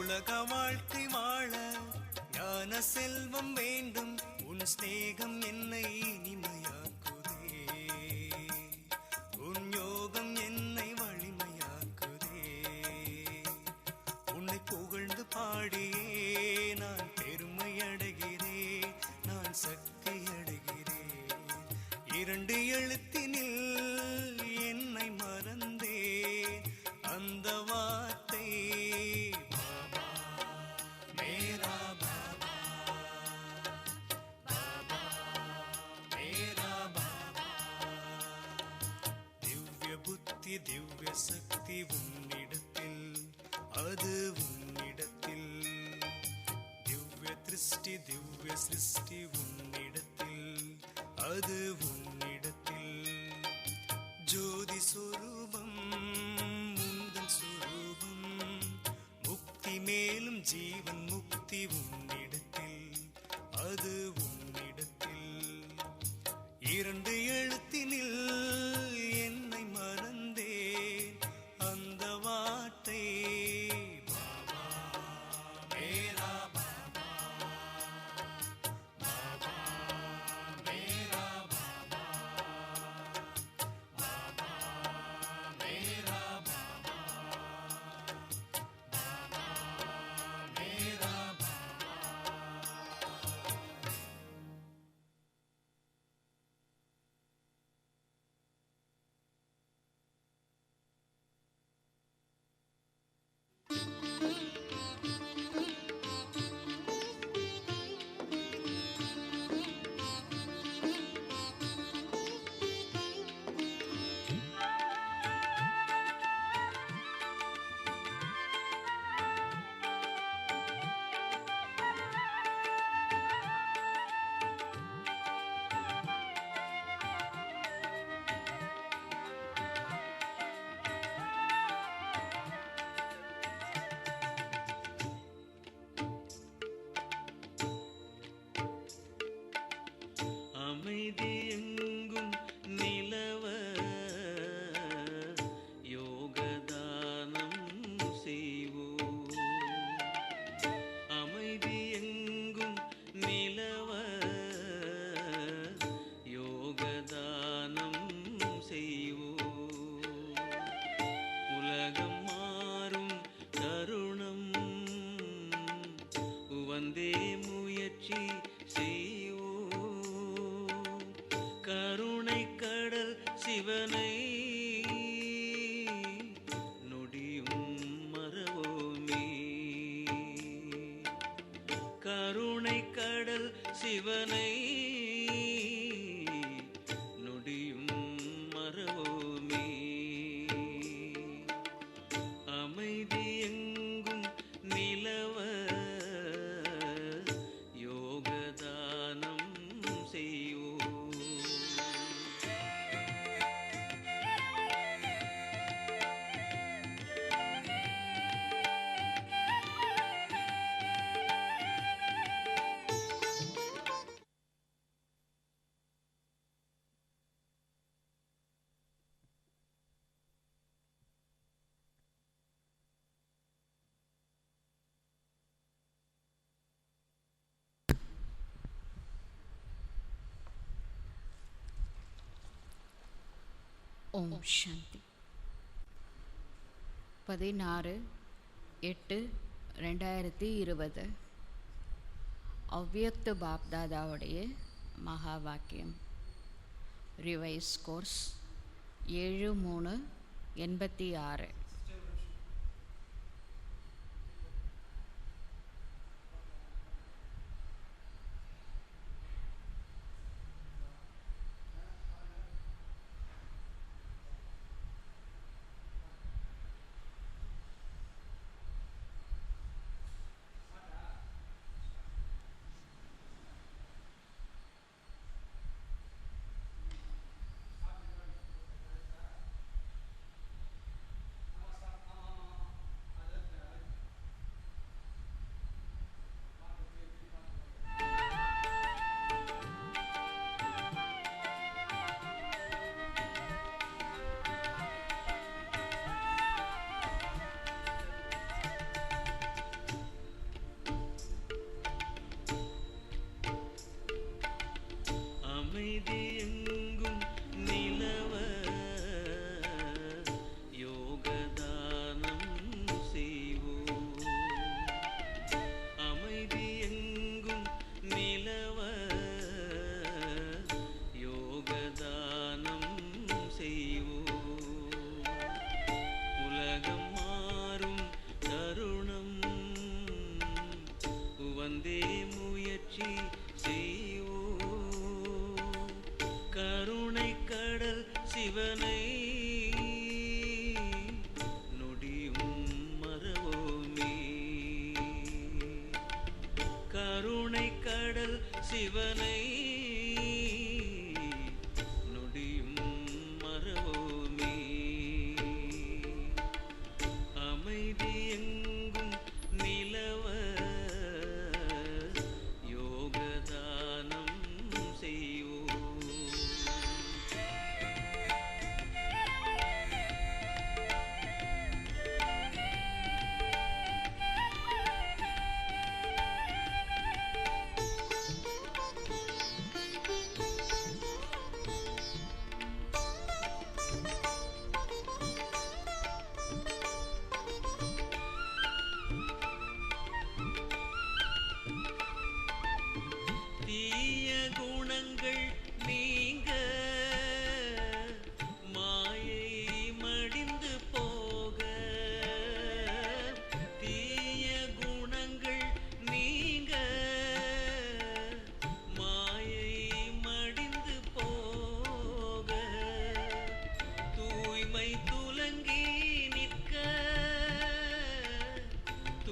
உலக வாழ்க்கை வாழ ஞான செல்வம் வேண்டும். உன் ஸ்நேகம் என்னை இனிமையாக்குதே, உன் யோகம் என்னை வலிமையாக்குதே. உன்னை புகழ்ந்து பாடியே நான் பெருமை அடைகிறேன், நான் சக்தி அடைகிறேன். இரண்டு எழுத்தினில் என்னை மறந்தேன், அந்த வார்த்தை பாபா, மேரா பாபா, பாபா, மேரா பாபா. திவ்ய புத்தி திவ்ய சக்தி உன்னிடத்தில், அது உன்னிடத்தில். திவ்ய திருஷ்டி திவ்ய சிருஷ்டி உன்னிடத்தில், அது உன்னிடத்தில். ஜோதி சொரூபம் முந்தன் சொரூபம், முக்தி மேலும் ஜீவன் முக்தி உன்னிடத்தில், அது உன்னிடத்தில். இரண்டு எழுத்தினில் என்னை மறந்தேன், அந்த வார்த்தை பாபா, மேரா பாபா, பாபா, மேரா பாபா, பாபா, மேரா பாபா, பாபா, மேரா பாபா. அமைதி எங்கும் நிலவ யோகதானம் செய்வோம். அமைதி எங்கும் நிலவ யோகதானம் செய்வோம். உலகம் மாறும் தருணம் வந்தே முயற்சி செய்வோம். கருணை கடல் சிவனை நொடியும் மறவோமே. கருணை கடல் சிவனை நொடியும் மறவோமே. அமைதி எங்கும் நிலவ யோகதானம் செய்வோம். ஓம் சாந்தி. 16/8/2020 அவ்யக்த பாப்தாதாவுடைய மகா வாக்கியம். Revise course 7/3/86.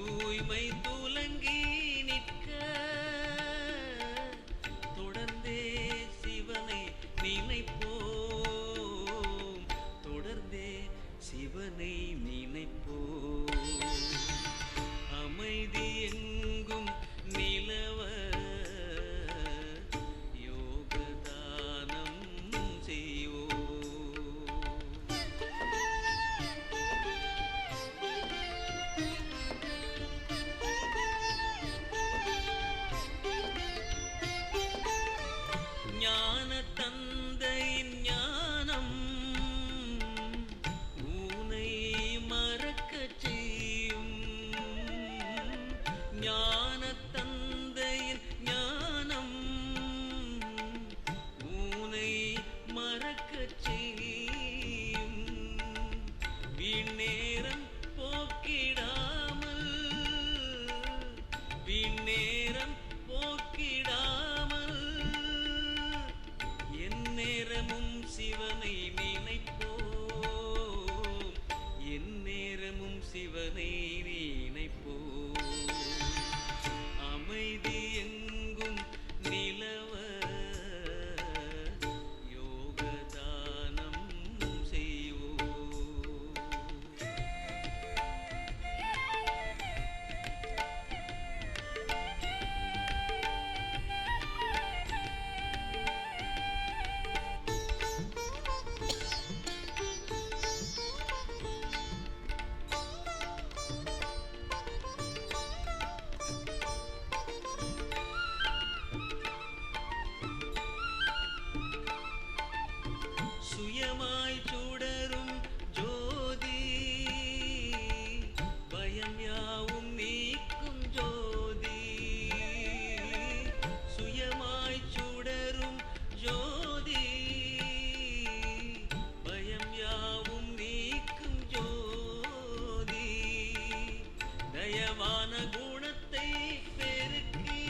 தூய்மை துலங்கி நிற்க தொடர்ந்தே சிவனை நினைப்போம், தொடர்ந்தே சிவனை நினைப்போம். அமைதி எங்கும் நிலவ யோகதானம் செய்வோம். ஞான தந்தையின் ஞானம் ஊனை மறக்கச் செய்யும். ஞான தந்தையின் ஞானம் ஊனை மறக்கச் செய்யும். வீணேரம் போக்கிடாமல், வீணேரம் போக்கிடாமல் எந்நேரமும் சிவனை நினைப்போம், எந்நேரமும் சிவனை நினைப்போம். அமைதி எங்கும் நிலவ யோகதானம் செய்வோம். சுயமாய் சுடரும் ஜோதி, பயம் யாவும் நீக்கும் ஜோதி. சுயமாய் சுடரும் ஜோதி, பயம் யாவும் நீக்கும் ஜோதி. தயவான குணத்தை பெருக்கி,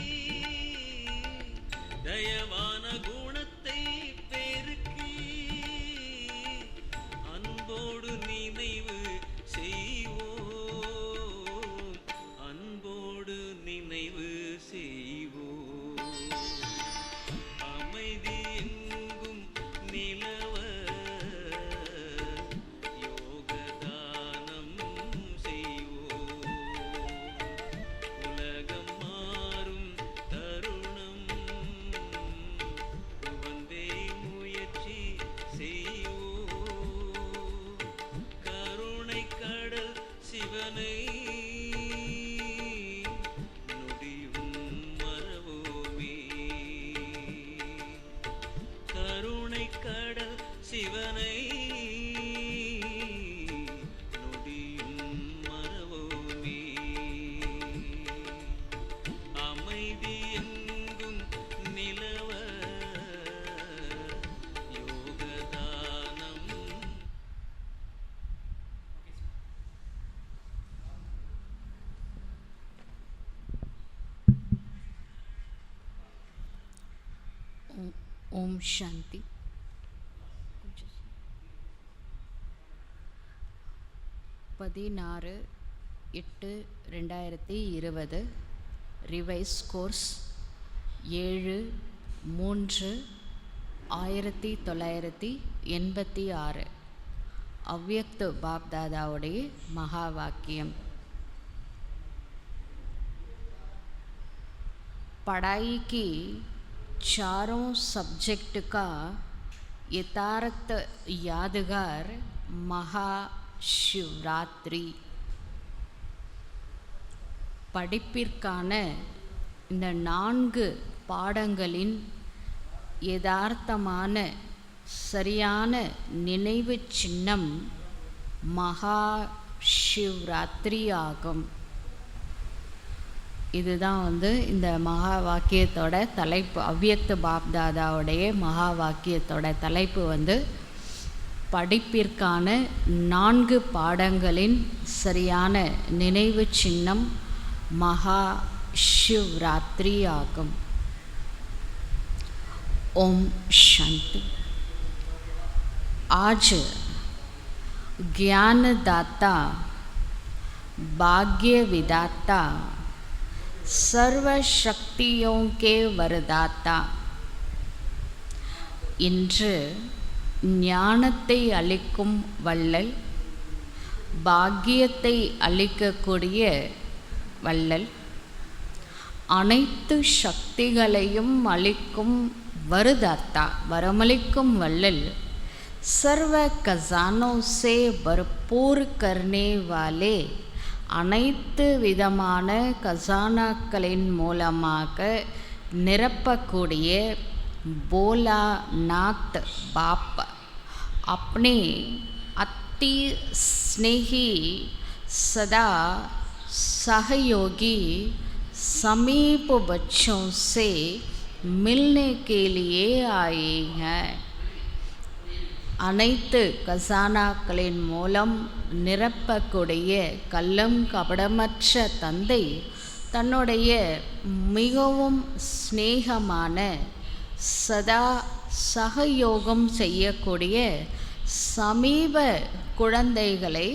தயவான குணத்தை பெருக்கி அன்போடு நினைவு செய்வோம், அன்போடு நினைவு செய்வோம். அமைதி எங்கும் நிலவ யோகதானம் செய்வோம். உலகம் மாறும் தருணம் உவந்தே முயற்சி செய்வோம். கருணை கடல் சிவனை நொடியும் மறவோமே. கருணை கடல் சிவனை நொடியும் மறவோமே. அமைதி எங்கும் நிலவ யோகதானம். ஓம் சாந்தி. 16/8/2020 ரிவைஸ் கோர்ஸ் 7/3/1986 அவ்யக்த பாப்தாதாவுடைய மகா வாக்கியம். पढ़ाई की चारों सब्जेक्ट का यथार्थ यादगार महाशिवरात्रि. படிப்பிற்கான இந்த 4 பாடங்களின் யதார்த்தமான சரியான நினைவு சின்னம் மகா சிவராத்திரி ஆகும். இதுதான் இந்த மகா வாக்கியத்தோட தலைப்பு. அவ்யக்த பாப்தாதாவுடைய மகா வாக்கியத்தோட தலைப்பு படிப்பிற்கான 4 பாடங்களின் சரியான நினைவு சின்னம் மகா शिवरात्रि आगम। ओम शांति। आज ज्ञानदाता भाग्य विधाता, सर्व शक्तियों के वरदाता, இன்று ஞானத்தை அளிக்கும் வள்ளல், பாக்கியத்தை அளிக்கக்கூடிய வள்ளல், அனைத்து சக்திகளையும் அளிக்கும் वरदाता, வரமளிக்கும் வள்ளல், सर्व खजानों से भरपूर करने वाले, அனைத்து விதமான கசானாக்களின் மூலமாக நிரப்பக்கூடிய போலா नाथ बाप अपने अति स्नेही, सदा सहयोगी समीप बच्चों से मिलने के लिए आए हैं. அனைத்து கசானாக்களின் மூலம் நிரப்பக்கூடிய கள்ளம் கபடமற்ற தந்தை தன்னுடைய மிகவும் ஸ்நேகமான, சதா சகயோகம் செய்யக்கூடிய சமீப குழந்தைகளை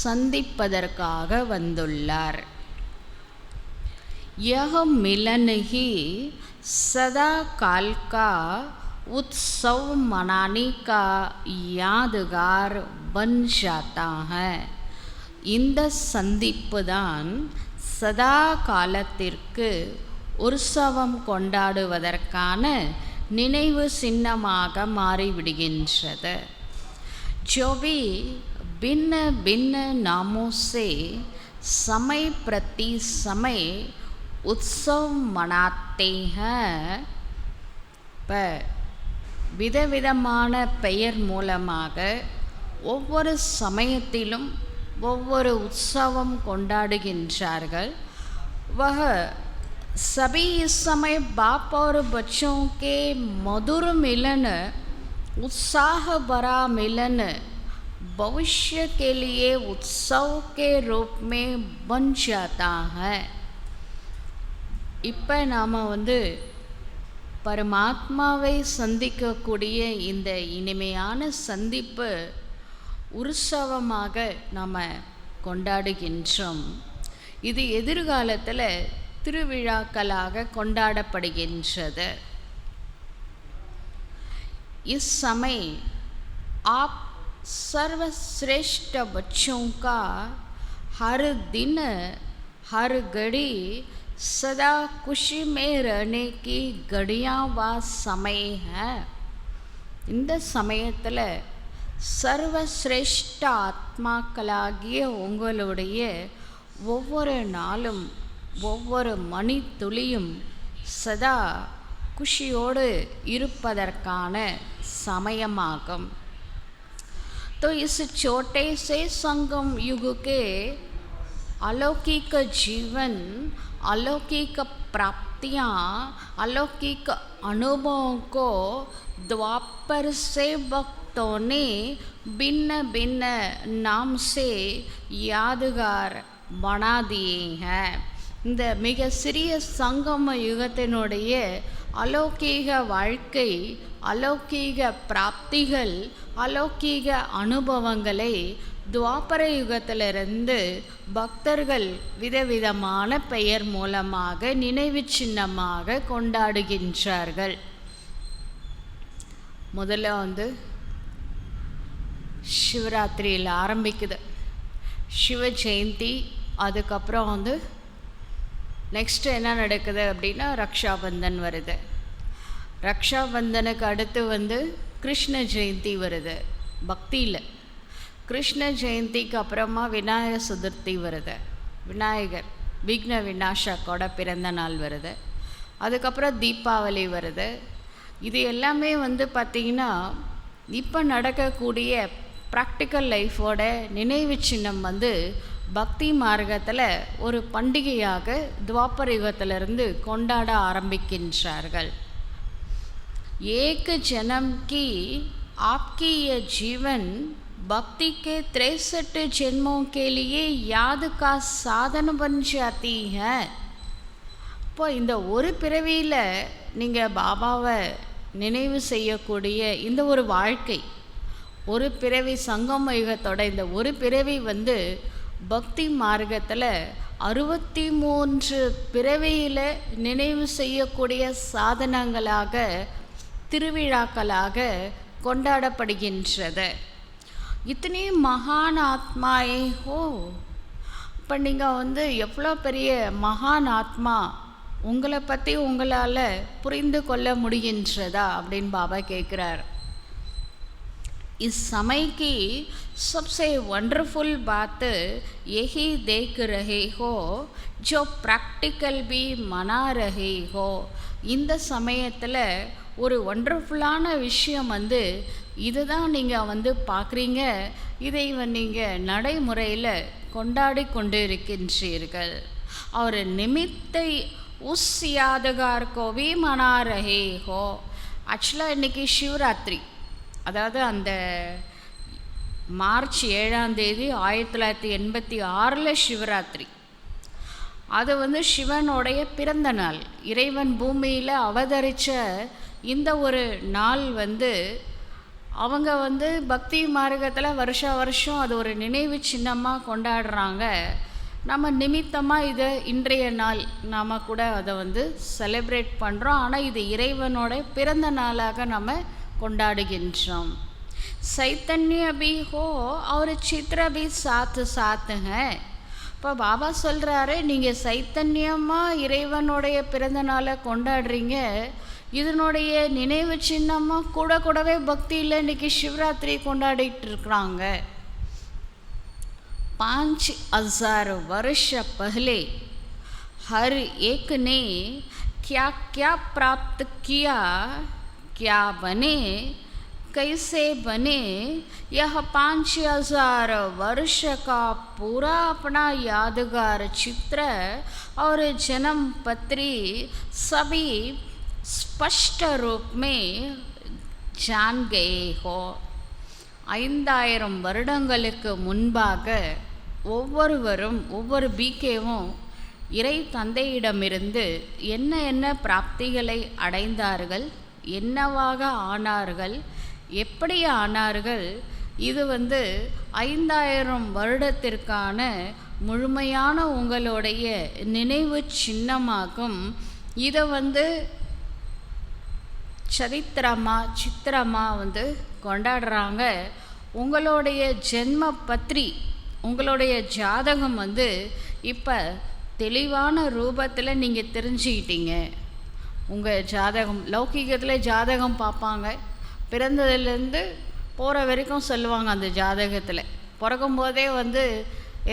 சந்திப்பதற்காக வந்துள்ளார். यह मिलन ही सदा काल का उत्सव मनाने का यादगार बन जाता है. இந்த சந்திப்பு தான் சதா காலத்திற்கு உற்சவம் கொண்டாடுவதற்கான நினைவு சின்னமாக மாறிவிடுகின்றது. जो भी भिन्न भिन्न नामों से समय प्रति समय उत्सव मनाते हैं. இப்போ விதவிதமான பெயர் மூலமாக ஒவ்வொரு சமயத்திலும் ஒவ்வொரு உற்சவம் கொண்டாடுகின்றார்கள். वह सभी इस समय बाप और बच्चों के मधुर मिलन, उत्साह भरा मिलन भविष्य के लिए उत्सव के रूप में बन जाता है. இப்போ நாம் பரமாத்மாவை சந்திக்கக்கூடிய இந்த இனிமையான சந்திப்பு உற்சவமாக நாம் கொண்டாடுகின்றோம். இது எதிர்காலத்தில் திருவிழாக்களாக கொண்டாடப்படுகின்றது. इस समय आप सर्वश्रेष्ठ बच्चों का हर दिन हर घड़ी सदा खुशी में रहने की घड़ियाँ व समय है. இந்த சமயத்தில் சர்வசிரேஷ்ட ஆத்மாக்களாகிய உங்களுடைய ஒவ்வொரு நாளும் ஒவ்வொரு மணி துளியும் சதா குஷியோடு இருப்பதற்கான சமயமாகும். तो इस छोटे से संगम युग के अलौकिक जीवन, अलौकिक प्राप्तियाँ, अलौकिक अनुभवों को द्वापर से भक्तों ने भिन्न भिन्न नाम से यादगार बना दिए हैं. இந்த மிக சிறிய சங்கம யுகத்தினுடைய அலௌகீக வாழ்க்கை, அலௌகீக பிராப்திகள், அலௌகீக அனுபவங்களை துவாபர யுகத்திலிருந்து பக்தர்கள் விதவிதமான பெயர் மூலமாக நினைவு சின்னமாக கொண்டாடுகின்றார்கள். முதல்ல சிவராத்திரியில் ஆரம்பிக்குது, சிவ ஜெயந்தி. அதுக்கப்புறம் நெக்ஸ்ட்டு என்ன நடக்குது அப்படின்னா ரக்ஷாபந்தன் வருது. ரக்ஷாபந்தனுக்கு அடுத்து கிருஷ்ண ஜெயந்தி வருது பக்தியில். கிருஷ்ண ஜெயந்திக்கு அப்புறமா விநாயகர் சதுர்த்தி வருது, விநாயகர் விக்ன விநாசகோட பிறந்த நாள் வருது. அதுக்கப்புறம் தீபாவளி வருது. இது எல்லாமே பார்த்திங்கன்னா இப்போ நடக்கக்கூடிய ப்ராக்டிக்கல் லைஃபோட நினைவு சின்னம் பக்தி மார்க்கத்தில் ஒரு பண்டிகையாக துவாபர யுகத்திலிருந்து கொண்டாட ஆரம்பிக்கின்றார்கள். ஏக ஜனம் கி आपकी ये जीवन भक्ति के 63 जन्मों के लिए याद का साधन बन जाती है. இப்போ இந்த ஒரு பிறவியில் நீங்கள் பாபாவை நினைவு செய்யக்கூடிய இந்த ஒரு வாழ்க்கை, ஒரு பிறவி சங்கம யுகத்தோட இந்த ஒரு பிறவி பக்தி மார்க்கத்தில் 63 பிறவியில் நினைவு செய்யக்கூடிய சாதனங்களாக, திருவிழாக்களாக கொண்டாடப்படுகின்றது. இத்தனை மகான் ஆத்மாயே ஹோ. இப்போ நீங்கள் எவ்வளோ பெரிய மகான் ஆத்மா, உங்களை பற்றி உங்களால் புரிந்து கொள்ள முடிகின்றதா அப்படின்னு பாபா கேட்குறார். इस समय की सबसे वंडरफुल बात यही देख रहे हो जो प्रैक्टिकल भी मना रहे हो. இந்த சமயத்தில் ஒரு ஒண்டர்ஃபுல்லான விஷயம் இதுதான் நீங்கள் பார்க்குறீங்க. இதை நீங்கள் நடைமுறையில் கொண்டாடி கொண்டு இருக்கின்றீர்கள். और निमित्त उस यादगार को भी मना रहे हो. ஆக்சுவலாக இன்றைக்கி சிவராத்திரி, அதாவது அந்த மார்ச் 7ஆம் தேதி 1986 சிவராத்திரி. அது சிவனுடைய பிறந்த நாள். இறைவன் பூமியில் அவதரித்த இந்த ஒரு நாள் அவங்க பக்தி மார்க்கத்தில் வருஷா வருஷம் அது ஒரு நினைவு சின்னமாக கொண்டாடுறாங்க. நம்ம நிமித்தமாக இதை இன்றைய நாள் நாம் கூட அதை செலிப்ரேட் பண்ணுறோம். ஆனால் இது இறைவனோட பிறந்த நாளாக நம்ம கொண்டாடுகின்றோம். சைத்தன்ய भी हो और चित्र भी साथ साथ हैं. இப்போ பாபா சொல்கிறாரு, நீங்கள் சைத்தன்யமாக இறைவனுடைய பிறந்த நாளை கொண்டாடுறீங்க, இதனுடைய நினைவு சின்னமாக கூடவே பக்தியில் இன்றைக்கி சிவராத்திரி கொண்டாடிட்டு இருக்கிறாங்க. 5000 वर्ष पहले हर एक ने क्या क्या प्राप्त किया, क्या बने, कैसे बने, यह 5000 वर्ष का पूरा अपना यादगार चित्र और जन्म पत्री सभी स्पष्ट रूप में जान गए हो. 5000 வருடங்களுக்கு முன்பாக ஒவ்வொருவரும் ஒவ்வொரு பிகேவும் இறை தந்தையிடமிருந்து என்ன பிராப்திகளை அடைந்தார்கள், என்னவாக ஆனார்கள், எப்படி ஆனார்கள், இது 5000 வருடத்திற்கான முழுமையான உங்களுடைய நினைவு சின்னமாகும். இதை சித்திரமாக கொண்டாடுறாங்க. உங்களுடைய ஜென்ம பத்ரி, உங்களுடைய ஜாதகம் இப்போ தெளிவான ரூபத்தில் நீங்கள் தெரிஞ்சுக்கிட்டீங்க. உங்கள் ஜாதகம் லௌகீகத்தில் ஜாதகம் பார்ப்பாங்க, பிறந்ததுலேருந்து போகிற வரைக்கும் சொல்லுவாங்க. அந்த ஜாதகத்தில் பிறக்கும்போதே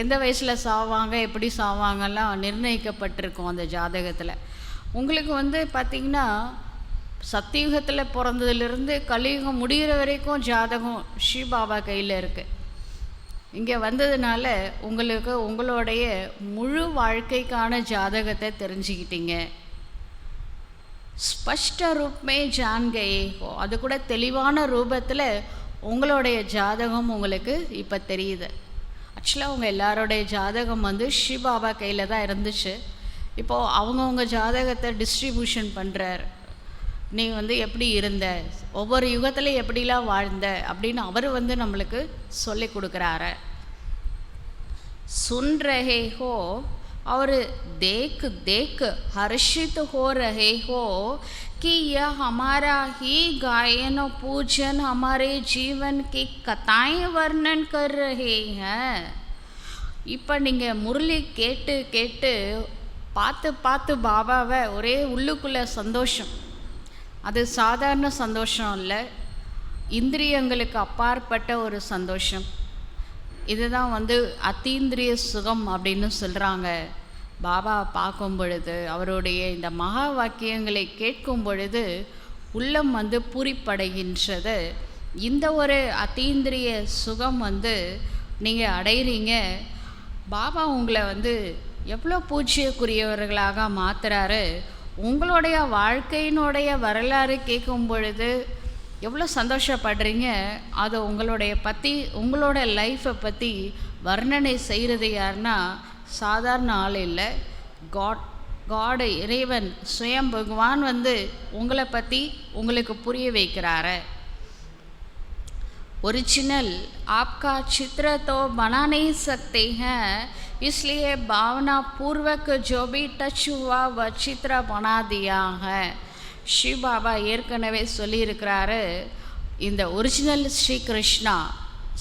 எந்த வயசில் சாவாங்க, எப்படி சாவாங்கலாம் நிர்ணயிக்கப்பட்டிருக்கும் அந்த ஜாதகத்தில். உங்களுக்கு பார்த்திங்கன்னா சத்தியுகத்தில் பிறந்ததுலேருந்து கலியுகம் முடிகிற வரைக்கும் ஜாதகம் ஸ்ரீபாபா கையில் இருக்குது. இங்கே வந்ததுனால உங்களுக்கு உங்களுடைய முழு வாழ்க்கைக்கான ஜாதகத்தை தெரிஞ்சுக்கிட்டீங்க. ஸ்பஷ்ட ரூபமே ஜான் கயே ஹோ, அது கூட தெளிவான ரூபத்தில் உங்களுடைய ஜாதகம் உங்களுக்கு இப்போ தெரியுது. ஆக்சுவலாக உங்கள் எல்லாரோடைய ஜாதகம் ஸ்ரீபாபா கையில் தான் இருந்துச்சு. இப்போது அவங்கவுங்க ஜாதகத்தை டிஸ்ட்ரிபியூஷன் பண்ணுறார். நீ எப்படி இருந்த, ஒவ்வொரு யுகத்தில் எப்படிலாம் வாழ்ந்த அப்படின்னு அவர் நம்மளுக்கு சொல்லி கொடுக்குறாரு. सुन रहे हो और देख देख हर्षित हो रहे हो कि यह हमारा ही गायन पूजन हमारे जीवन की कथाएं वर्णन कर रहे हैं. இப்போ நீங்கள் முரளி கேட்டு கேட்டு பார்த்து பார்த்து பாபாவை ஒரே உள்ளுக்குள்ளே சந்தோஷம். அது சாதாரண சந்தோஷம் இல்லை, இந்திரியங்களுக்கு அப்பாற்பட்ட ஒரு சந்தோஷம். இதுதான் அத்தீந்திரிய சுகம் அப்படின்னு சொல்கிறாங்க. பாபா பார்க்கும் பொழுது, அவருடைய இந்த மகா வாக்கியங்களை கேட்கும் பொழுது உள்ளம் பூரிப்படைகின்றது. இந்த ஒரு அத்தீந்திரிய சுகம் நீங்கள் அடைகிறீங்க. பாபா உங்களை எவ்வளோ பூஜ்யக்குரியவர்களாக மாற்றுறாரு. உங்களுடைய வாழ்க்கையினுடைய வரலாறு கேட்கும் பொழுது எவ்வளோ சந்தோஷப்படுறீங்க. அது உங்களோட லைஃப்பை பற்றி வர்ணனை செய்கிறது யாருன்னா சாதாரண ஆள் இல்லை, காடு இறைவன் சுயம் பகவான் உங்களை பற்றி உங்களுக்கு புரிய வைக்கிறாரு. ओरिजिनल आपका चित्र तो बना नहीं सकते हैं, इसलिए भावना पूर्वक जो भी टच हुआ वह चित्र बना दिया है. शिव பாபா ஏற்கனவே சொல்லியிருக்கிறாரு, இந்த ஒரிஜினல் ஸ்ரீ கிருஷ்ணா,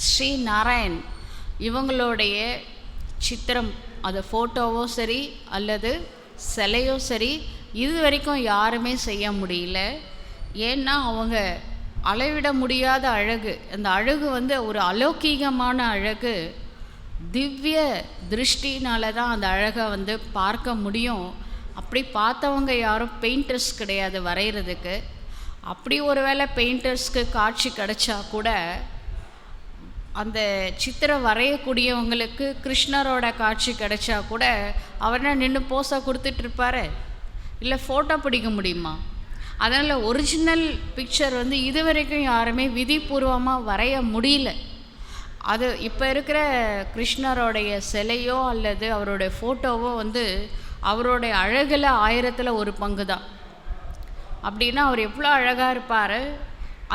ஸ்ரீ நாராயண் இவங்களுடைய சித்திரம், அது ஃபோட்டோவோ சரி அல்லது சிலையோ சரி, இது வரைக்கும் யாருமே செய்ய முடியல. ஏன்னா அவங்க அளவிட முடியாத அழகு, அந்த அழகு வந்து ஒரு அலௌகீகமான அழகு, திவ்ய திருஷ்டினால தான் அந்த அழகை வந்து பார்க்க முடியும். அப்படி பார்த்தவங்க யாரும் பெயிண்டர்ஸ் கிடையாது வரைகிறதுக்கு. அப்படி ஒரு வேளை பெயிண்டர்ஸ்க்கு காட்சி கிடைச்சா கூட அந்த சித்திரம் வரையக்கூடியவங்களுக்கு கிருஷ்ணரோட காட்சி கிடைச்சா கூட அவர்னா நின்று போஸை கொடுத்துட்ருப்பாரு, இல்லை ஃபோட்டோ பிடிக்க முடியுமா? அதனால் ஒரிஜினல் பிக்சர் வந்து இது வரைக்கும் யாருமே விதிபூர்வமாக வரைய முடியல. அது இப்போ இருக்கிற கிருஷ்ணரோடைய சிலையோ அல்லது அவருடைய ஃபோட்டோவோ வந்து அவருடைய அழகில் 1000ல் 1 பங்கு தான். அப்படின்னா அவர் எவ்வளோ அழகாக இருப்பார்.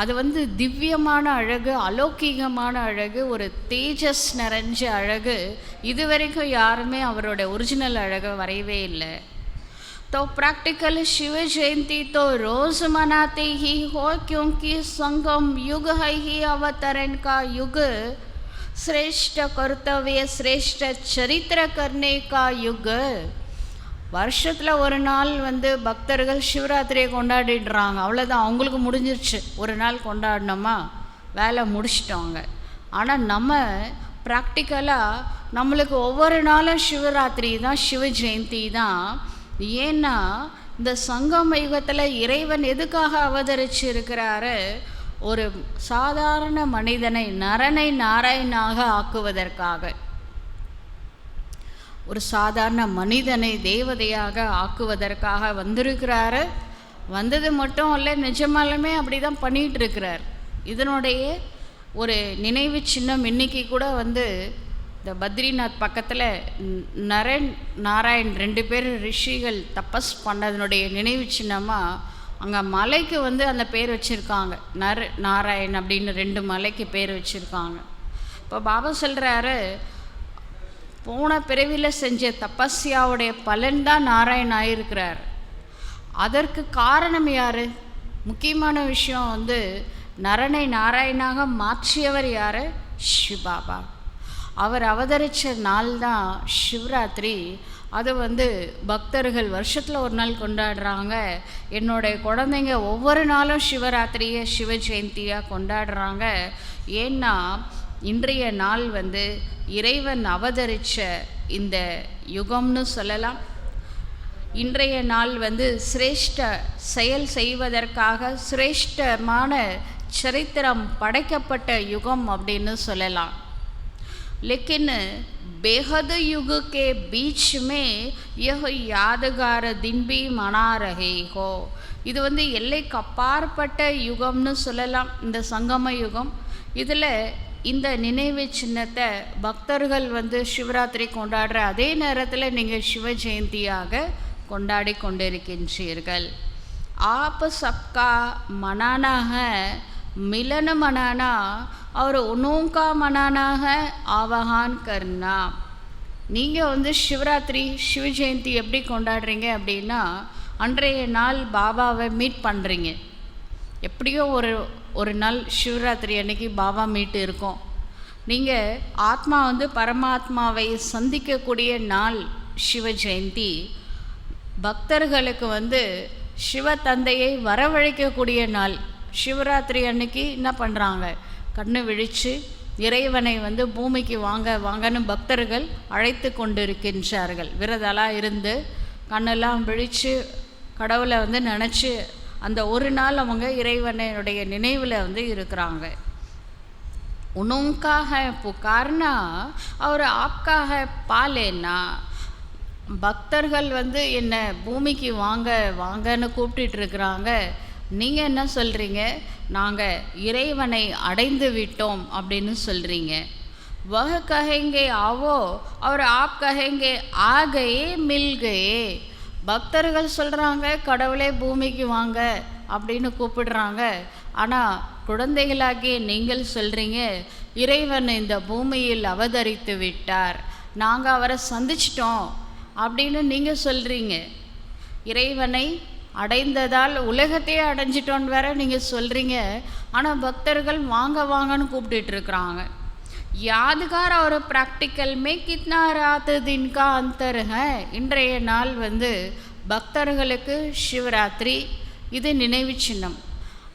அது வந்து திவ்யமான அழகு, அலௌகீகமான அழகு, ஒரு தேஜஸ் நிறைஞ்ச அழகு. இது வரைக்கும் யாருமே அவரோட ஒரிஜினல் அழகை வரையவே இல்லை. तो प्रैक्टिकल शिव जयंती तो रोज़ मनाते ही हो, क्योंकि संगम युग है ही अवतरण का युग, श्रेष्ठ कर्तव्य श्रेष्ठ चरित्र करने का युग. வருஷத்தில் ஒரு நாள் வந்து பக்தர்கள் சிவராத்திரியை கொண்டாடிடுறாங்க, அவ்வளோதான், அவங்களுக்கு முடிஞ்சிருச்சு. ஒரு நாள் கொண்டாடினோமா வேலை முடிச்சிட்டோங்க. ஆனால் நம்ம ப்ராக்டிக்கலாக நம்மளுக்கு ஒவ்வொரு நாளும் சிவராத்திரி தான், சிவ ஜெயந்தி தான். ஏன்னா இந்த சங்கம யுகத்தில் இறைவன் எதுக்காக அவதரிச்சிருக்கிறாரு? ஒரு சாதாரண மனிதனை, நரனை நாராயணாக ஆக்குவதற்காக. ஒரு சாதாரண மனிதனை தேவதையாக ஆக்குவதற்காக வந்திருக்கிறாரு. வந்தது மட்டும் இல்லை, நிஜமாலுமே அப்படி தான் பண்ணிகிட்டு இருக்கிறார். இதனுடைய ஒரு நினைவு சின்னம் இன்னைக்கு கூட வந்து இந்த பத்ரிநாத் பக்கத்தில் நரன் நாராயண் 2 பேர் ரிஷிகள் தபஸ் பண்ணதனுடைய நினைவு சின்னமாக அங்கே மலைக்கு வந்து அந்த பேர் வச்சுருக்காங்க. நாராயண் அப்படின்னு 2 மலைக்கு பேர் வச்சுருக்காங்க. இப்போ பாபா சொல்கிறாரு, போன பிறவியில் செஞ்ச தபஸ்யாவுடைய பலன்தான் நாராயண் ஆகியிருக்கிறார். அதற்கு காரணம் யார்? முக்கியமான விஷயம் வந்து நரனை நாராயணாக மாற்றியவர் யார்? சிவபாபா. அவர் அவதரித்த நாள் தான் சிவராத்திரி. அது வந்து பக்தர்கள் வருஷத்தில் ஒரு நாள் கொண்டாடுறாங்க. என்னுடைய குழந்தைங்க ஒவ்வொரு நாளும் சிவராத்திரியை சிவ ஜெயந்தியாக கொண்டாடுறாங்க. ஏன்னா இன்றைய நாள் வந்து இறைவன் அவதரித்த இந்த யுகம்னு சொல்லலாம். இன்றைய நாள் வந்து சிரேஷ்ட செயல் செய்வதற்காக சிரேஷ்டமான சரித்திரம் படைக்கப்பட்ட யுகம் அப்படின்னு சொல்லலாம். लेकिन बेहद युग के बीच में यह यादगार दिन भी मना रहे हो. இது வந்து எல்லைக்கு அப்பாற்பட்ட யுகம்னு சொல்லலாம் இந்த சங்கம யுகம். இதில் இந்த நினைவு சின்னத்தை பக்தர்கள் வந்து சிவராத்திரி கொண்டாடுற அதே நேரத்தில் நீங்கள் சிவ ஜெயந்தியாக கொண்டாடி கொண்டிருக்கின்றீர்கள். आप सबका मनाना है, मिलन मनाना और उन्हों का मनाना है आवाहन करना. நீங்கள் வந்து சிவராத்திரி சிவ ஜெயந்தி எப்படி கொண்டாடுறீங்க அப்படின்னா, அன்றைய நாள் பாபாவை மீட் பண்ணுறீங்க. எப்படியோ ஒரு நாள் சிவராத்திரி அன்னைக்கு பாபா மீட்டு இருக்கும். நீங்கள் ஆத்மா வந்து பரமாத்மாவை சந்திக்கக்கூடிய நாள் சிவ ஜெயந்தி. பக்தர்களுக்கு வந்து சிவ தந்தையை வரவழைக்கக்கூடிய நாள். சிவராத்திரி அன்னைக்கு என்ன பண்ணுறாங்க? கண்ணு விழித்து இறைவனை வந்து பூமிக்கு வாங்க வாங்கன்னு பக்தர்கள் அழைத்து கொண்டிருக்கின்றார்கள். விரதெல்லாம் இருந்து கண்ணெல்லாம் விழித்து கடவுளை வந்து நினச்சி அந்த ஒரு நாள் அவங்க இறைவனுடைய நினைவில் வந்து இருக்கிறாங்க. उनका है पुकारना और आपका है पालेना. பக்தர்கள் வந்து என்ன பூமிக்கு வாங்க வாங்கன்னு கூப்பிட்டு இருக்கிறாங்க. நீங்கள் என்ன சொல்கிறீங்க? நாங்கள் இறைவனை அடைந்து விட்டோம் அப்படின்னு சொல்கிறீங்க. वह कहेंगे आवो और आप कहेंगे आ गए मिल गए. பக்தர்கள் சொல்கிறாங்க கடவுளே பூமிக்கு வாங்க அப்படின்னு கூப்பிடுறாங்க. ஆனால் குழந்தைகளாகிய நீங்கள் சொல்கிறீங்க இறைவன் இந்த பூமியில் அவதரித்து விட்டார், நாங்கள் அவரை சந்திச்சிட்டோம் அப்படின்னு நீங்கள் சொல்கிறீங்க. இறைவனை அடைந்ததால் உலகத்தையே அடைஞ்சிட்டோன்னு வேற நீங்கள் சொல்கிறீங்க. ஆனால் பக்தர்கள் வாங்க வாங்கன்னு கூப்பிட்டுட்டு இருக்கிறாங்க. யாதுகார் और प्रैक्टिकल में कितना रात दिन का अंतर है. இன்றைய நாள் பக்தர்களுக்கு சிவராத்திரி இது நினைவு சின்னம்.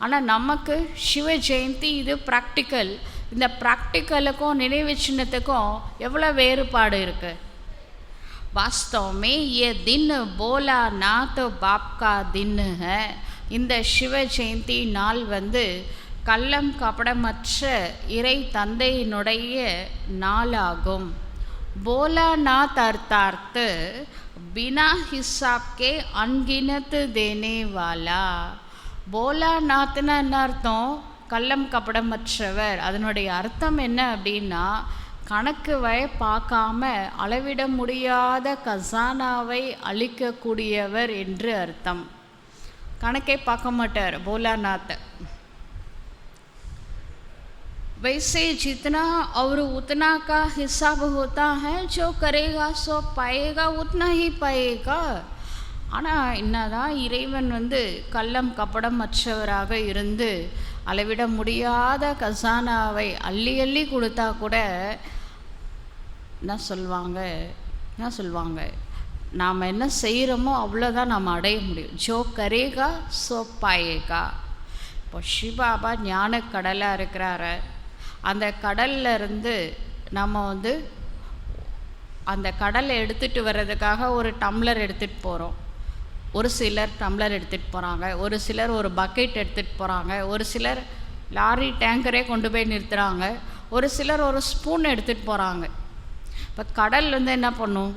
ஆனால் நமக்கு சிவ ஜெயந்தி இது ப்ராக்டிக்கல். இந்த ப்ராக்டிக்கலுக்கும் நினைவு சின்னத்துக்கும் எவ்வளோ வேறுபாடு இருக்குது. वास्तव में ये दिन बोला नाथ बाप का दिन है. இந்த சிவ ஜெயந்தி நாள் கள்ளம் கபடமற்ற இறை தந்தையினுடைய நாளாகும். போலாநாத் அர்த்தார்த்த பினா ஹிசாப் கே அன்கினத் தேனே வாலா. போலாநாத்னா என்ன அர்த்தம்? கள்ளம் கபடமற்றவர். அதனுடைய அர்த்தம் என்ன அப்படின்னா, கணக்கு பார்க்காம அளவிட முடியாத கசானாவை அளிக்கக்கூடியவர் என்று அர்த்தம். கணக்கை பார்க்க மாட்டார் போலாநாத். वैसे जितना और उतना का हिसाब होता है, जो करेगा सो पाएगा, उतना ही पाएगा. ஆனால் என்னதான் இறைவன் கள்ளம் கப்படம் அற்றவராக இருந்து அளவிட முடியாத கசானாவை அள்ளி அள்ளி கொடுத்தா கூட என்ன சொல்லுவாங்க, நாம் என்ன செய்கிறோமோ அவ்வளோதான் நாம் அடைய முடியும். ஜோ கரேகா சோ பாயேகா. இப்போ சிவபாபா ஞான கடலாக இருக்கிறாரு. அந்த கடல்ல இருந்து நம்ம அந்த கடலை எடுத்துகிட்டு வர்றதுக்காக ஒரு டம்ளர் எடுத்துகிட்டு போகிறோம். ஒரு சிலர் டம்ளர் எடுத்துகிட்டு போகிறாங்க, ஒரு சிலர் ஒரு பக்கெட் எடுத்துகிட்டு போகிறாங்க, ஒரு சிலர் லாரி டேங்கரே கொண்டு போய் நிறுத்துகிறாங்க, ஒரு சிலர் ஒரு ஸ்பூன் எடுத்துகிட்டு போகிறாங்க. இப்போ கடல் என்ன பண்ணும்?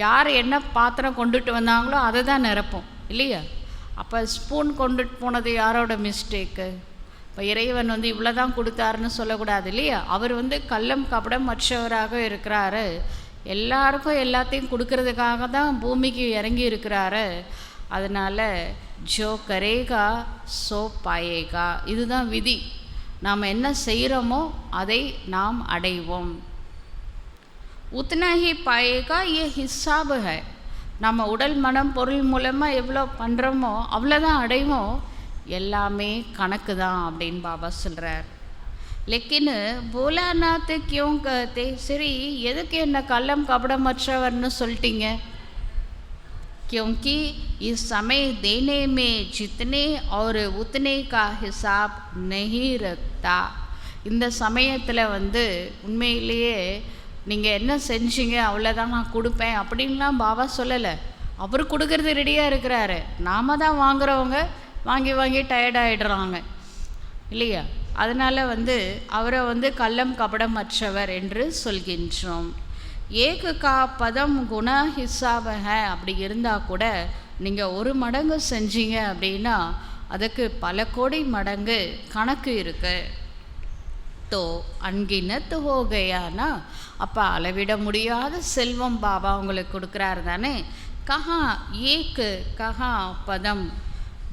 யார் என்ன பாத்திரம் கொண்டுட்டு வந்தாங்களோ அதை தான் நிரப்போம் இல்லையா? அப்போ ஸ்பூன் கொண்டுட்டு போனது யாரோட மிஸ்டேக்கு? இப்போ இறைவன் இவ்வளோ தான் கொடுத்தாருன்னு சொல்லக்கூடாது இல்லையா? அவர் கள்ளம் கபடம் மற்றவராக இருக்கிறாரு. எல்லாருக்கும் எல்லாத்தையும் கொடுக்கறதுக்காக தான் பூமிக்கு இறங்கி இருக்கிறாரு. அதனால் ஜோ கரேகா சோ பாயேகா, இதுதான் விதி. நாம் என்ன செய்கிறோமோ அதை நாம் அடைவோம். உத்னா ஹி பாயேகா ஏ ஹிசாப் ஹை. நம்ம உடல் மனம் பொருள் மூலமாக எவ்வளோ பண்ணுறோமோ அவ்வளோதான் அடைவோம். எல்லாமே கணக்கு தான் அப்படின்னு பாபா சொல்கிறார். लेकिन भोलानाथ क्यों कहते? சரி, எதுக்கு என்ன கள்ளம் கபடமற்றவர்னு சொல்லிட்டீங்க? क्योंकि इस समय देने में जितने और उतने का हिसाब नहीं रखता. இந்த சமயத்தில் உண்மையிலேயே நீங்கள் என்ன செஞ்சீங்க அவ்வளோதான் நான் கொடுப்பேன் அப்படின்லாம் பாபா சொல்லலை. அவர் கொடுக்கறது ரெடியாக இருக்கிறாரு. நாம் தான் வாங்குறவங்க வாங்கி வாங்கி டயர்டாகிடுறாங்க இல்லையா? அதனால் அவரை கள்ளம் கபடமற்றவர் என்று சொல்கின்றோம். ஏக கா பதம் குண ஹிசாப அப்படி இருந்தால் கூட நீங்கள் ஒரு மடங்கு செஞ்சீங்க அப்படின்னா அதுக்கு பல கோடி மடங்கு கணக்கு இருக்கு. தோ அன்கினத் ஹோ கயானா, அப்போ அளவிட முடியாத செல்வம் பாபா உங்களுக்கு கொடுக்குறாரு தானே. கஹா ஏக்கு கஹா பதம்.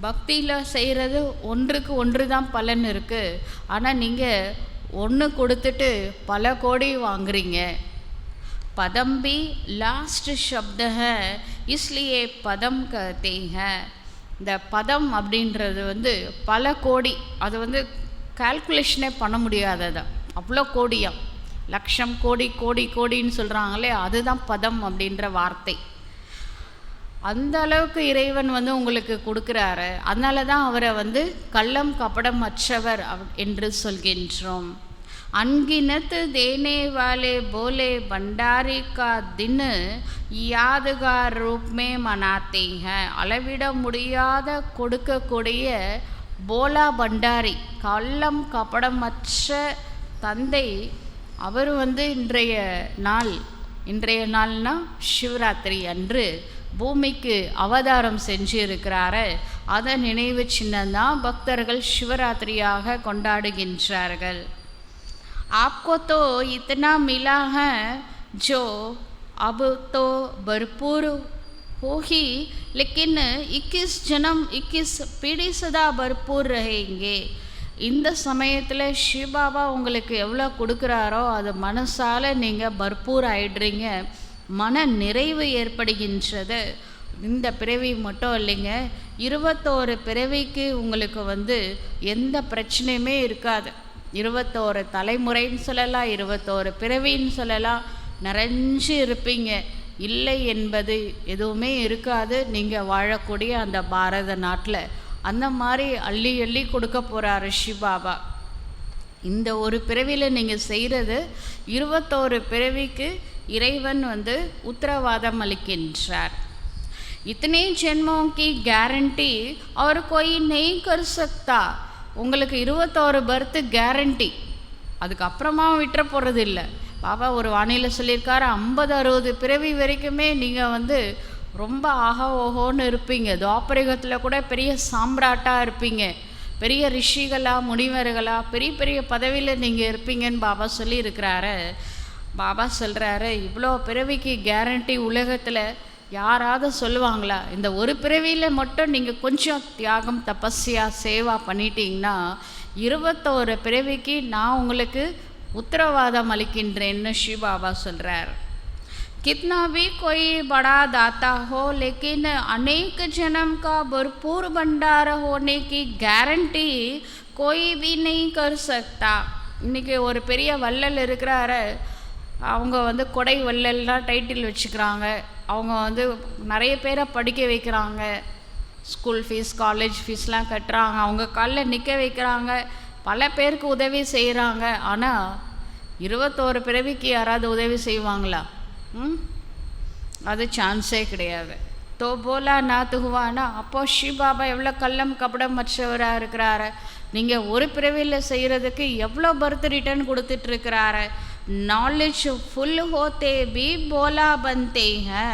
பக்தியில் செய்கிறது ஒன்றுக்கு ஒன்று தான் பலன் இருக்குது. ஆனால் நீங்கள் ஒன்று கொடுத்துட்டு பல கோடி வாங்குறீங்க. பதம் भी லாஸ்ட் शब्द है, इसलिए பதம் कहते हैं. இந்த பதம் அப்படின்றது பல கோடி. அது கால்குலேஷனே பண்ண முடியாததான், அவ்வளோ கோடியாம். லட்சம் கோடி கோடி கோடின்னு சொல்கிறாங்களே, அதுதான் பதம் அப்படின்ற வார்த்தை. அந்த அளவுக்கு இறைவன் உங்களுக்கு கொடுக்குறாரு. அதனால தான் அவரை கள்ளம் கபடம் அற்றவர் என்று சொல்கின்றோம். अनगिनत देने वाले बोले भंडारी का दिन यादगार रूप में मनाते हैं. அளவிட முடியாத கொடுக்கக்கூடிய போலா பண்டாரி, கள்ளம் கபடமற்ற தந்தை, அவர் இன்றைய நாள்னா சிவராத்திரி அன்று பூமிக்கு அவதாரம் செஞ்சு இருக்கிறாரு. அதை நினைவு சின்னம்தான் பக்தர்கள் சிவராத்திரியாக கொண்டாடுகின்றார்கள். आपको तो इतना मिला है जो अब तो भरपूर हो ही, लेकिन 21 जन्म 21 पीढ़ी सदा भरपूर रहेंगे. இந்த சமயத்தில் சிவபாபா உங்களுக்கு எவ்வளோ கொடுக்குறாரோ அது மனசால் நீங்கள் பர்பூர் ஆயிடுறீங்க, மன நிறைவு ஏற்படுகின்றது. இந்த பிறவி மட்டும் இல்லைங்க, 21 பிறவிக்கு உங்களுக்கு எந்த பிரச்சனையுமே இருக்காது. 21 தலைமுறைன்னு சொல்லலாம், 21 பிறவின்னு சொல்லலாம், நிறைஞ்சு இருப்பீங்க. இல்லை என்பது எதுவுமே இருக்காது நீங்கள் வாழக்கூடிய அந்த பாரத நாட்டில். அந்த மாதிரி அள்ளி அள்ளி கொடுக்க போகிறாரு சிவபாபா. இந்த ஒரு பிறவியில் நீங்கள் செய்கிறது 21 பிறவிக்கு இறைவன் உத்தரவாதம் அளிக்கின்றார். இத்தனை ஜென்மோं की गारंटी और कोई नहीं कर सकता. உங்களுக்கு 21 பர்த் கேரண்டி, அதுக்கப்புறமா விட்டுற போகிறது இல்லை. பாபா ஒரு வானிலை சொல்லியிருக்காரு, 50-60 பிறவி வரைக்குமே நீங்கள் ரொம்ப ஆஹா ஓஹோன்னு இருப்பீங்க. துவாபரயுகத்தில் கூட பெரிய சாம்ராட்டாக இருப்பீங்க, பெரிய ரிஷிகளாக முனிவர்களாக பெரிய பெரிய பதவியில் நீங்கள் இருப்பீங்கன்னு பாபா சொல்லியிருக்கிறாரு. பாபா சொல்கிறாரு, இவ்வளோ பிறவிக்கு கேரண்டி உலகத்தில் யாராவது சொல்லுவாங்களா? இந்த ஒரு பிறவியில் மட்டும் நீங்கள் கொஞ்சம் தியாகம் தபஸ்யா சேவா பண்ணிட்டீங்கன்னா 21 பிறவிக்கு நான் உங்களுக்கு உத்தரவாதம் அளிக்கின்றேன்னு சிவபாபா சொல்கிறார். कितना भी कोई बड़ा दाता हो, लेकिन अनेक जन्म का भरपूर भंडार होने की गारंटी कोई भी नहीं कर सकता. இன்றைக்கி ஒரு பெரிய வள்ளல் இருக்கிறாரு, அவங்க கொடை வள்ளல்லாம் டைட்டில் வச்சுக்கிறாங்க. அவங்க நிறைய பேரை படிக்க வைக்கிறாங்க, ஸ்கூல் ஃபீஸ் காலேஜ் ஃபீஸ்லாம் கட்டுறாங்க, அவங்க காலில் நிற்க வைக்கிறாங்க, பல பேருக்கு உதவி செய்கிறாங்க. ஆனால் 21 பிறவிக்கு யாராவது உதவி செய்வாங்களா? அது சான்ஸே கிடையாது. தோ போலா நாத்து ஹுவானா. அப்போது சிவபாபா எவ்வளோ கள்ளம் கபடம் மற்றவராக இருக்கிறாரு. நீங்கள் ஒரு பிறவியில் செய்கிறதுக்கு எவ்வளோ பர்த் ரிட்டர்ன் கொடுத்துட்ருக்கிறாரு. நாலேஜ் ஃபுல் ஹோத்தே பி போலா பந்தே ஹே.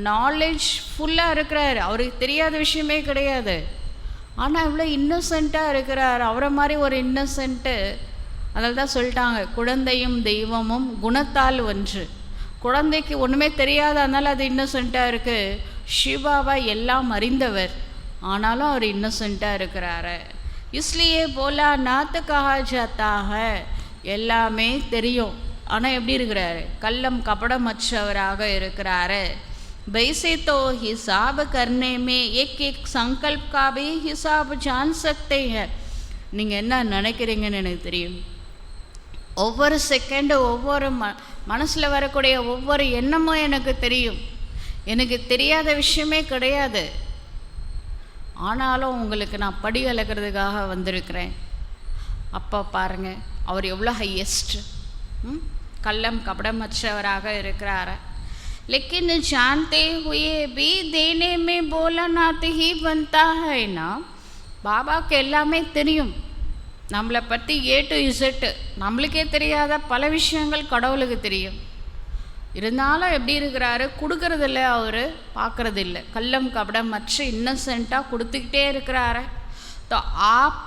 நாலேஜ் ஃபுல்லாக இருக்கிறாரு, அவருக்கு தெரியாத விஷயமே கிடையாது. ஆனால் இவ்வளோ இன்னசென்ட்டாக இருக்கிறார். அவரை மாதிரி ஒரு இன்னசென்ட்டு. அதில் தான் சொல்லிட்டாங்க, குழந்தையும் தெய்வமும் குணத்தால் ஒன்று. குழந்தைக்கு ஒன்றுமே தெரியாத, அதனால் அது இன்னசென்ட்டாக இருக்குது. சிவபாபா எல்லாம் அறிந்தவர், ஆனாலும் அவர் இன்னசென்ட்டாக இருக்கிறாரு. இஸ்லியே போலா நாத்து கஹா ஜாத்தா ஹை. எல்லாமே தெரியும், ஆனால் எப்படி இருக்கிறாரு? கள்ளம் கபடமற்றவராக இருக்கிறாரு. वैसे तो हिसाब करने में एक एक संकल्प का भी हिसाब जान सकते हैं. நீங்கள் என்ன நினைக்கிறீங்கன்னு எனக்கு தெரியும். ஒவ்வொரு செகண்டு ஒவ்வொரு மனசில் வரக்கூடிய ஒவ்வொரு எண்ணமும் எனக்கு தெரியும். எனக்கு தெரியாத விஷயமே கிடையாது. ஆனாலும் உங்களுக்கு நான் படி அளக்கிறதுக்காக வந்திருக்கிறேன். அப்போ பாருங்கள், அவர் எவ்வளோ ஹையஸ்ட். கள்ளம் கபடமற்றவராக இருக்கிறார். लेकिन जानते हुए भी देने में बोला नात ही बनता है ना. பாபாவுக்கு எல்லாமே தெரியும், நம்மளை பற்றி A to Z. நம்மளுக்கே தெரியாத பல விஷயங்கள் கடவுளுக்கு தெரியும். இருந்தாலும் எப்படி இருக்கிறாரு? கொடுக்கறதில்ல, அவர் பார்க்குறதில்ல. கள்ளம் கபடம் மற்ற இன்னசென்ட்டாக கொடுத்துக்கிட்டே இருக்கிறாரு. तो आप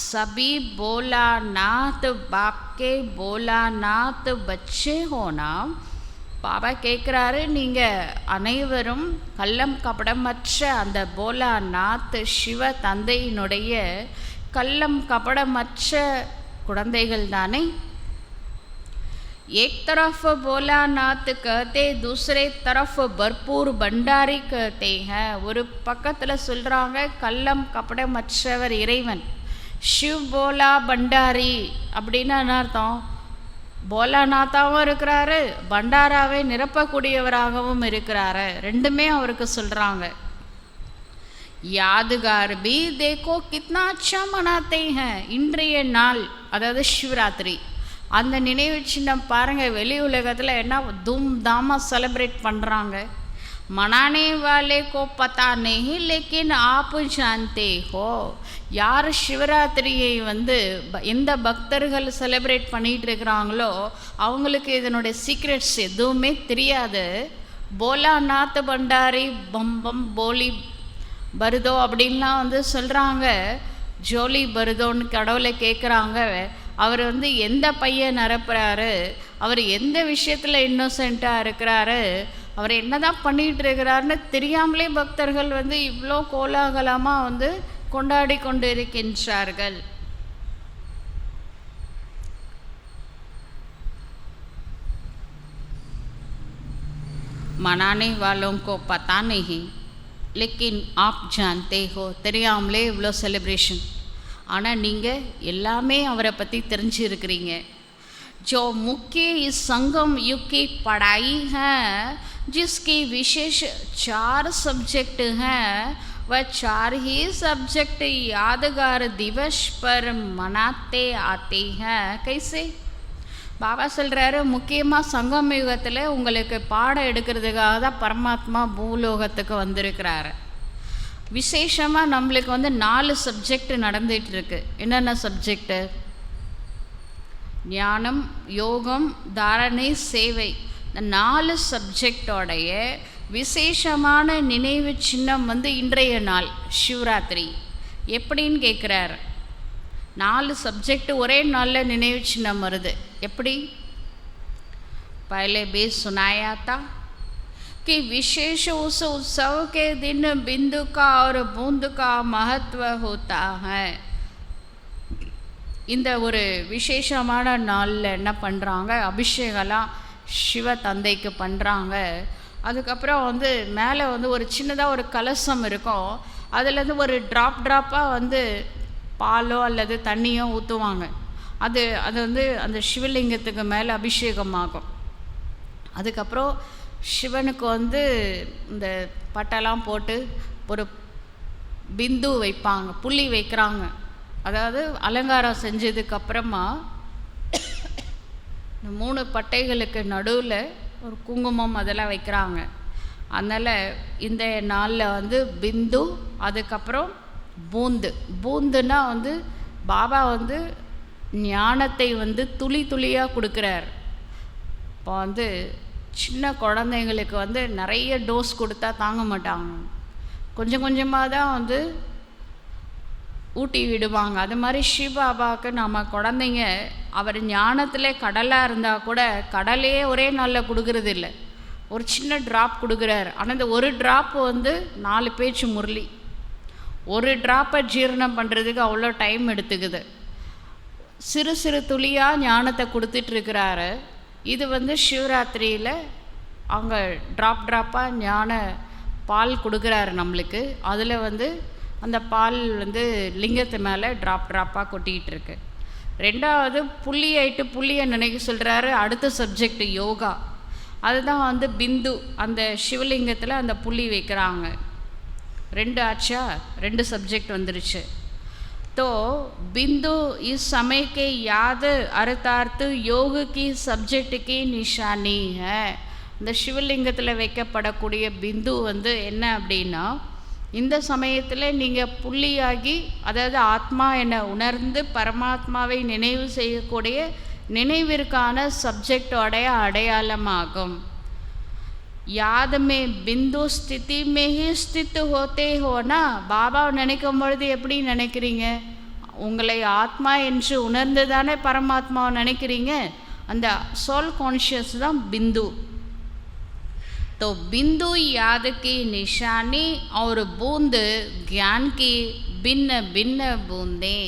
सभी बोला नाथ बाप के बोला नाथ बच्चे हो ना. பாபா கேட்குறாரு, நீங்கள் அனைவரும் கள்ளம் கபடமற்ற அந்த போலா நாத் சிவ தந்தையினுடைய கள்ளம் கபடமற்ற குழந்தைகள் தானே. एक तरफ बोला नाथ कहते, दूसरे तरफ भरपूर भंडारी कहते हैं. ஒரு பக்கத்தில் சொல்கிறாங்க கள்ளம் கபடமற்றவர் இறைவன், शिव போலா பண்டாரி. அப்படின்னா என்ன அர்த்தம்? போலாநாத்தாவும் இருக்கிறாரு, பண்டாராவை நிரப்பக்கூடியவராகவும் இருக்கிறாரு. ரெண்டுமே அவருக்கு சொல்கிறாங்க. யாதுகார் பி தேக்கோ கித்னா அச்சா மனாத்தே ஹேன். இன்றைய நாள், அதாவது சிவராத்திரி, அந்த நினைவு சின்னம் பாருங்கள். வெளி உலகத்தில் என்ன தூம் தாமாக செலிப்ரேட் பண்ணுறாங்க. மனானே வாலே கோ பத்தா நஹி, லேக்கின் ஆப் ஜான்தே ஹோ. யார் சிவராத்திரியை எந்த பக்தர்கள் செலிப்ரேட் பண்ணிகிட்டு இருக்கிறாங்களோ அவங்களுக்கு இதனுடைய சீக்ரெட்ஸ் எதுவுமே தெரியாது. போலா நாத் பண்டாரி பம்பம் போலி பருதோ அப்படின்லாம் சொல்கிறாங்க. ஜோலி பருதோன்னு கடவுளை கேட்குறாங்க. அவர் எந்த பையன் நிரப்புறாரு, அவர் எந்த விஷயத்தில் இன்னோசென்ட்டாக இருக்கிறாரு, அவர் என்ன தான் பண்ணிகிட்டு இருக்கிறாருன்னு தெரியாமலே பக்தர்கள் இவ்வளோ கோலாகலமாக கொண்டாடி கொண்டு இருக்கின்றார்கள். मनाने वालों को पता नहीं, लेकिन आप जानते हो, தெரியாமலே இவ்வளோ செலிப்ரேஷன், ஆனால் நீங்கள் எல்லாமே அவரை பற்றி தெரிஞ்சிருக்கிறீங்க. जो मुख्य इस संगम युग की पढ़ाई है, जिसकी विशेष 4 सब्जेक्ट हैं, वह 4 ही सब्जेक्ट यादगार दिवस पर मनाते आते हैं. कैसे? பாபா சொல்கிறாரு, முக்கியமாக சங்கம் யுகத்தில் உங்களுக்கு பாடம் எடுக்கிறதுக்காக தான் பரமாத்மா பூலோகத்துக்கு வந்திருக்கிறாரு. விசேஷமாக நம்மளுக்கு 4 சப்ஜெக்ட் நடந்துகிட்ருக்கு. என்னென்ன சப்ஜெக்டு? ஞானம், யோகம், தாரணை, சேவை. இந்த 4 சப்ஜெக்டோடைய விசேஷமான நினைவு சின்னம் இன்றைய நாள் சிவராத்திரி. எப்படின்னு கேட்குறாரு. 4 சப்ஜெக்ட் ஒரே நாளில் நினைவு சின்னம் வருது. எப்படி? पहले भी सुनाया था कि विशेष उस उत्सव के दिन बिंदु का और बूंद का महत्व होता है. இந்த ஒரு விசேஷமான நாளில் என்ன பண்ணுறாங்க? அபிஷேகம்லாம் சிவ தந்தைக்கு பண்ணுறாங்க. அதுக்கப்புறம் மேலே ஒரு சின்னதாக ஒரு கலசம் இருக்கும். அதுலேருந்து ஒரு ட்ராப்பாக பாலோ அல்லது தண்ணியோ ஊற்றுவாங்க. அது அந்த சிவலிங்கத்துக்கு மேலே அபிஷேகமாகும். அதுக்கப்புறம் சிவனுக்கு இந்த பட்டெல்லாம் போட்டு ஒரு பிந்து வைப்பாங்க, புள்ளி வைக்கிறாங்க. அதாவது அலங்காரம் செஞ்சதுக்கப்புறமா இந்த 3 பட்டைகளுக்கு நடுவில் ஒரு குங்குமம் அதெல்லாம் வைக்கிறாங்க. அதனால் இந்த நாளில் பிந்து, அதுக்கப்புறம் பூந்துன்னா பாபா ஞானத்தை துளி துளியாக கொடுக்குறார். இப்போ சின்ன குழந்தைங்களுக்கு நிறைய டோஸ் கொடுத்தா தாங்க மாட்டாங்க, கொஞ்சம் கொஞ்சமாக தான் ஊட்டி விடுவாங்க. அது மாதிரி சிவபாபாவுக்கு நம்ம குழந்தைங்க அவர் ஞானத்தில் கடலாக இருந்தால் கூட கடலையே ஒரே நாளில் கொடுக்கறது இல்லை, ஒரு சின்ன ட்ராப் கொடுக்குறாரு. ஆனால் இந்த ஒரு ட்ராப்பு 4 பேச்சு முரளி, ஒரு ட்ராப்பை ஜீரணம் பண்ணுறதுக்கு அவ்வளோ டைம் எடுத்துக்குது. சிறு சிறு துளியாக ஞானத்தை கொடுத்துட்ருக்கிறாரு. இது சிவராத்திரியில் அவங்க ட்ராப்பாக ஞான பால் கொடுக்குறாரு நம்மளுக்கு. அதில் அந்த பால் லிங்கத்து மேலே ட்ராப்பாக கொட்டிக்கிட்டு இருக்கு. 2வது புள்ளியை நினைக்க சொல்கிறாரு. அடுத்த சப்ஜெக்ட் யோகா. அதுதான் பிந்து, அந்த சிவலிங்கத்தில் அந்த புள்ளி வைக்கிறாங்க. 2 ஆச்சா? 2 சப்ஜெக்ட் வந்துருச்சு. तो बिंदु इस समय के याद अर्थात योग की सब्जेक्ट की निशानी है. இந்த சிவலிங்கத்தில் வைக்கப்படக்கூடிய பிந்து என்ன அப்படின்னா, இந்த சமயத்தில் நீங்கள் புள்ளியாகி, அதாவது ஆத்மா என உணர்ந்து பரமாத்மாவை நினைவு செய்யக்கூடிய நினைவிற்கான சப்ஜெக்டோடைய அடையாளமாகும். याद में बिंदु स्थिति में ही स्थित होते हो ना. பாபாவை நினைக்கும் பொழுது எப்படி நினைக்கிறீங்க? உங்களை ஆத்மா என்று உணர்ந்து தானே பரமாத்மாவை நினைக்கிறீங்க. அந்த सोल कॉन्शियस தான் बिंदु. तो बिंदु याद की निशानी और बूंद ज्ञान की भिन्न भिन्न बूंदें.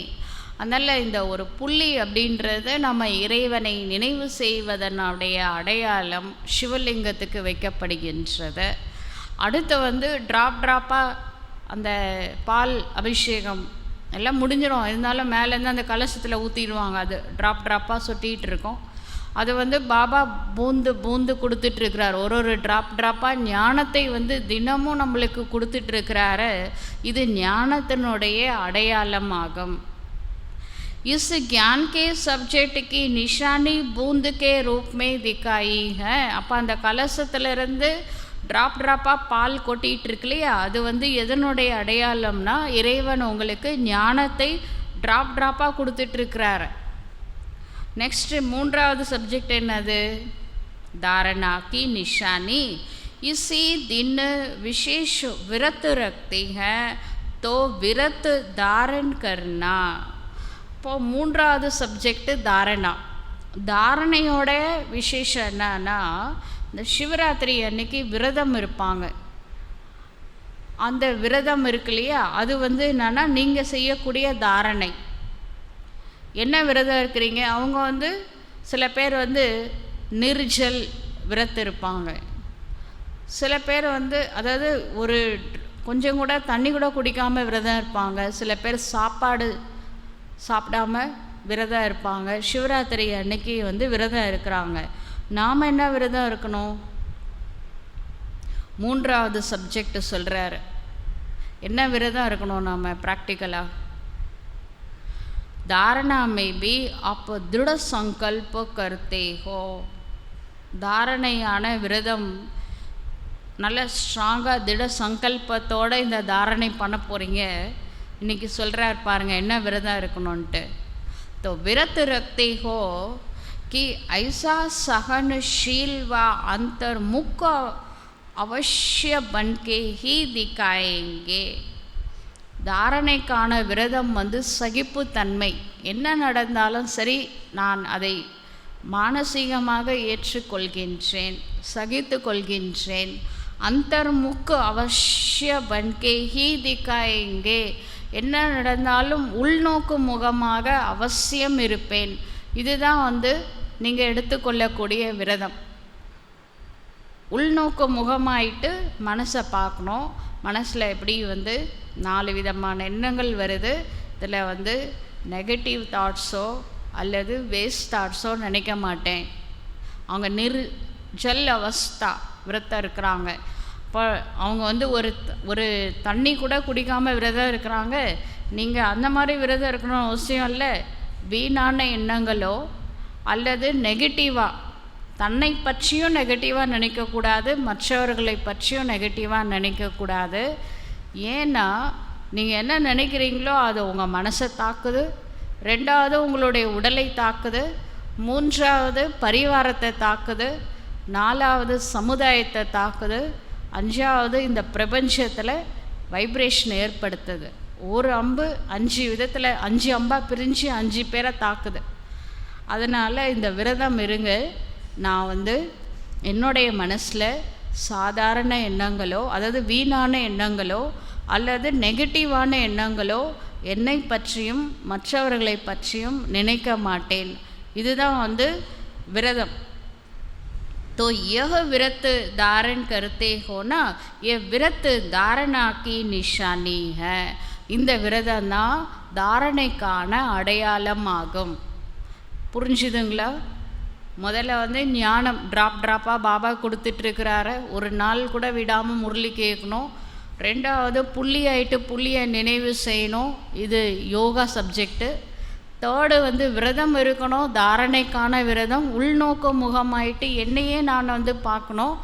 அதனால் இந்த ஒரு புள்ளி அப்படின்றது நம்ம இறைவனை நினைவு செய்வதனுடைய அடையாளம் சிவலிங்கத்துக்கு வைக்கப்படுகின்றது. அடுத்து ட்ராப்பாக அந்த பால் அபிஷேகம் எல்லாம் முடிஞ்சிடும். இருந்தாலும் மேலேருந்து அந்த கலசத்தில் ஊற்றிடுவாங்க. அது ட்ராப்பாக சொட்டிகிட்டு இருக்கும். அது பாபா பூந்து கொடுத்துட்ருக்கிறார். ஒரு ட்ராப்பாக ஞானத்தை தினமும் நம்மளுக்கு கொடுத்துட்ருக்கிறாரு. இது ஞானத்தினுடைய அடையாளமாகும். इस ज्ञान के सब्जेक्ट की निशानी बूंद के रूप में दिखाई है. அப்போ அந்த கலசத்திலிருந்து ட்ராப்பாக பால் கொட்டிகிட்டு இருக்கு இல்லையா, அது எதனுடைய அடையாளம்னா, இறைவன் உங்களுக்கு ஞானத்தை ட்ராப்பாக கொடுத்துட்ருக்கிறாரு. நெக்ஸ்ட் 3வது சப்ஜெக்ட் என்னது? धारणा की निशानी. इसी दिन विशेष व्रत रखते हैं तो व्रत धारण करना. இப்போது 3வது சப்ஜெக்டு தாரணா. தாரணையோட விசேஷம் என்னன்னா, இந்த சிவராத்திரி அன்னைக்கு விரதம் இருப்பாங்க. அந்த விரதம் இருக்கு இல்லையா, அது என்னன்னா நீங்கள் செய்யக்கூடிய தாரணை. என்ன விரதம் இருக்கிறீங்க? அவங்க சில பேர் நிர்ஜல் விரதம் இருப்பாங்க, சில பேர் வந்து அதாவது ஒரு கொஞ்சம் கூட தண்ணி கூட குடிக்காமல் விரதம் இருப்பாங்க. சில பேர் சாப்பாடு சாப்பிடாம விரதம் இருப்பாங்க. சிவராத்திரி அன்னைக்கு வந்து விரதம் இருக்கிறாங்க. நாம் என்ன விரதம் இருக்கணும்? 3வது சப்ஜெக்ட் சொல்கிறாரு. என்ன விரதம் இருக்கணும் நாம் ப்ராக்டிக்கலாக? धारणा में भी आप दृढ़ संकल्प करते हो. தாரணையான விரதம் நல்ல ஸ்ட்ராங்காக திட சங்கல்பத்தோடு இந்த தாரணை பண்ண போகிறீங்க. இன்றைக்கி சொல்கிறார் பாருங்க என்ன விரதம் இருக்கணும்ன்ட்டு. तो व्रत रखते हो कि ऐसा सहनशील व अंतर्मुख अवश्य बन के ही दिखाएंगे. தாரணைக்கான விரதம் வந்து சகிப்புத்தன்மை. என்ன நடந்தாலும் சரி நான் அதை மானசீகமாக ஏற்றுக்கொள்கின்றேன், சகித்து கொள்கின்றேன். அந்தர்முக்கு அவசிய பன்கே ஹீ திகாயேங்கே. என்ன நடந்தாலும் உள்நோக்கு முகமாக அவசியம் இருப்பேன். இதுதான் வந்து நீங்கள் எடுத்துக்கொள்ளக்கூடிய விரதம். உள்நோக்கு முகமாயிட்டு மனசை பார்க்கணும். மனசில் எப்படி வந்து 4 விதமான எண்ணங்கள் வருது. இதில் வந்து நெகட்டிவ் தாட்ஸோ அல்லது வேஸ்ட் தாட்ஸோ நினைக்க மாட்டேன். அவங்க நிர்ஜல் அவஸ்தா விரதம் இருக்கிறாங்க. இப்போ அவங்க வந்து ஒரு தண்ணி கூட குடிக்காமல் விரதம் இருக்கிறாங்க. நீங்கள் அந்த மாதிரி விரதம் இருக்கணும்னு அவசியம் இல்லை. வீணான எண்ணங்களோ அல்லது நெகட்டிவாக தன்னை பற்றியும் நெகட்டிவாக நினைக்கக்கூடாது, மற்றவர்களை பற்றியும் நெகட்டிவாக நினைக்கக்கூடாது. ஏன்னா நீங்கள் என்ன நினைக்கிறீங்களோ அது உங்கள் மனசை தாக்குது, 2வது உங்களுடைய உடலை தாக்குது, 3வது பரிவாரத்தை தாக்குது, 4வது சமுதாயத்தை தாக்குது, 5வது இந்த பிரபஞ்சத்தில் வைப்ரேஷன் ஏற்படுத்துது. ஒரு அம்பு 5 விதத்தில் 5 அம்பாக பிரிஞ்சு 5 பேரை தாக்குது. அதனால் இந்த விரதம் இருங்க. நான் வந்து என்னுடைய மனசில் சாதாரண எண்ணங்களோ அதாவது வீணான எண்ணங்களோ அல்லது நெகட்டிவான எண்ணங்களோ என்னை பற்றியும் மற்றவர்களை பற்றியும் நினைக்க மாட்டேன். இதுதான் வந்து விரதம். तो यह व्रत धारण करते हो ना, ये व्रत धारणा की निशानी है. இந்த விரதம் தான் தாரணைக்கான அடையாளம் ஆகும். புரிஞ்சுதுங்களா? முதல்ல வந்து ஞானம் ட்ராப்பாக பாபா கொடுத்துட்ருக்கிறாரு. ஒரு நாள் கூட விடாமல் முரளி கேட்கணும். 2வது புள்ளியை நினைவு செய்யணும். இது யோகா சப்ஜெக்டு. 3rd வந்து விரதம் இருக்கணும். தாரணைக்கான விரதம். உள்நோக்க முகமாயிட்டு என்னையே நான் வந்து பார்க்கணும்.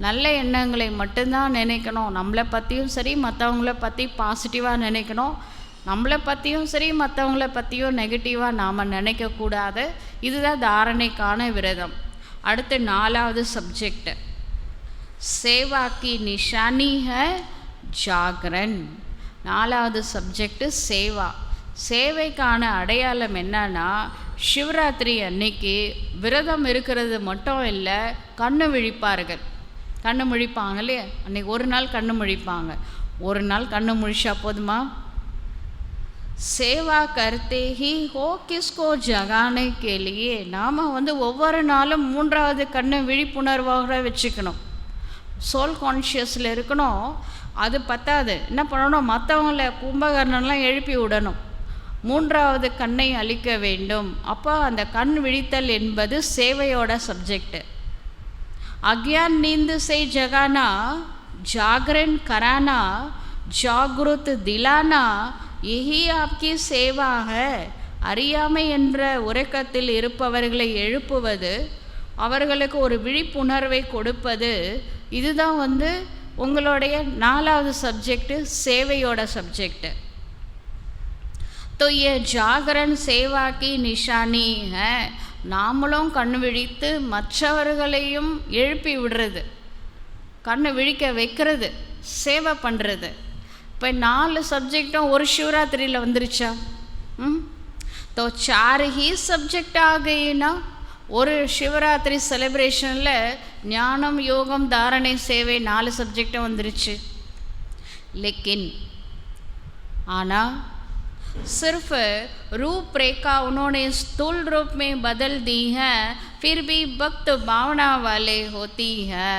நல்ல எண்ணங்களை மட்டும்தான் நினைக்கணும். நம்மளை பற்றியும் சரி மற்றவங்கள பற்றி பாசிட்டிவாக நினைக்கணும். நம்மளை பற்றியும் சரி மற்றவங்கள பற்றியும் நெகட்டிவாக நாம் நினைக்கக்கூடாது. இதுதான் தாரணைக்கான விரதம். அடுத்து 4வது சப்ஜெக்ட் சேவா கி நிஷானி ஹை ஜாகரன். 4வது சப்ஜெக்ட் சேவா. சேவைக்கான அடையாளம் என்னன்னா, சிவராத்திரி அன்னைக்கு விரதம் இருக்கிறது மட்டும் இல்லை, கண்ணு விழிப்பார்கள். கண்ணு முழிப்பாங்க இல்லையா? அன்றைக்கி ஒரு நாள் கண்ணு முழிப்பாங்க. ஒரு நாள் கண்ணு முழிச்சா போதுமா? சேவா கர்த்தே ஹி ஹோ கிஸ்கோ ஜகானே கேலியே. நாம் வந்து ஒவ்வொரு நாளும் 3வது கண்ணை விழிப்புணர்வாக வச்சுக்கணும். சோல் கான்ஷியஸில் இருக்கணும். அது பத்தாது, என்ன பண்ணணும்? மற்றவங்கள கும்பகர்ணம்லாம் எழுப்பி விடணும். 3வது கண்ணை அழிக்க வேண்டும். அப்போ அந்த கண் விழித்தல் என்பது சேவையோட சப்ஜெக்ட். अज्ञान नींद से जगाना, जागरण कराना, जागृत दिलाना, यही आपकी சேவா है. அறியாமை என்ற உறக்கத்தில் இருப்பவர்களை எழுப்புவது, அவர்களுக்கு ஒரு விழிப்புணர்வை கொடுப்பது, இதுதான் வந்து உங்களுடைய 4வது சப்ஜெக்ட், சேவையோட சப்ஜெக்ட். तो ये जागरण सेवा की निशानी है. நாமளும் கண்ணு விழித்து மற்றவர்களையும் எழுப்பி விடுறது, கண்ணு விழிக்க வைக்கிறது, சேவை பண்ணுறது. இப்போ 4 சப்ஜெக்டும் ஒரு சிவராத்திரியில் வந்துருச்சா? तो 4 ही சப்ஜெக்ட் ஆகையினா ஒரு சிவராத்திரி செலிப்ரேஷனில் ஞானம் யோகம் தாரணை சேவை 4 சப்ஜெக்டும் வந்துருச்சு. लेकिन ஆனால் सिर्फ रूपरेखा उन्होंने स्थूल रूप में बदल दी है, फिर भी भक्त भावना वाले होती है.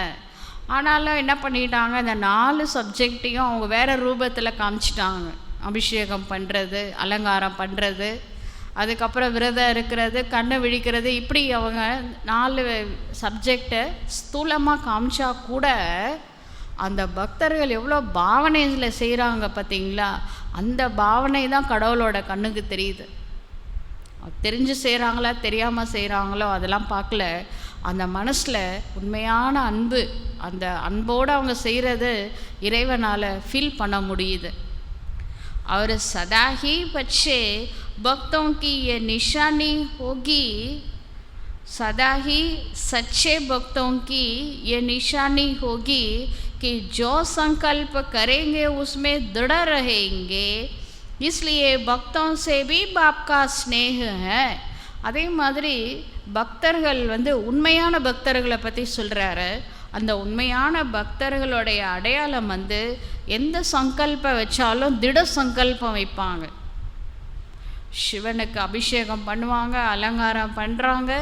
ஆனாலும் என்ன பண்ணிட்டாங்க, இந்த 4 சப்ஜெக்டையும் அவங்க வேறு ரூபத்தில் காமிச்சிட்டாங்க. அபிஷேகம் பண்ணுறது, அலங்காரம் பண்ணுறது, அதுக்கப்புறம் விரதம் இருக்கிறது, கண்ணை விழிக்கிறது, இப்படி அவங்க 4 சப்ஜெக்டை ஸ்தூலமாக காமிச்சா கூட அந்த பக்தர்கள் எவ்வளோ பாவனையில் செய்கிறாங்க பார்த்தீங்களா? அந்த பாவனை தான் கடவுளோட கண்ணுக்கு தெரியுது. தெரிஞ்சு செய்கிறாங்களா தெரியாமல் செய்கிறாங்களோ அதெல்லாம் பார்க்கல. அந்த மனசில் உண்மையான அன்பு, அந்த அன்போடு அவங்க செய்கிறது இறைவனால் ஃபீல் பண்ண முடியுது. और सदा ही बच्चे भक्तों की ये निशानी होगी, सदा ही सच्चे भक्तों की ये निशानी होगी कि जो संकल्प करेंगे उसमें दृढ़ रहेंगे, इसलिए भक्तों से भी बाप का स्नेह है. அதே மாதிரி பக்தர்கள் உண்மையான பக்தர்களை பற்றி சொல்கிறாரு. அந்த உண்மையான பக்தர்களுடைய அடையாளம் எந்த சங்கல்பம் வச்சாலும் திட சங்கல்பம் வைப்பாங்க. சிவனுக்கு அபிஷேகம் பண்ணுவாங்க, அலங்காரம் பண்ணுறாங்க,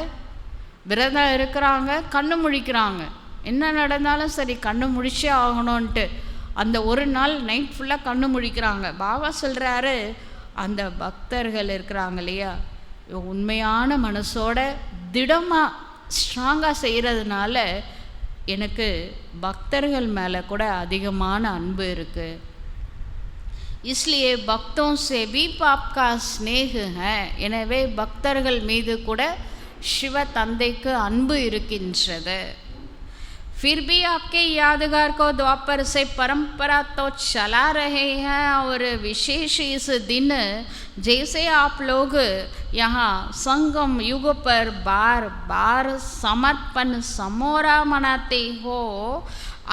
விரதம் இருக்கிறாங்க, கண்ணு முழிக்கிறாங்க. என்ன நடந்தாலும் சரி கண்ணு முழிச்சே ஆகணும்ன்ட்டு அந்த ஒரு நாள் நைட் ஃபுல்லாக கண்ணு முழிக்கிறாங்க. பாபா சொல்கிறாரு, அந்த பக்தர்கள் இருக்கிறாங்க இல்லையா, உண்மையான மனசோட திடமாக ஸ்ட்ராங்காக செய்கிறதுனால எனக்கு பக்தர்கள் மேலே கூட அதிகமான அன்பு இருக்குது. इसलिए भक्तों से भी बाप का स्नेह है. எனவே பக்தர்கள் மீது கூட சிவ தந்தைக்கு அன்பு இருக்கின்றது. फिर भी आपके यादगार को द्वापर से परंपरा तो चला रहे हैं, और विशेष इस दिन जैसे आप लोग यहाँ संगम युग पर बार बार समर्पण समोरा मनाते हो,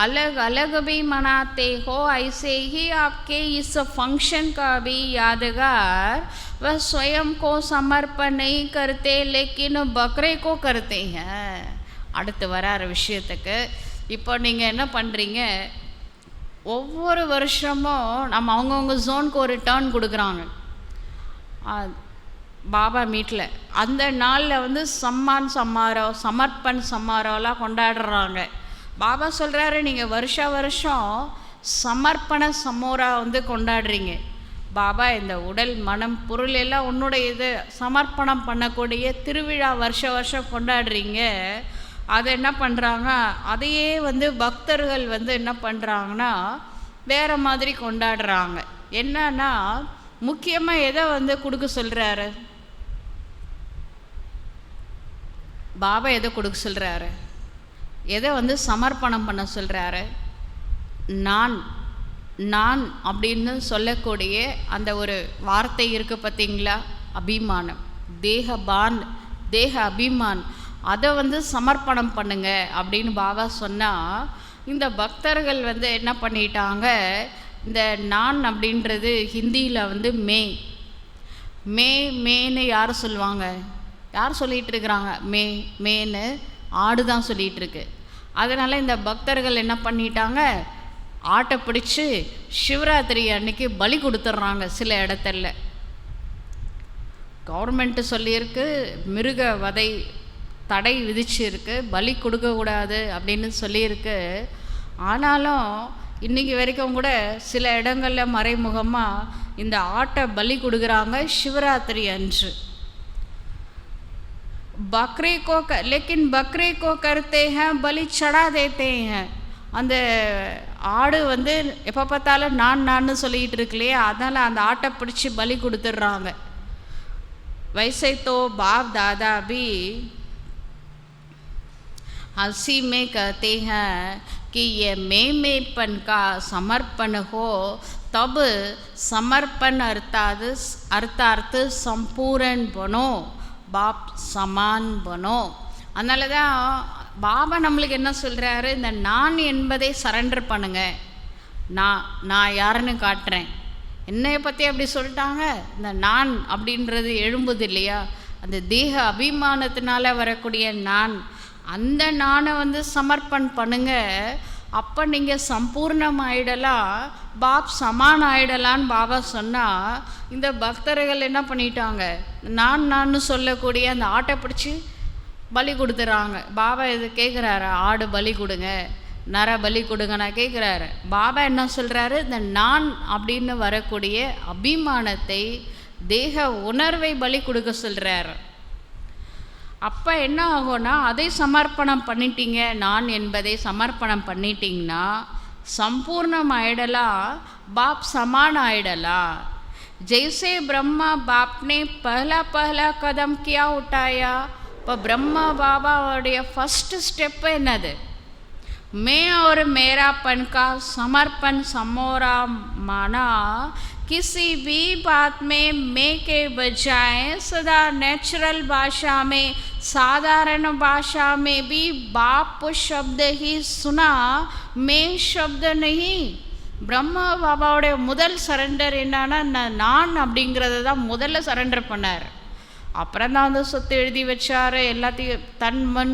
अलग अलग भी मनाते हो, ऐसे ही आपके इस फंक्शन का भी यादगार वह स्वयं को समर्पण नहीं करते लेकिन बकरे को करते हैं. அடுத்து வராற விஷயத்துக்கு இப்போ நீங்கள் என்ன பண்ணுறீங்க, ஒவ்வொரு வருஷமும் நம்ம அவங்கவுங்க ஜோனுக்கு ஒரு டர்ன் கொடுக்குறாங்க பாபா மீட்டில். அந்த நாளில் சம்மான் சம்மாரோ சமர்ப்பண் சம்மாரோலாம் கொண்டாடுறாங்க. பாபா சொல்கிறாரு, நீங்கள் வருஷம் சமர்ப்பண சமோரா கொண்டாடுறீங்க. பாபா இந்த உடல் மனம் பொருள் எல்லாம் உன்னுடைய இது சமர்ப்பணம் பண்ணக்கூடிய திருவிழா வருஷம் கொண்டாடுறீங்க. அதை என்ன பண்ணுறாங்க, அதையே பக்தர்கள் என்ன பண்ணுறாங்கன்னா வேறு மாதிரி கொண்டாடுறாங்க. என்னன்னா முக்கியமாக எதை கொடுக்க சொல்கிறாரு பாபா, எதை கொடுக்க சொல்கிறாரு, எதை சமர்ப்பணம் பண்ண சொல்கிறாரு? நான் அப்படின்னு சொல்லக்கூடிய அந்த ஒரு வார்த்தை இருக்குது பார்த்தீங்களா, அபிமானம், தேக அபிமான், அதை சமர்ப்பணம் பண்ணுங்க அப்படின்னு பாபா சொன்னால், இந்த பக்தர்கள் என்ன பண்ணிட்டாங்க, இந்த நான் அப்படின்றது ஹிந்தியில் மேன்னு யார் சொல்லுவாங்க, யார் சொல்லிகிட்டு இருக்கிறாங்க, மேன்னு ஆடு தான் சொல்லிகிட்டு இருக்கு. அதனால் இந்த பக்தர்கள் என்ன பண்ணிட்டாங்க, ஆட்டை பிடிச்சி சிவராத்திரி அன்னைக்கு பலி கொடுத்துட்றாங்க. சில இடத்துல கவர்மெண்ட்டு சொல்லியிருக்கு, மிருக வதை தடை விதிச்சிருக்கு, பலி கொடுக்கக்கூடாது அப்படின்னு சொல்லியிருக்கு. ஆனாலும் இன்றைக்கி வரைக்கும் கூட சில இடங்களில் மறைமுகமாக இந்த ஆட்டை பலி கொடுக்குறாங்க சிவராத்திரி அன்று. बकरे को लेकिन बकरे को करते हैं बलि चढ़ा देते हैं. அந்த ஆடு எப்போ பார்த்தாலும் நான் சொல்லிகிட்டு இருக்கு இல்லையா, அதனால் அந்த ஆட்டை பிடிச்சி பலி கொடுத்துட்றாங்க. वैसे तो बाप दादा भी हंसी में कहते हैं कि ये मेपन का समर्पण हो, तब समर्पण अर्थात संपूर्ण बनो, பாப் சமான் பனோ. அதனால தான் பாபா நம்மளுக்கு என்ன சொல்கிறாரு, இந்த நான் என்பதை சரண்டர் பண்ணுங்க. நான் யாருன்னு காட்டுறேன். என்னையை பற்றி அப்படி சொல்லிட்டாங்க, இந்த நான் அப்படின்றது எழும்புது இல்லையா, அந்த தேக அபிமானத்தினால வரக்கூடிய நான், அந்த நானை சமர்ப்பண் பண்ணுங்க. அப்போ நீங்கள் சம்பூர்ணம் ஆகிடலாம், பாப் சமான் ஆகிடலான்னு பாபா சொன்னால், இந்த பக்தர்கள் என்ன பண்ணிட்டாங்க, நான் சொல்லக்கூடிய அந்த ஆட்டை பிடிச்சி பலி கொடுத்துட்றாங்க. பாபா இது கேட்குறாரு, ஆடு பலி கொடுங்க, நர பலி கொடுங்கண்ணா கேட்குறாரு. பாபா என்ன சொல்கிறாரு, இந்த நான் அப்படின்னு வரக்கூடிய அபிமானத்தை, தேக உணர்வை பலி கொடுக்க சொல்கிறாரு. அப்போ என்ன ஆகும்னா, அதை சமர்ப்பணம் பண்ணிட்டீங்க, நான் என்பதை சமர்ப்பணம் பண்ணிட்டீங்கன்னா संपूर्ण आइडला, बाप समान आइडला। जैसे ब्रह्मा बाप ने पहला पहला कदम क्या उठाया, இப்போ பிரம்மா பாபாவுடைய ஃபஸ்ட்டு ஸ்டெப்பு என்னது, मैं और मेरापन का समर्पण समोरा माना, किसी भी बात में मैं के बजाय सदा नेचुरल भाषा में, साधारण भाषा में भी बाप शब्द ही सुना, मैं शब्द नहीं। பிரம்மா பாபாவுடைய முதல் சரண்டர் என்னன்னா, நான் அப்படிங்கிறத தான் முதல்ல சரண்டர் பண்ணார். அப்புறம் தான் வந்து சொத்து எழுதி வச்சார், எல்லாத்தையும் தன் மண்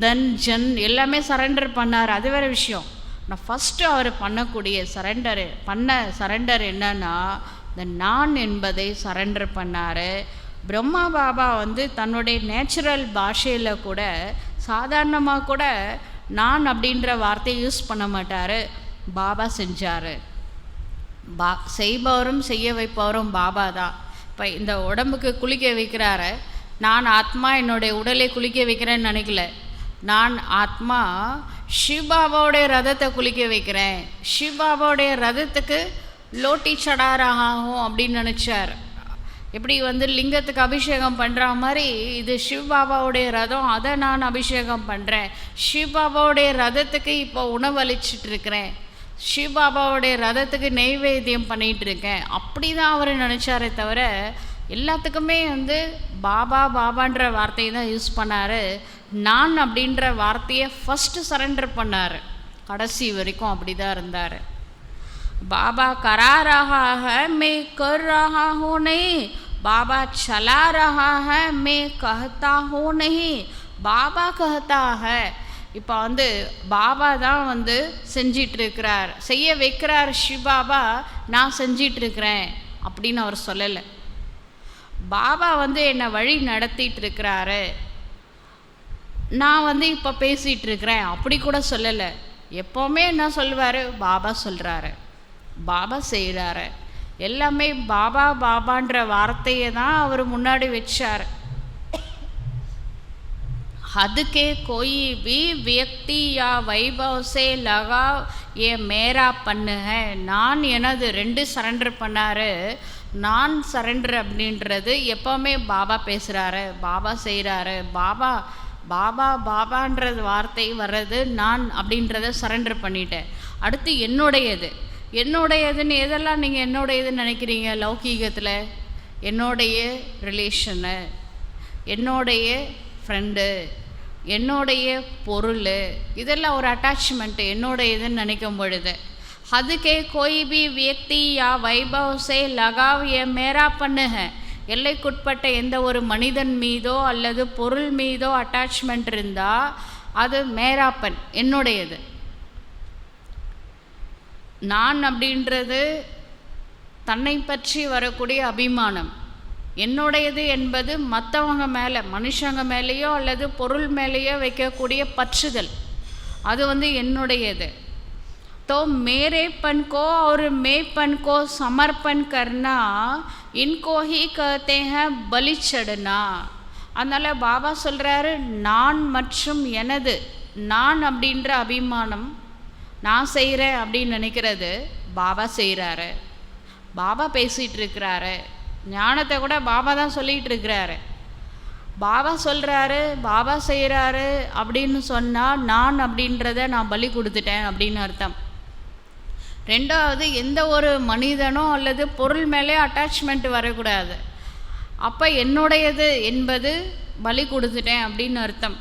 தன் ஜன் எல்லாமே சரண்டர் பண்ணார், அது வேறு விஷயம். நான் ஃபஸ்ட்டு அவர் பண்ணக்கூடிய சரண்டர் என்னன்னா, இந்த நான் என்பதை சரண்டர் பண்ணார். பிரம்மா பாபா வந்து தன்னுடைய நேச்சுரல் பாஷையில் கூட சாதாரணமாக கூட நான் அப்படின்ற வார்த்தையை யூஸ் பண்ண மாட்டார், பாபா செஞ்சார். செய்பவரும் செய்ய வைப்பவரும் பாபா தான். இப்போ இந்த உடம்புக்கு குளிக்க வைக்கிறாரு, நான் ஆத்மா என்னுடைய உடலை குளிக்க வைக்கிறேன்னு நினைக்கல, நான் ஆத்மா சிவபாபாவுடைய ரதத்தை குளிக்க வைக்கிறேன், சிவபாபாவுடைய ரதத்துக்கு லோட்டி சடாராகும் அப்படின்னு நினச்சார். எப்படி வந்து லிங்கத்துக்கு அபிஷேகம் பண்ணுற மாதிரி இது சிவபாபாவுடைய ரதம், அதை நான் அபிஷேகம் பண்ணுறேன், சிவபாபாவுடைய ரதத்துக்கு இப்போ உணவளிச்சிட்டு இருக்கிறேன், சிவபாபாவுடைய ரதத்துக்கு நெய்வேத்தியம் பண்ணிகிட்ருக்கேன், அப்படி தான் அவர் நினச்சாரே தவிர எல்லாத்துக்குமே வந்து பாபா பாபான்ற வார்த்தையை தான் யூஸ் பண்ணார். நான் அப்படின்ற வார்த்தையை ஃபஸ்ட்டு சரண்டர் பண்ணார், கடைசி வரைக்கும் அப்படி தான் இருந்தார். பாபா கரா ரஹா ஹை மே கர் ரஹா ஹூ நஹி, பாபா சலா ரஹா ஹை மே கஹதா ஹூ நஹி, பாபா கஹதா ஹை. இப்போ வந்து பாபா தான் வந்து செஞ்சிட்ருக்கிறார், செய்ய வைக்கிறார் சிவபாபா, நான் செஞ்சிட்ருக்கிறேன் அப்படின்னு அவர் சொல்லலை. பாபா வந்து என்னை வழி நடத்திட்டுருக்கிறாரு, நான் வந்து இப்போ பேசிகிட்ருக்கிறேன் அப்படி கூட சொல்லலை. எப்போவுமே என்ன சொல்லுவார், பாபா சொல்கிறாரு, பாபா செய்கிறாரு, எல்லாமே பாபா பாபான்ற வார்த்தையை தான் அவர் முன்னாடி வச்சார். हद के कोई भी व्यक्ति या वैभव से लगाव ये मेरापन है, நான் எனது ரெண்டு சரண்டர் பண்ணார். நான் சரண்டர் அப்படின்றது எப்போவுமே பாபா பேசுகிறாரு, பாபா செய்கிறாரு, பாபா பாபா பாபான்றது வார்த்தை வர்றது, நான் அப்படின்றத சரண்டர் பண்ணிட்டேன். அடுத்து என்னுடையதுன்னு எதெல்லாம் நீங்கள் என்னுடையதுன்னு நினைக்கிறீங்க லௌகீகத்தில், என்னுடைய ரிலேஷனு, என்னுடைய ஃப்ரெண்டு, என்னுடைய பொருள், இதெல்லாம் ஒரு அட்டாச்மெண்ட்டு என்னுடையதுன்னு நினைக்கும் பொழுது. அதுக்கே கோய் பி வியக்தி யா வைபவ் சே லகாவ் ஏ மேராப்பன் ஹை, எல்லைக்குட்பட்ட எந்த ஒரு மனிதன் மீதோ அல்லது பொருள் மீதோ அட்டாச்மெண்ட் இருந்தால் அது மேராப்பன், என்னுடையது. நான் அப்படின்றது தன்னை பற்றி வரக்கூடிய அபிமானம், என்னுடையது என்பது மற்றவங்க மேலே, மனுஷங்க மேலேயோ அல்லது பொருள் மேலேயோ வைக்கக்கூடிய பற்றுதல், அது வந்து என்னுடையது. तो मेरेपन को और मेपन को समर्पण करना, इनको ही कहते हैं बलि चढ़ना. அதனால் பாபா சொல்கிறாரு, நான் மற்றும் எனது, நான் அப்படின்ற அபிமானம், நான் செய்கிறேன் அப்படின்னு நினைக்கிறது பாபா செய்கிறாரு, பாபா பேசிகிட்டு இருக்கிறாரு, ஞானத்தை கூட பாபா தான் சொல்லிகிட்டு இருக்கிறாரு. பாபா சொல்கிறாரு, பாபா செய்கிறாரு அப்படின்னு சொன்னால் நான் அப்படின்றத நான் பலி கொடுத்துட்டேன் அப்படின்னு அர்த்தம். ரெண்டாவது, எந்த ஒரு மனிதனோ அல்லது பொருள் மேலே அட்டாச்மெண்ட் வரக்கூடாது. அப்போ என்னுடையது என்பது பலி கொடுத்துட்டேன் அப்படின்னு அர்த்தம்.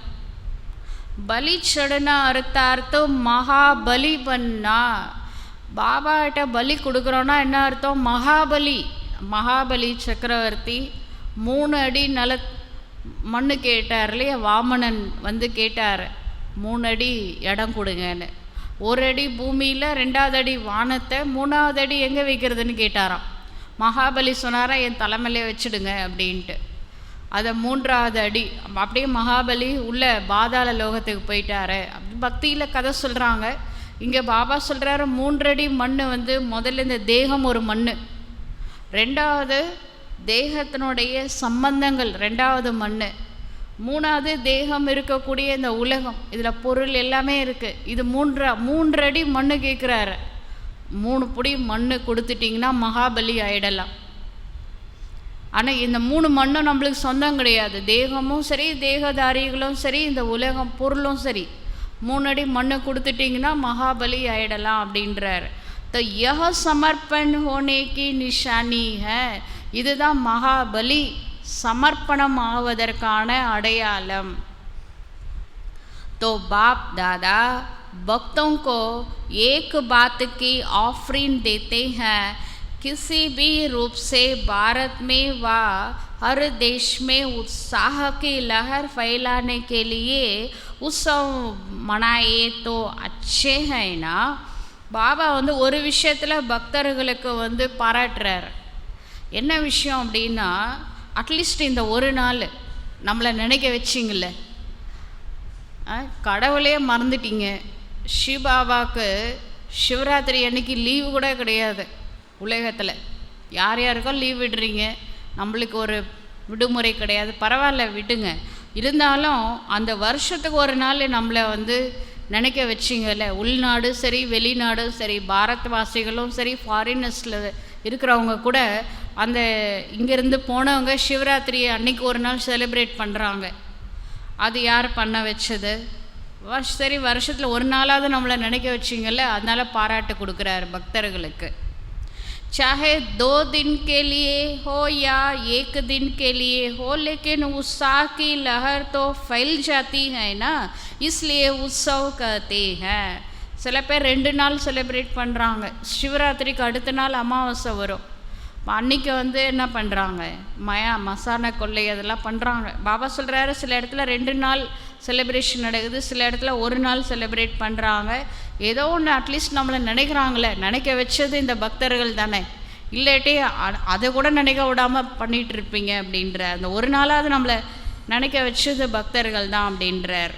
பலி சடனா அர்த்தம் மகாபலி பண்ணா. பாபாகிட்ட பலி கொடுக்குறோன்னா என்ன அர்த்தம், மகாபலி. மகாபலி சக்கரவர்த்தி 3 அடி மண்ணு கேட்டார் இல்லையா, வாமனன் வந்து கேட்டார் 3 அடி இடம் கொடுங்கன்னு. 1 அடி பூமியில், 2வது அடி வானத்தை, 3வது அடி எங்கே வைக்கிறதுன்னு கேட்டாராம். மகாபலி சொன்னாரா, என் தலைமையிலே வச்சுடுங்க அப்படின்ட்டு. அதை 3வது அடி அப்படியே மகாபலி உள்ள பாதாள லோகத்துக்கு போயிட்டாரு அப்படி பக்தியில் கதை சொல்கிறாங்க. இங்கே பாபா சொல்கிறாரு 3 அடி மண் வந்து முதல்ல இந்த தேகம் ஒரு மண், 2வது தேகத்தினுடைய சம்பந்தங்கள் 2வது மண், 3வது தேகம் இருக்கக்கூடிய இந்த உலகம், இதில் பொருள் எல்லாமே இருக்குது. இது 3 அடி மண் கேட்குறாரு. 3 புடி மண் கொடுத்துட்டிங்கன்னா மகாபலி ஆயிடலாம். ஆனால் இந்த 3 மண்ணும் நம்மளுக்கு சொந்தம் கிடையாது. தேகமும் சரி, தேகதாரிகளும் சரி, இந்த உலகம் பொருளும் சரி, 3 அடி மண்ணை கொடுத்துட்டிங்கன்னா மகாபலி ஆயிடலாம் அப்படின்றார். तो यह समर्पण होने की निशानी है, இதுதான் மகாபலி சமர்ப்பணம் ஆவதற்கான அடையாளம். तो बाप दादा भक्तों को एक बात की ऑफरिंग देते हैं, किसी भी रूप से भारत में व हर देश में उत्साह की लहर फैलाने के लिए उत्सव मनाए तो अच्छे हैं ना. பாபா வந்து ஒரு விஷயத்தில் பக்தர்களுக்கு வந்து பாராட்டுறார். என்ன விஷயம் அப்படின்னா, அட்லீஸ்ட் இந்த ஒரு நாள் நம்மளை நினைக்க வச்சிங்கள, கடவுளே மறந்துட்டீங்க. சிவபாபாவுக்கு சிவராத்திரி அன்னைக்கு லீவு கூட கிடையாது உலகத்தில். யார் யாருக்கோ லீவ் விடுறீங்க, நம்மளுக்கு ஒரு விடுமுறை கிடையாது. பரவாயில்ல விடுங்க, இருந்தாலும் அந்த வருஷத்துக்கு ஒரு நாள் நம்மளை வந்து நினைக்க வச்சிங்கல்ல. உள்நாடு சரி, வெளிநாடும் சரி, பாரத்வாசிகளும் சரி, ஃபாரினர்ஸில் இருக்கிறவங்க கூட அந்த இங்கேருந்து போனவங்க சிவராத்திரியை அன்னைக்கு ஒரு நாள் செலிப்ரேட் பண்ணுறாங்க. அது யார் பண்ண வச்சது? சரி, வருஷத்தில் ஒரு நாளாவது நம்மளை நினைக்க வச்சிங்கல்ல, அதனால் பாராட்டு கொடுக்குறாரு பக்தர்களுக்கு. चाहे 2 दिन के लिए हो या 1 दिन के लिए हो, लेकिन उत्साह की लहर तो फैल जाती है ना, इसलिए उत्सव कहते हैं. சில பேர் 2 நாள் செலிப்ரேட் பண்ணுறாங்க. சிவராத்திரிக்கு அடுத்த நாள் அமாவாசை வரும். அன்றைக்கி வந்து என்ன பண்ணுறாங்க, மசான கொள்ளை அதெல்லாம் பண்ணுறாங்க. பாபா சொல்கிறாரு, சில இடத்துல 2 நாள் செலிப்ரேஷன் நடக்குது, சில இடத்துல ஒரு நாள் செலிப்ரேட் பண்ணுறாங்க. ஏதோ ஒன்று அட்லீஸ்ட் நம்மளை நினைக்கிறாங்களே, நினைக்க வச்சது இந்த பக்தர்கள் தானே, இல்லாட்டி அதை கூட நினைக்க விடாமல் பண்ணிகிட்டு இருப்பீங்க அப்படின்ற அந்த ஒரு நாளாவது நம்மளை நினைக்க வச்சது பக்தர்கள் தான் அப்படின்றார்.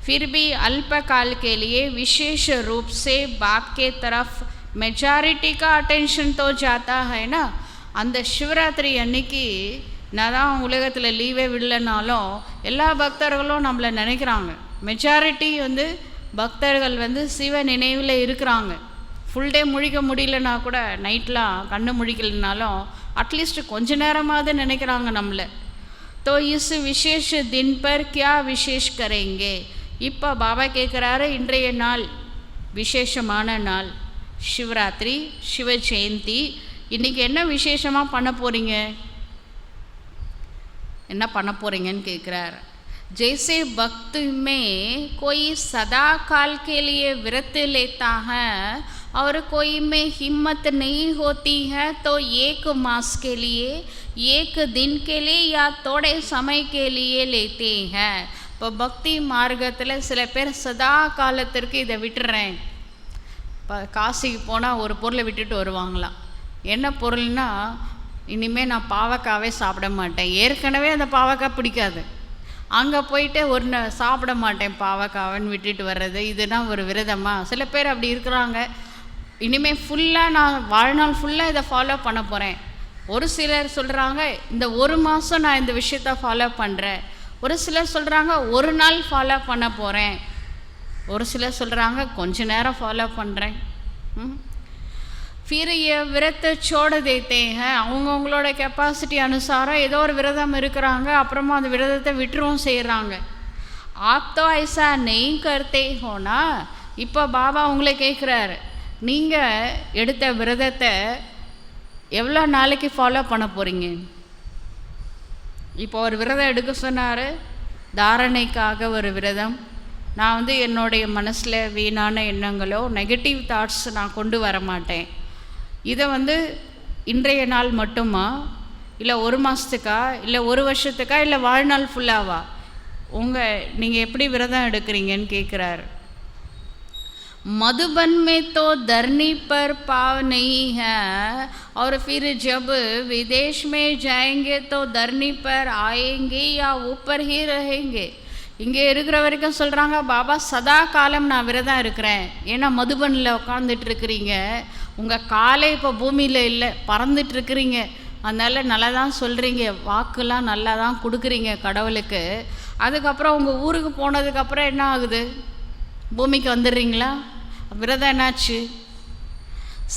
फिर भी अल्पकाल के लिए विशेष रूप से बाप के तरफ मेजॉरिटी का अटेंशन तो जाता है ना. அந்த சிவராத்திரி அன்னைக்கு நான் தான் உலகத்தில் லீவே விடலைனாலும் எல்லா பக்தர்களும் நம்மளை நினைக்கிறாங்க. மெஜாரிட்டி வந்து பக்தர்கள் வந்து சிவ நினைவில் இருக்கிறாங்க. ஃபுல் டே முழிக்க முடியலன்னா கூட, நைட்லாம் கண்ணு முழிக்கலைனாலும் அட்லீஸ்ட் கொஞ்ச நேரமாவது நினைக்கிறாங்க நம்மளை. तो इस विशेष दिन पर क्या विशेष करेंगे. இப்போ பாபா கேட்குறாரு, இன்றைய நாள் விசேஷமான நாள், சிவராத்திரி, சிவ ஜெயந்தி, இன்றைக்கி என்ன விசேஷமாக பண்ண போகிறீங்க, என்ன பண்ண போகிறீங்கன்னு கேட்குறார். जैसे भक्त में कोई सदा काल के लिए व्रत लेता है और कोई में हिम्मत नहीं होती है तो 1 मास के लिए, 1 दिन के लिए या थोड़े समय के लिए लेते हैं. இப்போ பக்தி மார்க்கத்தில் சில பேர் சதா காலத்திற்கு இதை விட்டுறேன். இப்போ காசிக்கு போனால் ஒரு பொருளை விட்டுட்டு வருவாங்களாம். என்ன பொருள்னா, இனிமேல் நான் பாவக்காவே சாப்பிட மாட்டேன், ஏற்கனவே அந்த பாவக்காய் பிடிக்காது, அங்கே போயிட்டு சாப்பிட மாட்டேன் பாவக்காவன்னு விட்டுட்டு வர்றது, இதுதான் ஒரு விரதமா? சில பேர் அப்படி இருக்கிறாங்க. இனிமேல் ஃபுல்லாக நான் வாழ்நாள் ஃபுல்லாக இதை ஃபாலோ பண்ண போகிறேன். ஒரு சிலர் சொல்கிறாங்க, இந்த 1 மாதம் நான் இந்த விஷயத்தை ஃபாலோ பண்ணுறேன். ஒரு சிலர் சொல்கிறாங்க, ஒரு நாள் ஃபாலோ பண்ண போகிறேன். ஒரு சிலர் சொல்கிறாங்க, கொஞ்ச நேரம் ஃபாலோ பண்ணுறேன். फिर ये व्रत छोड़ देते हैं. அவங்கவுங்களோட கெப்பாசிட்டி அனுசாரம் ஏதோ ஒரு விரதம் இருக்கிறாங்க, அப்புறமா அந்த விரதத்தை விட்டுரும் செய்கிறாங்க. आप तो ऐसा नहीं करते हो ना. இப்போ பாபா உங்களை கேட்குறாரு, நீங்கள் எடுத்த விரதத்தை எவ்வளோ நாளைக்கு ஃபாலோ பண்ண போகிறீங்க? இப்போ ஒரு விரதம் எடுக்க சொன்னார், தாரணைக்காக ஒரு விரதம். நான் வந்து என்னுடைய மனசில் வீணான எண்ணங்களோ நெகட்டிவ் தாட்ஸ் நான் கொண்டு வர மாட்டேன். இதை வந்து இன்றைய நாள் மட்டுமா, இல்லை 1 மாதத்துக்கா, இல்லை 1 வருஷத்துக்கா, இல்லை வாழ்நாள் ஃபுல்லாவா? நீங்கள் எப்படி விரதம் எடுக்கிறீங்கன்னு கேட்குறாரு. मधुबन में तो धरनी पर पाव नहीं है और फिर जब विदेश में जाएंगे तो धरनी पर आएंगे या ऊपर ही रहेंगे. இங்கே இருக்கிற வரைக்கும் சொல்கிறாங்க, பாபா சதா காலம் நான் விரதம் இருக்கிறேன். ஏன்னா மதுபனில் உட்காந்துட்டு இருக்கிறீங்க, உங்கள் காலே இப்போ பூமியில் இல்லை, பறந்துட்டு இருக்கிறீங்க. அதனால் நல்லா தான் சொல்கிறீங்க, வாக்குலாம் நல்லா தான் கொடுக்குறீங்க கடவுளுக்கு. அதுக்கப்புறம் உங்கள் ஊருக்கு போனதுக்கப்புறம் என்ன ஆகுது? பூமிக்கு வந்துடுறீங்களா? விரதம் என்னாச்சு?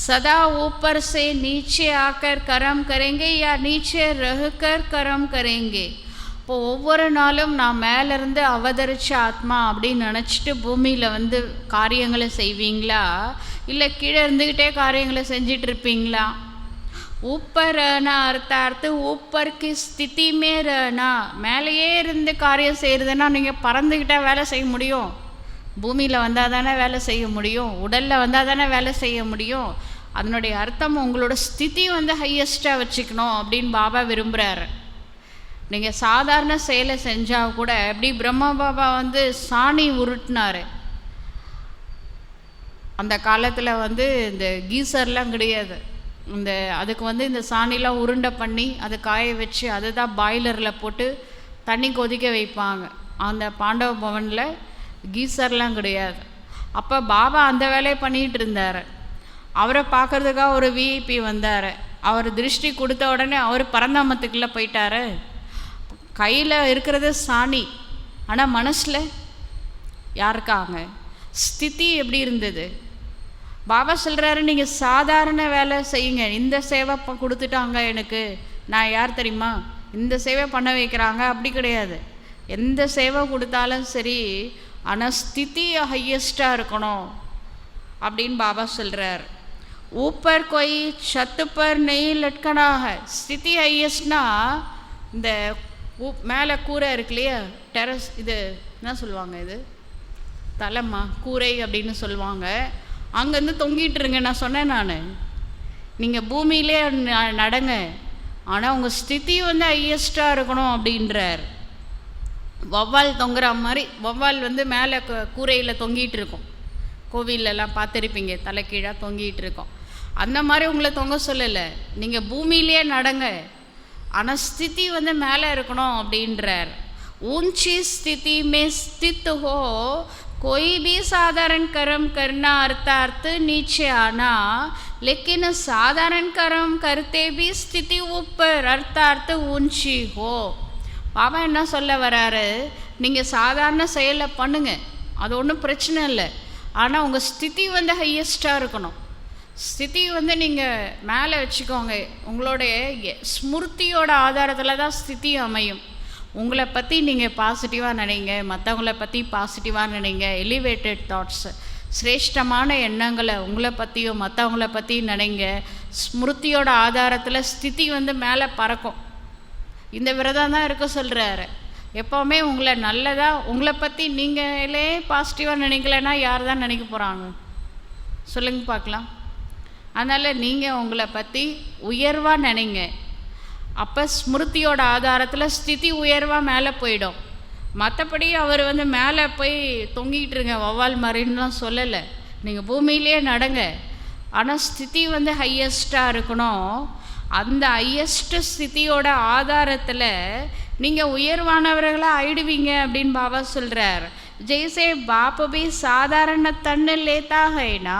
सदा ऊपर से नीचे आकर कर्म करेंगे या नीचे रहकर कर्म करेंगे. இப்போ ஒவ்வொரு நாளும் நான் மேலேருந்து அவதரிச்ச ஆத்மா அப்படின்னு நினச்சிட்டு பூமியில் வந்து காரியங்களை செய்வீங்களா, இல்லை கீழே இருந்துக்கிட்டே காரியங்களை செஞ்சிட்டு இருப்பீங்களா? ஊப்பர் रहना அர்த்தார்த்து ஊப்பர் கி ஸ்திதி மே रहना. மேலேயே இருந்து காரியம் செய்கிறதுனா நீங்கள் பறந்துக்கிட்டே வேலை செய்ய முடியும்? பூமியில் வந்தால் தானே வேலை செய்ய முடியும், உடலில் வந்தால் தானே வேலை செய்ய முடியும். அதனுடைய அர்த்தம் உங்களோட ஸ்திதி வந்து ஹையஸ்ட்டாக வச்சுக்கணும் அப்படின்னு பாபா விரும்புகிறாரு. நீங்கள் சாதாரண செயலை செஞ்சால் கூட, எப்படி பிரம்மா பாபா வந்து சாணி உருட்டினார். அந்த காலத்தில் வந்து இந்த கீசர்லாம் கிடையாது. அதுக்கு வந்து இந்த சாணிலாம் உருண்டை பண்ணி அதை காய வச்சு அதை தான் பாய்லரில் போட்டு தண்ணி கொதிக்க வைப்பாங்க. அந்த பாண்டவ பவனில் கீசர்லாம் கிடையாது. அப்போ பாபா அந்த வேலையை பண்ணிகிட்டு இருந்தார். அவரை பார்க்குறதுக்காக ஒரு விஐபி வந்தார். அவர் திருஷ்டி கொடுத்த உடனே அவர் பரந்தாமத்துக்குள்ளே போயிட்டார். கையில் இருக்கிறது சாணி, ஆனால் மனசில் யாருக்காங்க? ஸ்திதி எப்படி இருந்தது? பாபா சொல்கிறாரு, நீங்கள் சாதாரண வேலை செய்யுங்க. இந்த சேவை கொடுத்துட்டாங்க எனக்கு, நான் யார் தெரியுமா, இந்த சேவை பண்ண வைக்கிறாங்க, அப்படி கிடையாது. எந்த சேவை கொடுத்தாலும் சரி, ஆனால் ஸ்திதி ஹையஸ்ட்டாக இருக்கணும் அப்படின்னு பாபா சொல்கிறார். ஊப்பர் கொய் சத்து பர் நெய் லட்கனாக. ஸ்திதி ஹையஸ்ட்னா இந்த மேலே கூரை இருக்கு இல்லையா, டெரஸ், இது என்ன சொல்லுவாங்க, இது தலைமா கூரை அப்படின்னு சொல்லுவாங்க. அங்கேருந்து தொங்கிட்டுருங்க. நான் சொன்னேன், நீங்கள் பூமியிலே நடங்க, ஆனால் உங்கள் ஸ்திதி வந்து ஹையஸ்ட்டாக இருக்கணும் அப்படின்றார். வௌவால் தொங்குற மாதிரி, வௌவால் வந்து மேலே கூரையில் தொங்கிட்டு இருக்கும். கோவிலெல்லாம் பார்த்துருப்பீங்க, தலைக்கீழாக தொங்கிட்டு இருக்கோம். அந்த மாதிரி உங்களை தொங்க சொல்லலை, நீங்கள் பூமியிலே நடங்க, ஆனால் ஸ்திதி வந்து மேலே இருக்கணும் அப்படின்றார். ऊंची स्थिति में स्थित हो कोई भी साधारण कर्म करना अर्थार्थ नीचे आना, लेकिन साधारण कर्म करते भी स्थिति ऊपर अर्थार्थ ऊंची हो. பாபா என்ன சொல்ல வராரு, நீங்கள் சாதாரண செயலை பண்ணுங்க, அது ஒன்றும் பிரச்சனை இல்லை, ஆனால் உங்கள் ஸ்திதி வந்து ஹையஸ்ட்டாக இருக்கணும். ஸ்திதி வந்து நீங்கள் மேலே வச்சுக்கோங்க. உங்களுடைய ஸ்மிருதியோட ஆதாரத்தில் தான் ஸ்திதி அமையும். உங்களை பற்றி நீங்கள் பாசிட்டிவாக நினைங்க, மற்றவங்கள பற்றி பாசிட்டிவாக நினைங்க. எலிவேட்டட் தாட்ஸ், சிரேஷ்டமான எண்ணங்களை உங்களை பற்றியும் மற்றவங்கள பற்றியும் நினைங்க. ஸ்மிருதியோட ஆதாரத்தில் ஸ்திதி வந்து மேலே பறக்கும். இந்த விரதம் தான் இருக்க சொல்கிறாரு. எப்போவுமே உங்களை நல்லதாக, உங்களை பற்றி நீங்களே பாசிட்டிவாக நினைக்கலைன்னா யார் தான் நினைக்க போகிறாங்க சொல்லுங்க பார்க்கலாம். அதனால் நீங்கள் உங்களை பற்றி உயர்வாக நினைங்க. அப்போ ஸ்மிருதியோட ஆதாரத்தில் ஸ்திதி உயர்வாக மேலே போயிடும். மற்றபடி அவர் வந்து மேலே போய் தொங்கிட்டுருங்க வௌவால் மாதிரின்னுலாம் சொல்லலை. நீங்கள் பூமியிலே நடங்க, ஆனால் ஸ்திதி வந்து ஹையஸ்ட்டாக இருக்கணும். அந்த ஹையஸ்ட் ஸ்திதியோட ஆதாரத்தில் நீங்கள் உயர்வானவர்களாக ஆயிடுவீங்க அப்படின்னு பாபா சொல்கிறார். ஜெய்சே பாப் பி சாதாரண தன்னு லேத்தா ஹைனா.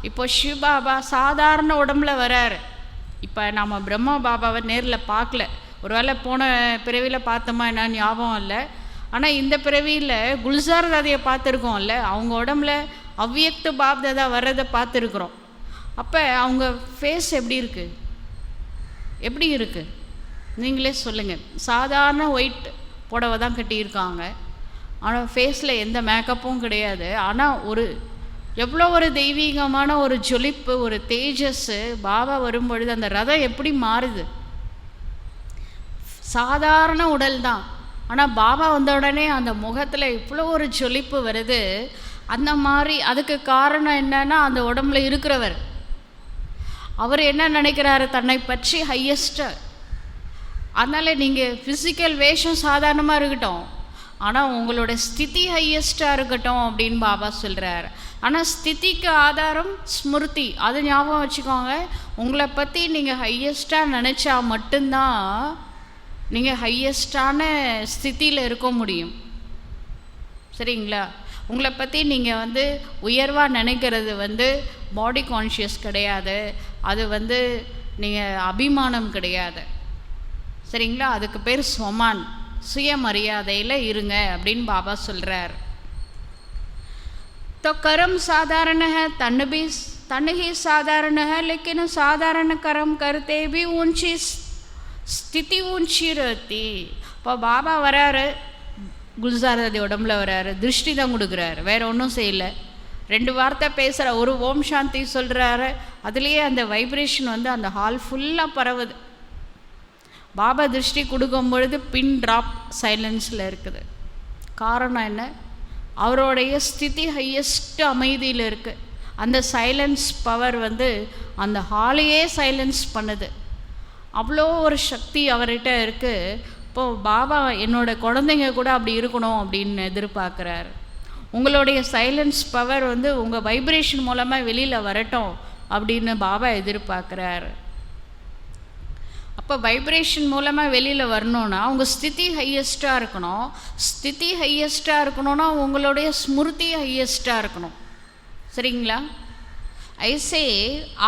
இப்போ சிவ பாபா சாதாரண உடம்புல வராரு. இப்போ நம்ம பிரம்மா பாபாவை நேரில் பார்க்கல, ஒருவேளை போன பிறவியில் பார்த்தோமா என்ன ஞாபகம் இல்லை. ஆனால் இந்த பிறவியில் குல்சார் தாதியை பார்த்துருக்கோம்ல, அவங்க உடம்புல அவ்வியக்த பாப் தாதா வர்றதை பார்த்துருக்குறோம். அப்போ அவங்க ஃபேஸ் எப்படி இருக்குது, எப்படி இருக்குது நீங்களே சொல்லுங்கள். சாதாரண ஒயிட் புடவை தான் கட்டியிருக்காங்க, ஆனால் ஃபேஸில் எந்த மேக்கப்பும் கிடையாது. ஆனால் ஒரு எவ்வளோ ஒரு தெய்வீகமான ஒரு ஜொலிப்பு, ஒரு தேஜஸ்ஸு. பாபா வரும்பொழுது அந்த ரதம் எப்படி மாறுது. சாதாரண உடல் தான், ஆனால் பாபா வந்த உடனே அந்த முகத்தில் இவ்வளோ ஒரு ஜொலிப்பு வருது. அந்த மாதிரி அதுக்கு காரணம் என்னன்னா, அந்த உடம்புல இருக்கிறவர் அவர் என்ன நினைக்கிறாரு தன்னை பற்றி ஹையஸ்ட்டு. அதனால் நீங்கள் ஃபிசிக்கல் வேஷம் சாதாரணமாக இருக்கட்டும், ஆனால் உங்களோட ஸ்திதி ஹையஸ்ட்டாக இருக்கட்டும் அப்படின்னு பாபா சொல்கிறார். ஆனால் ஸ்திதிக்கு ஆதாரம் ஸ்மிருதி. அது ஞாபகம் வச்சுக்கோங்க. உங்களை பற்றி நீங்கள் ஹையஸ்டாக நினச்சா மட்டும்தான் நீங்கள் ஹையஸ்டான ஸ்திதியில் இருக்க முடியும். சரிங்களா? உங்களை பற்றி நீங்கள் உயர்வாக நினைக்கிறது பாடி கான்ஷியஸ் கிடையாது, அது நீங்கள் அபிமானம் கிடையாது. சரிங்களா? அதுக்கு பேர் ஸ்வமான், சுயமரியாதையில் இருங்க அப்படின்னு பாபா சொல்கிறார். तो कर्म साधारण है, तन ही साधारण है, लेकिन साधारण कर्म करते भी ऊंची स्थिति ऊंची रहती. இப்போ பாபா வராரு, குல்சாரதி உடம்புல வராரு, திருஷ்டி தான் கொடுக்குறாரு, வேற ஒன்றும் செய்யலை. 2 வார்த்தை பேசுகிற, ஒரு ஓம் சாந்தி சொல்கிறாரு, அதுலேயே அந்த வைப்ரேஷன் அந்த ஹால் ஃபுல்லாக பரவுது. பாபா திருஷ்டி கொடுக்கும் பொழுது பின் ட்ராப் சைலன்ஸில் இருக்குது. காரணம் என்ன? அவருடைய ஸ்திதி ஹையஸ்ட் அமைதியில் இருக்குது. அந்த சைலன்ஸ் பவர் அந்த ஹாலையே சைலன்ஸ் பண்ணுது. அவ்வளோ ஒரு சக்தி அவர்கிட்ட இருக்குது. இப்போது பாபா என்னோட குழந்தைங்க கூட அப்படி இருக்கணும் அப்படின்னு எதிர்பார்க்குறாரு. உங்களுடைய சைலன்ஸ் பவர் உங்கள் வைப்ரேஷன் மூலமாக வெளியில் வரட்டும் அப்படின்னு பாபா எதிர்பார்க்குறாரு. அப்போ வைப்ரேஷன் மூலமாக வெளியில் வரணுன்னா உங்கள் ஸ்திதி ஹையஸ்ட்டாக இருக்கணும். ஸ்திதி ஹையஸ்ட்டாக இருக்கணும்னா உங்களுடைய ஸ்மிருதி ஹையஸ்ட்டாக இருக்கணும். சரிங்களா? ஐசே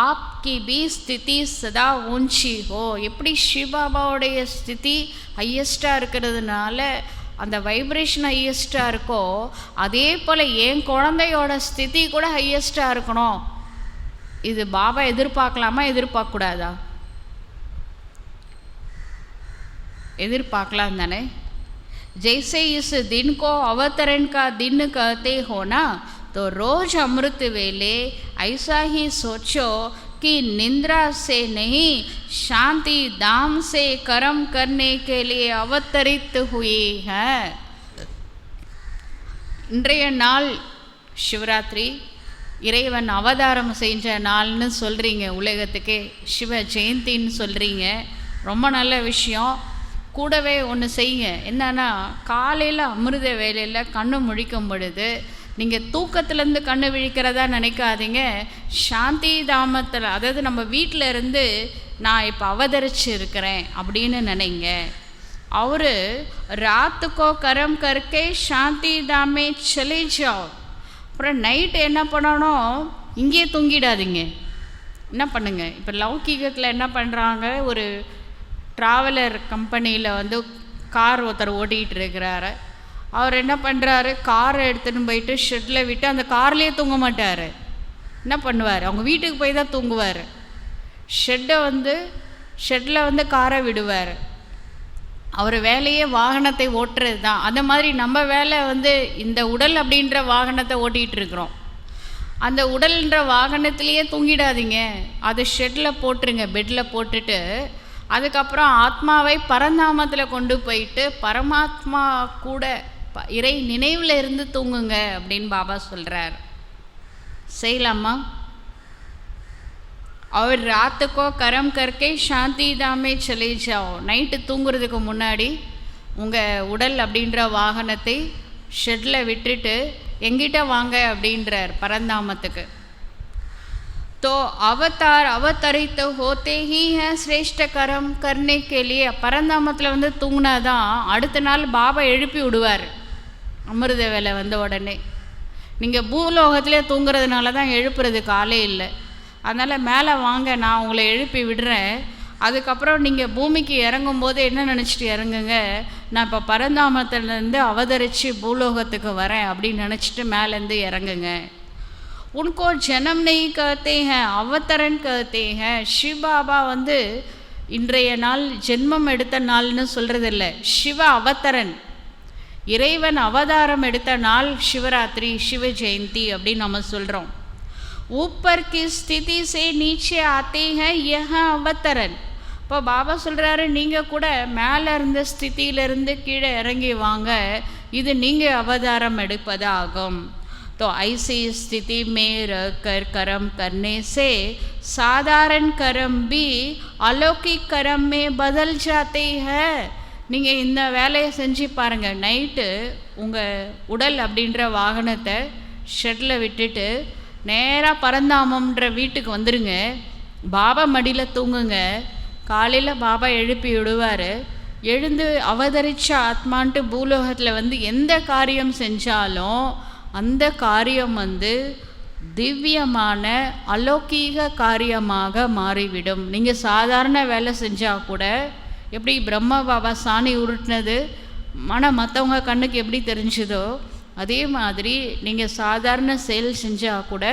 ஆப்கி பி ஸ்திதி சதா ஊஞ்சி ஹோ. எப்படி சிவபாபாவுடைய ஸ்திதி ஹையஸ்ட்டாக இருக்கிறதுனால அந்த வைப்ரேஷன் ஹையஸ்ட்டாக இருக்கோ, அதே போல் என் குழந்தையோட ஸ்திதி கூட ஹையஸ்ட்டாக இருக்கணும். இது பாபா எதிர்பார்க்கலாமா, எதிர்பார்க்கக்கூடாதா? எதிர்பார்க்கலாம் தானே. जैसे इस दिन को अवतरण का दिन कहते हो ना, तो रोज अमृत वेले ऐसा ही सोचो कि निंद्रा से नहीं, शांति धाम से कर्म करने के लिए अवतरित हुई है. இன்றைய நாள் சிவராத்திரி, இறைவன் அவதாரம் செஞ்ச நாள்னு சொல்கிறீங்க, உலகத்துக்கே சிவ ஜெயந்தின்னு சொல்கிறீங்க. ரொம்ப நல்ல விஷயம். கூடவே ஒன்று செய்யுங்க. என்னன்னா, காலையில் அமிர்த வேலையில் கண்ணு முழிக்கும் பொழுது நீங்கள் தூக்கத்துலேருந்து கண்ணு விழிக்கிறதா நினைக்காதீங்க. சாந்தி தாமத்தில், அதாவது நம்ம வீட்டில் இருந்து நான் இப்போ அவதரிச்சு இருக்கிறேன் அப்படின்னு நினைங்க. அவர் ராத்துக்கோ கரம் கற்கே சாந்தி தாமே சலே ஜாओ. அப்புறம் நைட்டு என்ன பண்ணணும், இங்கேயே தூங்கிடாதீங்க. என்ன பண்ணுங்க, இப்போ லௌகீகத்தில் என்ன பண்ணுறாங்க, ஒரு ட்ராவலர் கம்பெனியில் கார் ஒருத்தர் ஓட்டிகிட்டு இருக்கிறாரு. அவர் என்ன பண்ணுறாரு, காரை எடுத்துகிட்டு போயிட்டு ஷெட்டில் விட்டு அந்த கார்லேயே தூங்க மாட்டார். என்ன பண்ணுவார், அவங்க வீட்டுக்கு போய் தான் தூங்குவார். ஷெட்டில் காரை விடுவார். அவர் வேலையே வாகனத்தை ஓட்டுறது தான். அந்த மாதிரி நம்ம வேலை இந்த உடல் அப்படின்ற வாகனத்தை ஓட்டிகிட்டு இருக்கிறோம். அந்த உடல்ன்ற வாகனத்திலேயே தூங்கிடாதீங்க, அதை ஷெட்டில் போட்டுருங்க, பெட்டில் போட்டுட்டு அதுக்கப்புறம் ஆத்மாவை பரந்தாமத்தில் கொண்டு போயிட்டு பரமாத்மா கூட இறை நினைவில் இருந்து தூங்குங்க அப்படின்னு பாபா சொல்கிறார். செய்யலாமா? அவர் ராத்துக்கோ கரம் கற்கே சாந்தி தாமே சலே ஜாओ. நைட்டு தூங்குறதுக்கு முன்னாடி உங்கள் உடல் அப்படின்ற வாகனத்தை ஷெட்டில் விட்டுட்டு எங்கிட்ட வாங்க அப்படின்றார் பரந்தாமத்துக்கு. तो अवतरित होते ही हैं श्रेष्ठ कर्म करने के लिए. பரந்தாமத்தில் தூங்கினா தான் அடுத்த நாள் பாபா எழுப்பி விடுவார். அமிர்த வேலை உடனே. நீங்கள் பூலோகத்திலே தூங்குறதுனால தான் எழுப்புறது காலே இல்லை. அதனால் மேலே வாங்க, நான் உங்களை எழுப்பி விடுறேன். அதுக்கப்புறம் நீங்கள் பூமிக்கு இறங்கும்போது என்ன நினச்சிட்டு இறங்குங்க, நான் இப்போ பரந்தாமத்திலேருந்து அவதரித்து பூலோகத்துக்கு வரேன் அப்படின்னு நினச்சிட்டு மேலேருந்து இறங்குங்க. उनको जन्म नहीं कहते हैं, अवतरण कहते हैं. शिव बाबा இன்றைய நாள் ஜென்மம் எடுத்த நாள்னு சொல்கிறதில்ல, சிவ அவதரன், இறைவன் அவதாரம் எடுத்த நாள் சிவராத்திரி, சிவ ஜெயந்தி அப்படின்னு நம்ம சொல்கிறோம். ஊப்பர் கி ஸ்திதி சே நீச்சே ஆத்தே हैं यह அவதரன். இப்போ பாபா சொல்கிறாரு, நீங்கள் கூட மேலே இருந்த ஸ்திதியிலிருந்து கீழே இறங்கி வாங்க, இது நீங்கள் அவதாரம் எடுப்பதாகும். तो ऐसी स्थिति में रहकर कर्म करने से साधारण कर्म भी अलौकिक कर्म में बदल जाते हैं. நீங்கள் இந்த வேலையை செஞ்சு பாருங்கள். நைட்டு உங்கள் உடல் அப்படின்ற வாகனத்தை ஷெட்டில் விட்டுட்டு நேராக பரந்தாமன்ற வீட்டுக்கு வந்துடுங்க. பாபா மடியில் தூங்குங்க. காலையில் பாபா எழுப்பி விடுவார். எழுந்து அவதரித்த ஆத்மான்ட்டு பூலோகத்தில் வந்து எந்த காரியம் செஞ்சாலும் அந்த காரியம் வந்து திவ்யமான அலௌகீக காரியமாக மாறிவிடும். நீங்கள் சாதாரண வேலை செஞ்சால் கூட எப்படி பிரம்மா பாபா சாணி உருட்டினது ஆனால் மற்றவங்க கண்ணுக்கு எப்படி தெரிஞ்சுதோ அதே மாதிரி நீங்கள் சாதாரண செயல் செஞ்சால் கூட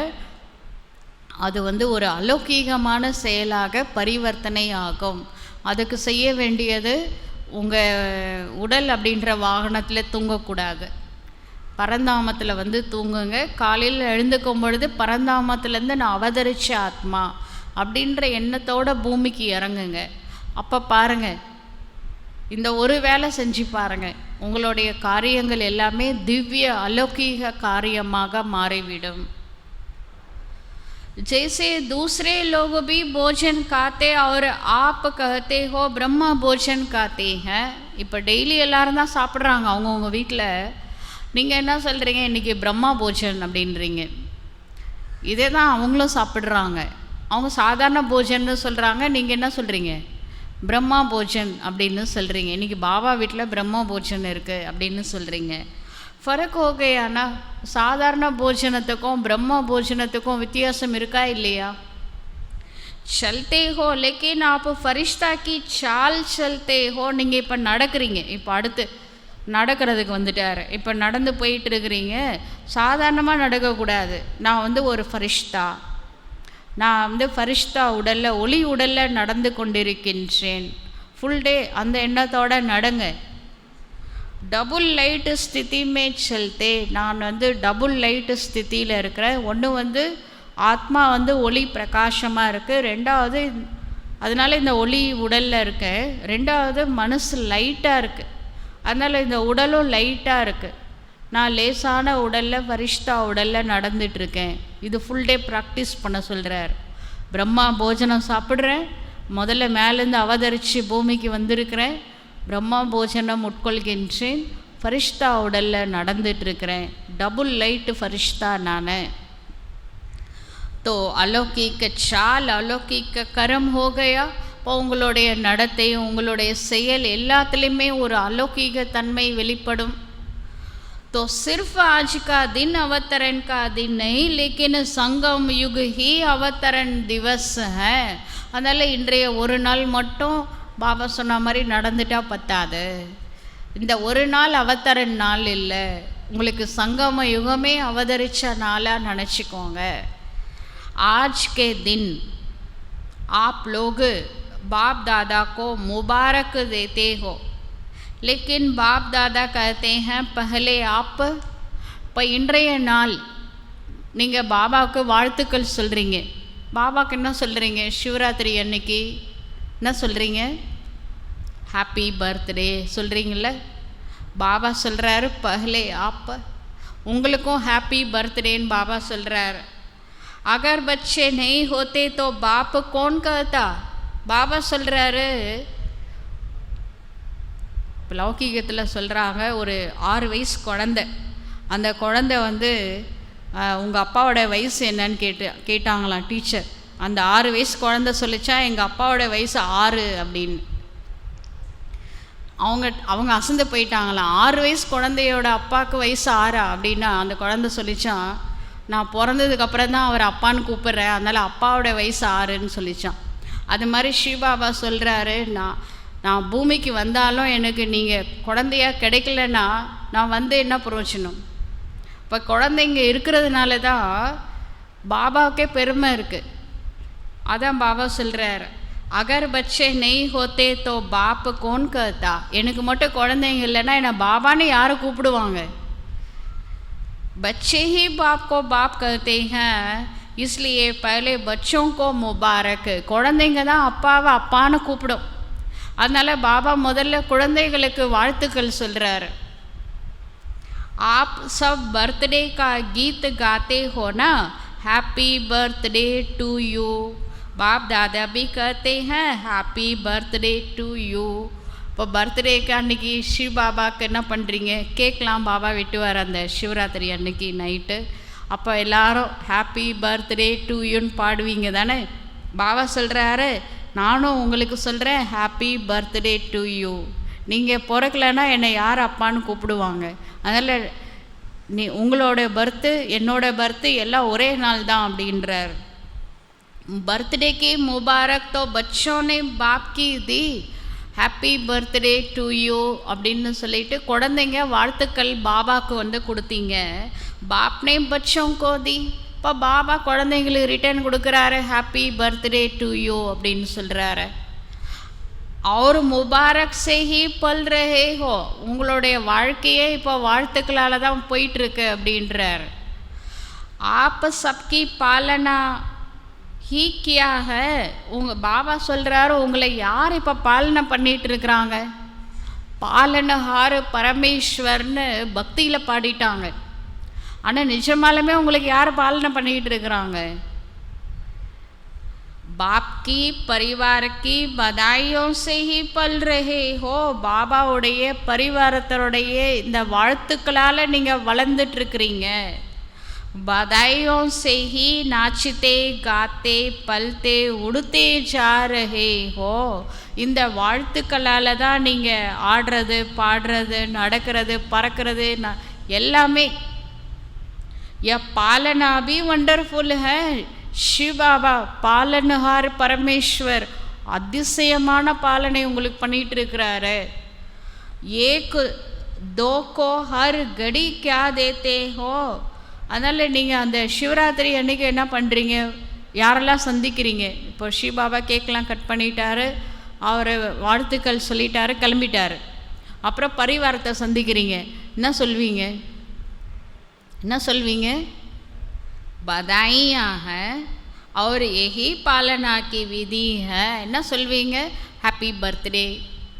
அது வந்து ஒரு அலௌகீகமான செயலாக பரிவர்த்தனை ஆகும். அதுக்கு செய்ய வேண்டியது உங்கள் உடல் அப்படின்ற வாகனத்தில் தூங்கக்கூடாது. பரந்தாமத்தில் வந்து தூங்குங்க. காலையில் எழுந்துக்கும் பொழுது பரந்தாமத்துலேருந்து நான் அவதரித்த ஆத்மா அப்படின்ற எண்ணத்தோட பூமிக்கு இறங்குங்க. அப்போ பாருங்கள், இந்த ஒரு வேலை செஞ்சு பாருங்கள், உங்களுடைய காரியங்கள் எல்லாமே திவ்ய அலௌகீக காரியமாக மாறிவிடும். जैसे दूसरे लोग भी भोजन खाते और आप कहते हो ब्रह्मा भोजन खाते हैं. இப்போ டெய்லி எல்லாரும் தான் சாப்பிட்றாங்க அவங்கவுங்க வீட்டில். நீங்கள் என்ன சொல்கிறீங்க? இன்றைக்கி பிரம்மா போஜன் அப்படின்றீங்க. இதே தான் அவங்களும் சாப்பிட்றாங்க. அவங்க சாதாரண போஜன்னு சொல்கிறாங்க, நீங்கள் என்ன சொல்கிறீங்க? பிரம்மா போஜன் அப்படின்னு சொல்கிறீங்க. இன்றைக்கி பாபா வீட்டில் பிரம்மா போஜன் இருக்குது அப்படின்னு சொல்கிறீங்க. ஃபரக் ஹோ கயானா? சாதாரண போஜனத்துக்கும் பிரம்மா போஜனத்துக்கும் வித்தியாசம் இருக்கா இல்லையா? चलते हो लेकिन आप फरिश्ता की चाल चलते हो. நீங்கள் இப்போ நடக்கிறீங்க. இப்போ அடுத்து நடக்கிறதுக்கு வந்துட்டார். இப்போ நடந்து போயிட்டு இருக்கிறீங்க. சாதாரணமாக நடக்கக்கூடாது. நான் வந்து ஒரு ஃபரிஷ்தா, நான் வந்து ஃபரிஷ்தா உடலில் ஒளி உடலில் நடந்து கொண்டிருக்கின்றேன். ஃபுல் டே அந்த எண்ணத்தோடு நடங்க. டபுள் லைட்டு ஸ்திதி மே செல்தே. நான் வந்து டபுள் லைட்டு ஸ்திதியில் இருக்கிறேன். ஒன்று வந்து ஆத்மா வந்து ஒளி பிரகாசமாக இருக்குது. ரெண்டாவது அதனால் இந்த ஒளி உடலில் இருக்கேன். ரெண்டாவது மனசு லைட்டாக இருக்குது, அதனால் இந்த உடலும் லைட்டாக இருக்குது. நான் லேசான உடலில் ஃபரிஷ்தா உடலில் நடந்துட்டுருக்கேன். இது ஃபுல் டே ப்ராக்டிஸ் பண்ண சொல்கிறார். பிரம்மா போஜனம் சாப்பிட்றேன், முதல்ல மேலேருந்து அவதரித்து பூமிக்கு வந்திருக்கிறேன், பிரம்மா போஜனம் உட்கொள்கின்றேன், ஃபரிஷ்தா உடலில் நடந்துட்டுருக்கிறேன், டபுள் லைட்டு ஃபரிஷ்தா நான். तो अलौकिक चाल अलौकिक कर्म हो गया. இப்போ உங்களுடைய நடத்தை உங்களுடைய செயல் எல்லாத்துலேயுமே ஒரு அலௌகிக தன்மை வெளிப்படும். तो सिर्फ आज का दिन अवतरण का दिन नहीं लेकिन संगम युग ही अवतरण दिवस है. அதனால் இன்றைய ஒரு நாள் மட்டும் பாபா சொன்ன மாதிரி நடந்துட்டா பத்தாது. இந்த ஒரு நாள் அவதரன் நாள் இல்லை, உங்களுக்கு சங்கம யுகமே அவதரித்த நாளாக நினச்சிக்கோங்க. आज के दिन आप लोग बाप दादा को मुबारक देते हो लेकिन बाप दादा कहते हैं पहले आप. இப்போ இன்றைய நாள் நீங்கள் பாபாவுக்கு வாழ்த்துக்கள் சொல்கிறீங்க. பாபாவுக்கு என்ன சொல்கிறீங்க? சிவராத்திரி அன்னைக்கு என்ன சொல்கிறீங்க? Happy birthday சொல்கிறீங்கள. பாபா சொல்கிறாரு பஹலே ஆப். உங்களுக்கும் ஹாப்பி பர்த்டேன்னு பாபா சொல்கிறாரு. अगर बच्चे नहीं होते तो बाप कौन कहता? பாபா சொல்கிறாரு. லௌகீகத்தில் சொல்கிறாங்க, ஒரு 6 வயசு குழந்தை, அந்த குழந்தை வந்து உங்கள் அப்பாவோட வயசு என்னன்னு கேட்டாங்களாம் டீச்சர். அந்த 6 வயசு குழந்தை சொல்லிச்சா எங்கள் அப்பாவோட வயசு 6 அப்படின்னு. அவங்க அசந்து போயிட்டாங்களாம். 6 வயசு குழந்தையோட அப்பாவுக்கு வயசு 6 அப்படின்னா அந்த குழந்தை சொல்லிச்சான், நான் பிறந்ததுக்கப்புறம் தான் அவர் அப்பான்னு கூப்பிட்றேன், அதனால் அப்பாவோட வயசு 6ன்னு சொல்லிச்சான். அது மாதிரி ஸ்ரீபாபா சொல்கிறாரு, நான் பூமிக்கு வந்தாலும் எனக்கு நீங்கள் குழந்தையாக கிடைக்கலன்னா நான் வந்து என்ன பிரயோஜனம்? இப்போ குழந்தைங்க இருக்கிறதுனால தான் பாபாவுக்கே பெருமை இருக்குது. அதான் பாபா சொல்கிறார், அகர் பச்சே நெய் ஹோத்தே தோ பாப் கோன் கத்தா. எனக்கு மட்டும் குழந்தைங்க இல்லைன்னா என்னை பாபான்னு யாரை கூப்பிடுவாங்க? बच्चे ही बाप को बाप कहते हैं, इसलिए पहले बच्चों को मुबारक. குழந்தைங்க தான் அப்பாவை அப்பான்னு கூப்பிடும். அதனால் பாபா முதல்ல குழந்தைகளுக்கு வாழ்த்துக்கள் சொல்கிறாரு. आप सब बर्थडे का गीत गाते हो ना, हैप्पी बर्थडे टू यू. बाप दादा भी कहते हैं हैप्पी बर्थडे टू यू. இப்போ பர்த்டேக்கு அன்றைக்கி சிவ பாபாவுக்கு என்ன பண்ணுறீங்க? கேக்லாம் பாபா வெட்டுவார் அந்த சிவராத்திரி அன்னைக்கு நைட்டு. அப்போ எல்லாரும் ஹாப்பி பர்த்டே டு யூன்னு பாடுவீங்க தானே. பாபா சொல்கிறாரு, நானும் உங்களுக்கு சொல்கிறேன் ஹாப்பி பர்த்டே டு யூ. நீங்கள் பிறக்கலைன்னா என்னை யார் அப்பான்னு கூப்பிடுவாங்க. அதனால் உங்களோட பர்த்து என்னோட பர்த்து எல்லாம் ஒரே நாள் தான் அப்படின்றார். बर्थडे की मुबारक तो बच्चों ने बाप की दी, ஹாப்பி பர்த்டே டு யூ அப்படின்னு சொல்லிட்டு குழந்தைங்க வாழ்த்துக்கள் பாபாவுக்கு வந்து கொடுத்தீங்க. பாப்னே பச்சோं को दी, இப்போ பாபா குழந்தைங்களுக்கு ரிட்டர்ன் கொடுக்குறாரு ஹாப்பி பர்த்டே டு யூ அப்படின்னு சொல்கிறாரு. और मुबारक से ही पल रहे हो, உங்களுடைய வாழ்க்கையே இப்போ வாழ்த்துக்களால் தான் போயிட்டுருக்கு அப்படின்றார். आप सबकी पालना ही क्या है, உங்கள் பாபா சொல்கிறாரு உங்களை யார் இப்போ பாலனை பண்ணிகிட்டு இருக்கிறாங்க. பாலனஹார் பரமேஸ்வர்னு பக்தியில் பாடிட்டாங்க. ஆனால் நிஜமாலுமே உங்களுக்கு யார் பாலனை பண்ணிக்கிட்டு இருக்கிறாங்க? बाप की परिवार की बधाइयों से ही पल रहे हो, பாபாவுடைய பரிவாரத்தருடைய இந்த வாழ்த்துக்களால் நீங்கள் வளர்ந்துட்டுருக்கிறீங்க. बधाइयों से ही नाचते गाते पलते उड़ते जा रहे हो, இந்த வாழ்த்துக்களால் தான் நீங்கள் ஆடுறது பாடுறது நடக்கிறது பறக்கிறது எல்லாமே. यह पालना भी वंडरफुल है, शिव बाबा பாலனஹார் பரமேஸ்வர் அதிசயமான பாலனை உங்களுக்கு பண்ணிகிட்டு இருக்கிறாரு. एक दो को हर घड़ी क्या देते हो, அதனால் நீங்கள் அந்த சிவராத்திரி அன்றைக்கி என்ன பண்ணுறீங்க, யாரெல்லாம் சந்திக்கிறீங்க? இப்போ ஸ்ரீ பாபா கேக்கெலாம் கட் பண்ணிட்டாரு, அவர் வாழ்த்துக்கள் சொல்லிட்டாரு, கிளம்பிட்டார். அப்புறம் பரிவாரத்தை சந்திக்கிறீங்க, என்ன சொல்வீங்க? என்ன சொல்வீங்க? बधाइयाँ हैं और यही पालना की विधि है, என்ன சொல்வீங்க? ஹாப்பி பர்த்டே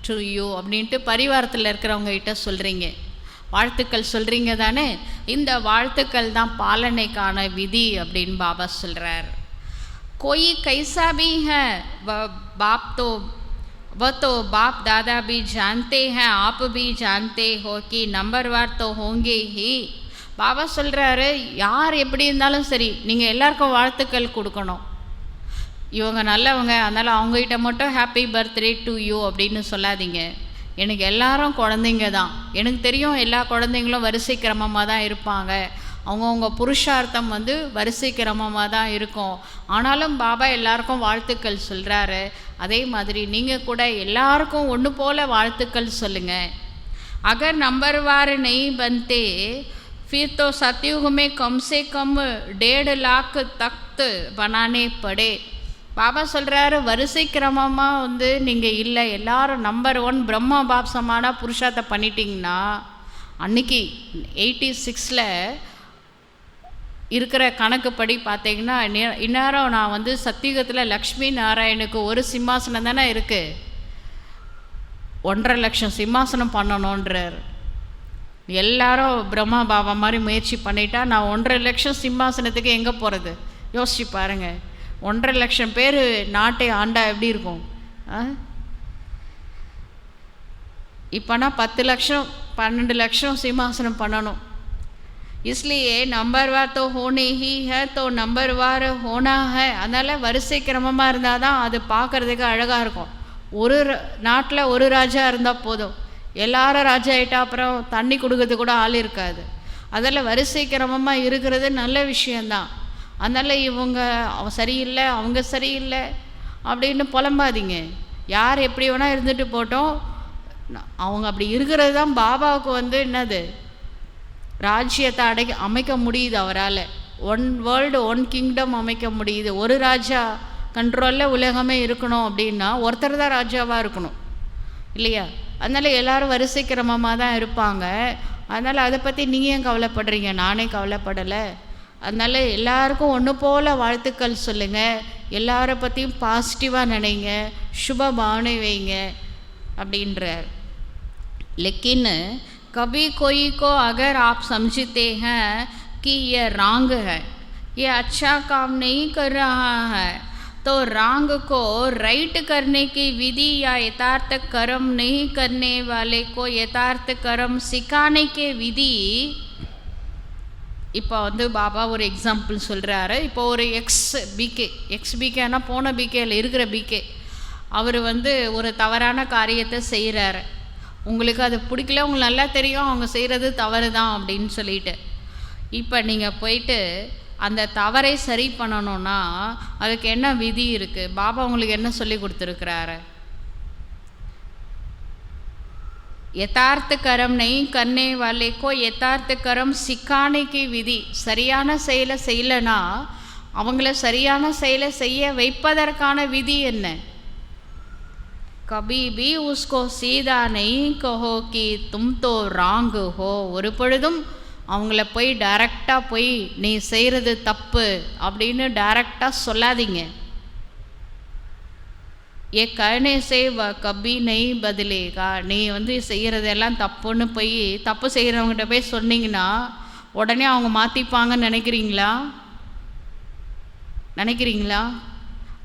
டு யூ அப்படின்ட்டு பரிவாரத்தில் இருக்கிறவங்க கிட்ட சொல்கிறீங்க, வாழ்த்துக்கள் சொல்கிறீங்க தானே. இந்த வாழ்த்துக்கள் தான் பாலனைக்கான விதி அப்படின்னு பாபா சொல்கிறார். कोई कैसा भी है बाप तो वह तो बाप दादा भी जानते हैं, आप भी जानते हो कि नंबरवार तो होंगे ही. பாபா சொல்கிறாரு, யார் எப்படி இருந்தாலும் சரி நீங்கள் எல்லாருக்கும் வாழ்த்துக்கள் கொடுக்கணும். இவங்க நல்லவங்க அதனால் அவங்ககிட்ட மட்டும் ஹாப்பி பர்த்டே டு யூ அப்படின்னு சொல்லாதீங்க. எனக்கு எல்லாரும் குழந்தைங்க தான், எனக்கு தெரியும் எல்லா குழந்தைங்களும் வரிசை கிரமமாக தான் இருப்பாங்க, அவங்கவுங்க புருஷார்த்தம் வந்து வரிசை கிரமமாக தான் இருக்கும். ஆனாலும் பாபா எல்லாருக்கும் வாழ்த்துக்கள் சொல்கிறாரு. அதே மாதிரி நீங்கள் கூட எல்லாருக்கும் ஒன்று போல் வாழ்த்துக்கள் சொல்லுங்கள். அகர் நம்பர்வார் நெய் பந்தே फिर तो सतयुग में कम से कम 1.5 लाख तख्त बनाने पड़े. பாபா சொல்கிறாரு, வரிசை கிரமமாக வந்து நீங்கள் இல்லை, எல்லாரும் நம்பர் 1 பிரம்மா பாப் சமானா புருஷார்த்தை பண்ணிட்டீங்கன்னா அன்றைக்கி 86 இருக்கிற கணக்குப்படி பார்த்தீங்கன்னா இந்நேரம் நான் வந்து சத்தியுகத்தில் லக்ஷ்மி நாராயணுக்கு ஒரு சிம்மாசனம் தானே இருக்குது, 1.5 லட்சம் சிம்மாசனம் பண்ணணுன்றார். எல்லாரும் பிரம்மா பாபா மாதிரி முயற்சி பண்ணிட்டா நான் 1.5 லட்சம் சிம்மாசனத்துக்கு எங்கே போகிறது? யோசிச்சு பாருங்கள். 1.5 லட்சம் பேர் நாட்டை ஆண்டா எப்படி இருக்கும்? இப்போனா 10 லட்சம் 12 லட்சம் சிம்மாசனம் பண்ணணும். इसलिए नंबरवार तो होने ही है, तो नंबरवार होना है. அதனால் வரிசை கிரமமாக இருந்தால் தான் அது பார்க்குறதுக்கு அழகாக இருக்கும். ஒரு நாட்டில் ஒரு ராஜா இருந்தால் போதும், எல்லாரும் ராஜா ஆகிட்டா அப்புறம் தண்ணி கொடுக்கறது கூட ஆள் இருக்காது. அதில் வரிசை கிரமமாக இருக்கிறது நல்ல விஷயந்தான். அதனால் இவங்க சரியில்லை அவங்க சரியில்லை அப்படின்னு புலம்பாதீங்க. யார் எப்படி வேணால் இருந்துட்டு போட்டோம், அவங்க அப்படி இருக்கிறது தான் பாபாவுக்கு வந்து என்னது ராஜ்யத்தை அமைக்க முடியுது. அவரால் 1 வேர்ல்டு 1 கிங்டம் அமைக்க முடியுது. ஒரு ராஜா கண்ட்ரோலில் உலகமே இருக்கணும் அப்படின்னா ஒருத்தர் தான் ராஜாவாக இருக்கணும் இல்லையா? அதனால் எல்லோரும் வரிசை கிரமமாக தான் இருப்பாங்க. அதனால் அதை பற்றி நீங்கள் ஏன் கவலைப்படுறீங்க? நானே கவலைப்படலை. அதனால் எல்லாருக்கும் ஒன்று போல் வாழ்த்துக்கள் சொல்லுங்கள், எல்லாரை பற்றியும் பாசிட்டிவாக நினைங்க, சுப பாவனை வைங்க அப்படின்றார். लेकिन कभी कोई को अगर आप समझते हैं कि ये रॉन्ग है, ये अच्छा काम नहीं कर रहा है, तो रॉन्ग को राइट करने की विधि या यथार्थ कर्म नहीं करने वाले को यथार्थ कर्म सिखाने के विधि இப்போ வந்து பாபா ஒரு எக்ஸாம்பிள் சொல்கிறாரு. இப்போ ஒரு எக்ஸ் பிகேனா போன பிகேயில் இருக்கிற பிகே அவர் வந்து ஒரு தவறான காரியத்தை செய்கிறாரு. உங்களுக்கு அது பிடிக்கல, உங்களுக்கு நல்லா தெரியும் அவங்க செய்கிறது தவறு தான் அப்படின்னு சொல்லிட்டு. இப்போ நீங்கள் போயிட்டு அந்த தவறை சரி பண்ணணும்னா அதுக்கு என்ன விதி இருக்குது? பாபா உங்களுக்கு என்ன சொல்லி கொடுத்துருக்கிறாரு? यथार्थ कर्म नहीं करने वाले को यथार्थ कर्म सिखाने की विधि. சரியான செயலை செய்யலைன்னா அவங்கள சரியான செயலை செய்ய வைப்பதற்கான விதி என்ன? कभी भी उसको सीधा नहीं कहो कि तुम तो रॉन्ग हो. ஒரு பொழுதும் அவங்கள போய் டைரெக்டாக போய் நீ செய்கிறது தப்பு அப்படின்னு டைரெக்டாக சொல்லாதீங்க. ஏ कहने से वह कभी नहीं बदलेगा. நீ வந்து செய்கிறதெல்லாம் தப்புன்னு போய் தப்பு செய்கிறவங்ககிட்ட போய் சொன்னீங்கன்னா உடனே அவங்க மாற்றிப்பாங்கன்னு நினைக்கிறீங்களா?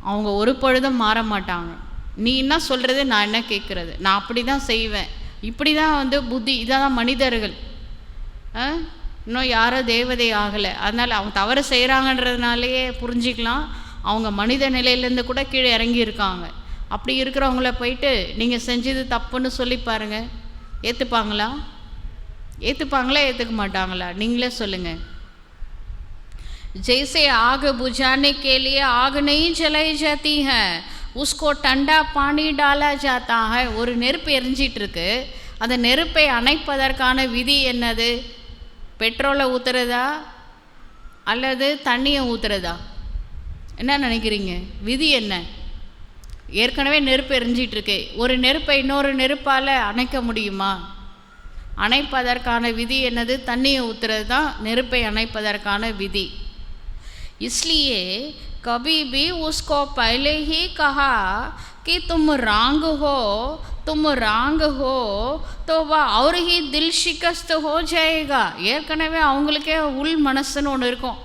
அவங்க ஒரு பொழுதும் மாற மாட்டாங்க. நீ என்ன சொல்கிறது, நான் என்ன கேட்குறது, நான் அப்படி தான் செய்வேன், இப்படி தான் வந்து புத்தி. இதான் மனிதர்கள். இன்னும் யாரும் தேவதை ஆகலை. அதனால் அவங்க தவறு செய்கிறாங்கன்றதுனாலேயே புரிஞ்சிக்கலாம் அவங்க மனித நிலையிலேருந்து கூட கீழே இறங்கியிருக்காங்க. அப்படி இருக்கிறவங்கள போயிட்டு நீங்கள் செஞ்சது தப்புன்னு சொல்லி பாருங்கள், ஏற்றுப்பாங்களா? ஏற்றுக்க மாட்டாங்களா? நீங்களே சொல்லுங்கள். जैसे आग बुझाने के लिए आग नहीं जलाई जाती है, उसको ठंडा पानी डाला जाता है. ஒரு நெருப்பு எரிஞ்சிட்டு இருக்கு, அந்த நெருப்பை அணைப்பதற்கான விதி என்னது? பெட்ரோலை ஊற்றுறதா அல்லது தண்ணியை ஊற்றுறதா? என்ன நினைக்கிறீங்க? விதி என்ன? ஏற்கனவே நெருப்பு எரிஞ்சிட்ருக்கு, ஒரு நெருப்பை இன்னொரு நெருப்பால் அணைக்க முடியுமா? அணைப்பதற்கான விதி என்னது? தண்ணியை ஊற்றுறது தான் நெருப்பை அணைப்பதற்கான விதி. इसलिए कभी भी उसको पहले ही कहा कि तुम रॉन्ग हो तो वह और ही दिल शिकस्त हो जाएगा. ஏற்கனவே அவங்களுக்கே உள் மனசுன்னு ஒன்று இருக்கும்.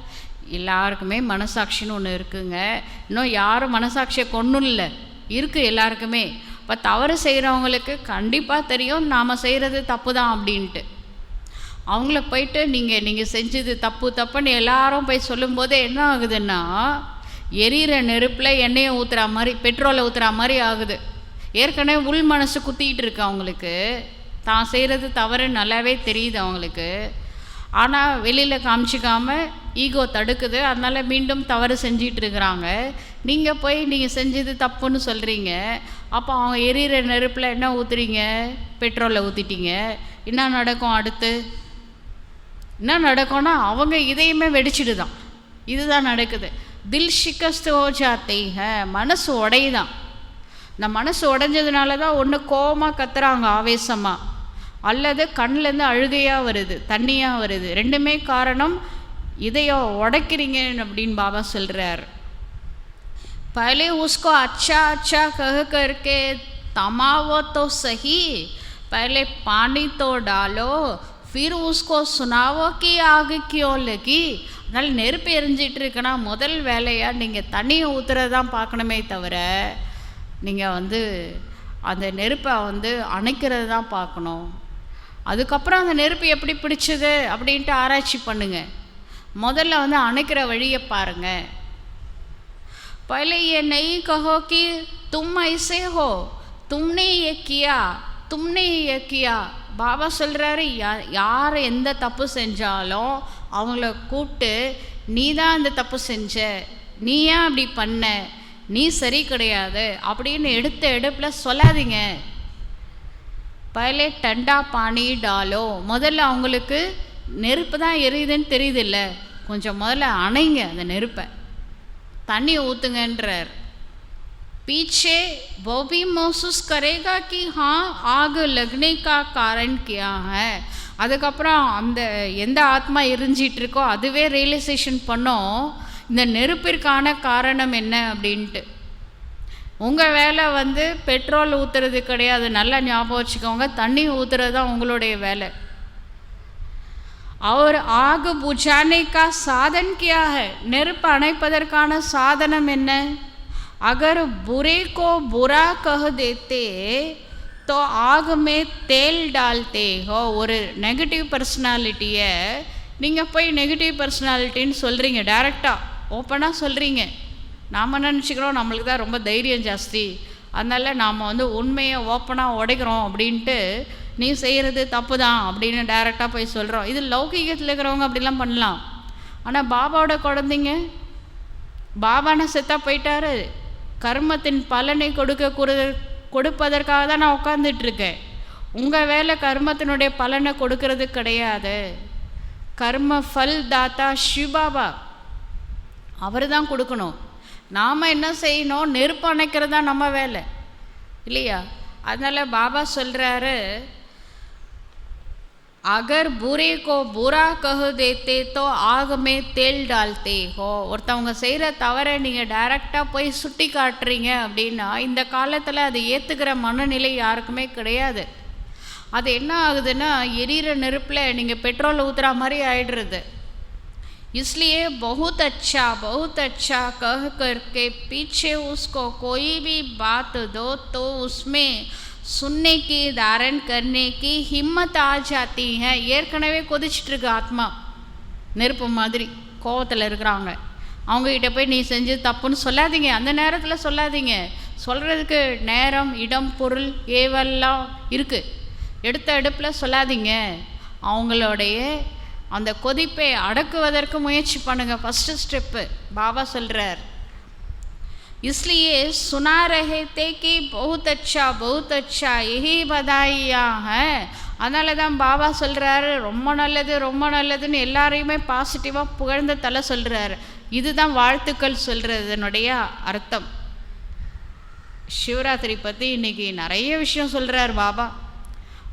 எல்லாருக்குமே மனசாட்சின்னு ஒன்று இருக்குங்க. இன்னும் யாரும் மனசாட்சியை கொன்னும் இல்லை, இருக்குது எல்லாருக்குமே. இப்போ தவறு செய்கிறவங்களுக்கு கண்டிப்பாக தெரியும் நாம் செய்கிறது தப்பு தான் அப்படின்ட்டு. அவங்கள போயிட்டு நீங்கள் செஞ்சது தப்புன்னு எல்லாரும் போய் சொல்லும்போது என்ன ஆகுதுன்னா எரியிற நெருப்பில் எண்ணெயை ஊற்றுற மாதிரி, பெட்ரோலை ஊற்றுற மாதிரி ஆகுது. ஏற்கனவே உள் மனசு குத்திக்கிட்டு இருக்கு அவங்களுக்கு, தான் செய்கிறது தவறு நல்லாவே தெரியுது அவங்களுக்கு. ஆனால் வெளியில் காமிச்சிக்காமல் ஈகோ தடுக்குது, அதனால் மீண்டும் தவறு செஞ்சிகிட்டு இருக்கிறாங்க. நீங்கள் போய் நீங்கள் செஞ்சது தப்புன்னு சொல்கிறீங்க. அப்போ அவங்க எரியிற நெருப்பில் என்ன ஊற்றுறீங்க? பெட்ரோலை ஊற்றிட்டீங்க. என்ன நடக்கும்? அடுத்து என்ன நடக்கும்னா அவங்க இதையுமே வெடிச்சிடுதான். இதுதான் நடக்குது. தில் ஷிகஸ்த் ஹோ ஜாத்தே ஹை. மனசு உடையுதான். இந்த மனசு உடைஞ்சதுனால தான் ஒன்று கோபமாக கத்துறாங்க ஆவேசமாக, அல்லது கண்ணிலேருந்து அழுகையாக வருது, தண்ணியாக வருது. ரெண்டுமே காரணம் இதையோ உடைக்கிறீங்க அப்படின்னு பாபா சொல்கிறார். पहले उसको अच्छा कह करके तमावो तो सही, पहले पानी तो डालो फिर उसको सुनावो कि आग क्यों लगी. அதனால் நெருப்பு எரிஞ்சிட்டு இருக்குன்னா முதல் வேலையாக நீங்கள் தண்ணியை ஊற்றுறதான் பார்க்கணுமே தவிர நீங்கள் வந்து அந்த நெருப்பை வந்து அணைக்கிறது தான் பார்க்கணும். அதுக்கப்புறம் அந்த நெருப்பு எப்படி பிடிச்சது அப்படின்ட்டு ஆராய்ச்சி பண்ணுங்கள். முதல்ல வந்து அணைக்கிற வழியை பாருங்கள். पहले ये नहीं कहो कि तुम ऐसे हो, तुमने ये किया. பாபா சொல்கிறாரு, யார் எந்த தப்பு செஞ்சாலும் அவங்கள கூப்பிட்டு நீ தான் அந்த தப்பு செஞ்ச, நீ ஏன் அப்படி பண்ண, நீ சரி கிடையாது அப்படின்னு எடுப்பில் சொல்லாதீங்க. பहले ठंडा पानी डालो. முதல்ல அவங்களுக்கு நெருப்பு தான் எரியுதுன்னு தெரியுதில்ல, கொஞ்சம் முதல்ல அணைங்க அந்த நெருப்பை, தண்ணி ஊற்றுங்கன்றார். पीछे वो भी महसूस करेगा कि हाँ आग लगने का कारण क्या है. அதுக்கப்புறம் அந்த எந்த ஆத்மா எரிஞ்சிட்டு இருக்கோ அதுவே ரியலைசேஷன் பண்ணோம் இந்த நெருப்பிற்கான காரணம் என்ன அப்படின்ட்டு. உங்கள் வேலை வந்து பெட்ரோல் ஊற்றுறது கிடையாது, நல்லா ஞாபகம் வச்சுக்கோங்க. தண்ணி ஊற்றுறது தான் உங்களுடைய வேலை. और आग बुझाने का साधन क्या है. நெருப்பு அணைப்பதற்கான சாதனம் என்ன? अगर बुरे को बुरा कह देते तो आग में तेल डालते हो. ஒரு நெகட்டிவ் பர்சனாலிட்டியை நீங்கள் போய் நெகட்டிவ் பர்சனாலிட்டின்னு சொல்கிறீங்க, டைரெக்டாக ஓப்பனாக சொல்கிறீங்க. நாம் நினச்சிக்கிறோம் நம்மளுக்கு தான் ரொம்ப தைரியம் ஜாஸ்தி, அதனால் நாம் உண்மையை ஓப்பனாக உடைக்கிறோம் அப்படின்ட்டு நீ செய்கிறது தப்பு தான் அப்படின்னு டைரெக்டாக போய் சொல்கிறோம். இது லௌகிகத்தில் இருக்கிறவங்க அப்படிலாம் பண்ணலாம். ஆனால் பாபாவோட குழந்தைங்க, பாபான செத்தா போயிட்டாரு, கர்மத்தின் பலனை கொடுப்பதற்காக தான் நான் உட்காந்துட்ருக்கேன். உங்கள் வேலை கர்மத்தினுடைய பலனை கொடுக்கறது கிடையாது. கர்ம ஃபல் தாத்தா சிவபாபா, அவர் தான் கொடுக்கணும். நாம் என்ன செய்யணும், நெருப்பு அணைக்கிறது தான் நம்ம வேலை இல்லையா? அதனால் பாபா சொல்கிறாரு, அகர் புரே கோ புரா கஹு தேத்தே தோ ஆக மே தேல் டால்தே ஹோ. ஒருத்தவங்க செய்கிற தவறை நீங்கள் டைரெக்டாக போய் சுட்டி காட்டுறீங்க அப்படின்னா இந்த காலத்தில் அது ஏற்றுக்கிற மனநிலை யாருக்குமே கிடையாது. அது என்ன ஆகுதுன்னா, எரியிற நெருப்பில் நீங்கள் பெட்ரோல் ஊற்றுற மாதிரி ஆயிடுறது. इसलिए बहुत अच्छा कह करके पीछे उसको कोई भी बात दो तो उसमें सुनने की धारण करने की हिम्मत आ जाती है. ஏற்கனவே கொதிச்சிட்ருக்கு ஆத்மா, நெருப்பு மாதிரி கோவத்தில் இருக்கிறாங்க. அவங்ககிட்ட போய் நீ செஞ்சு தப்புன்னு சொல்லாதீங்க, அந்த நேரத்தில் சொல்லாதீங்க. சொல்கிறதுக்கு நேரம், இடம், பொருள் ஏவெல்லாம் இருக்குது. எடுத்த அடுப்பில் சொல்லாதீங்க. அவங்களுடைய அந்த கொதிப்பை அடக்குவதற்கு முயற்சி பண்ணுங்கள். ஃபஸ்ட்டு ஸ்டெப்பு பாபா சொல்கிறார். इसलिए सुना रहे थे कि बहुत अच्छा यही बधाइया है. அதனால தான் பாபா சொல்கிறாரு, ரொம்ப நல்லது ரொம்ப நல்லதுன்னு எல்லாரையுமே பாசிட்டிவாக புகழ்ந்து தலை சொல்கிறாரு. இதுதான் வாழ்த்துக்கள் சொல்கிறதுனுடைய அர்த்தம். சிவராத்திரி பற்றி இன்றைக்கி நிறைய விஷயம் சொல்கிறார் பாபா.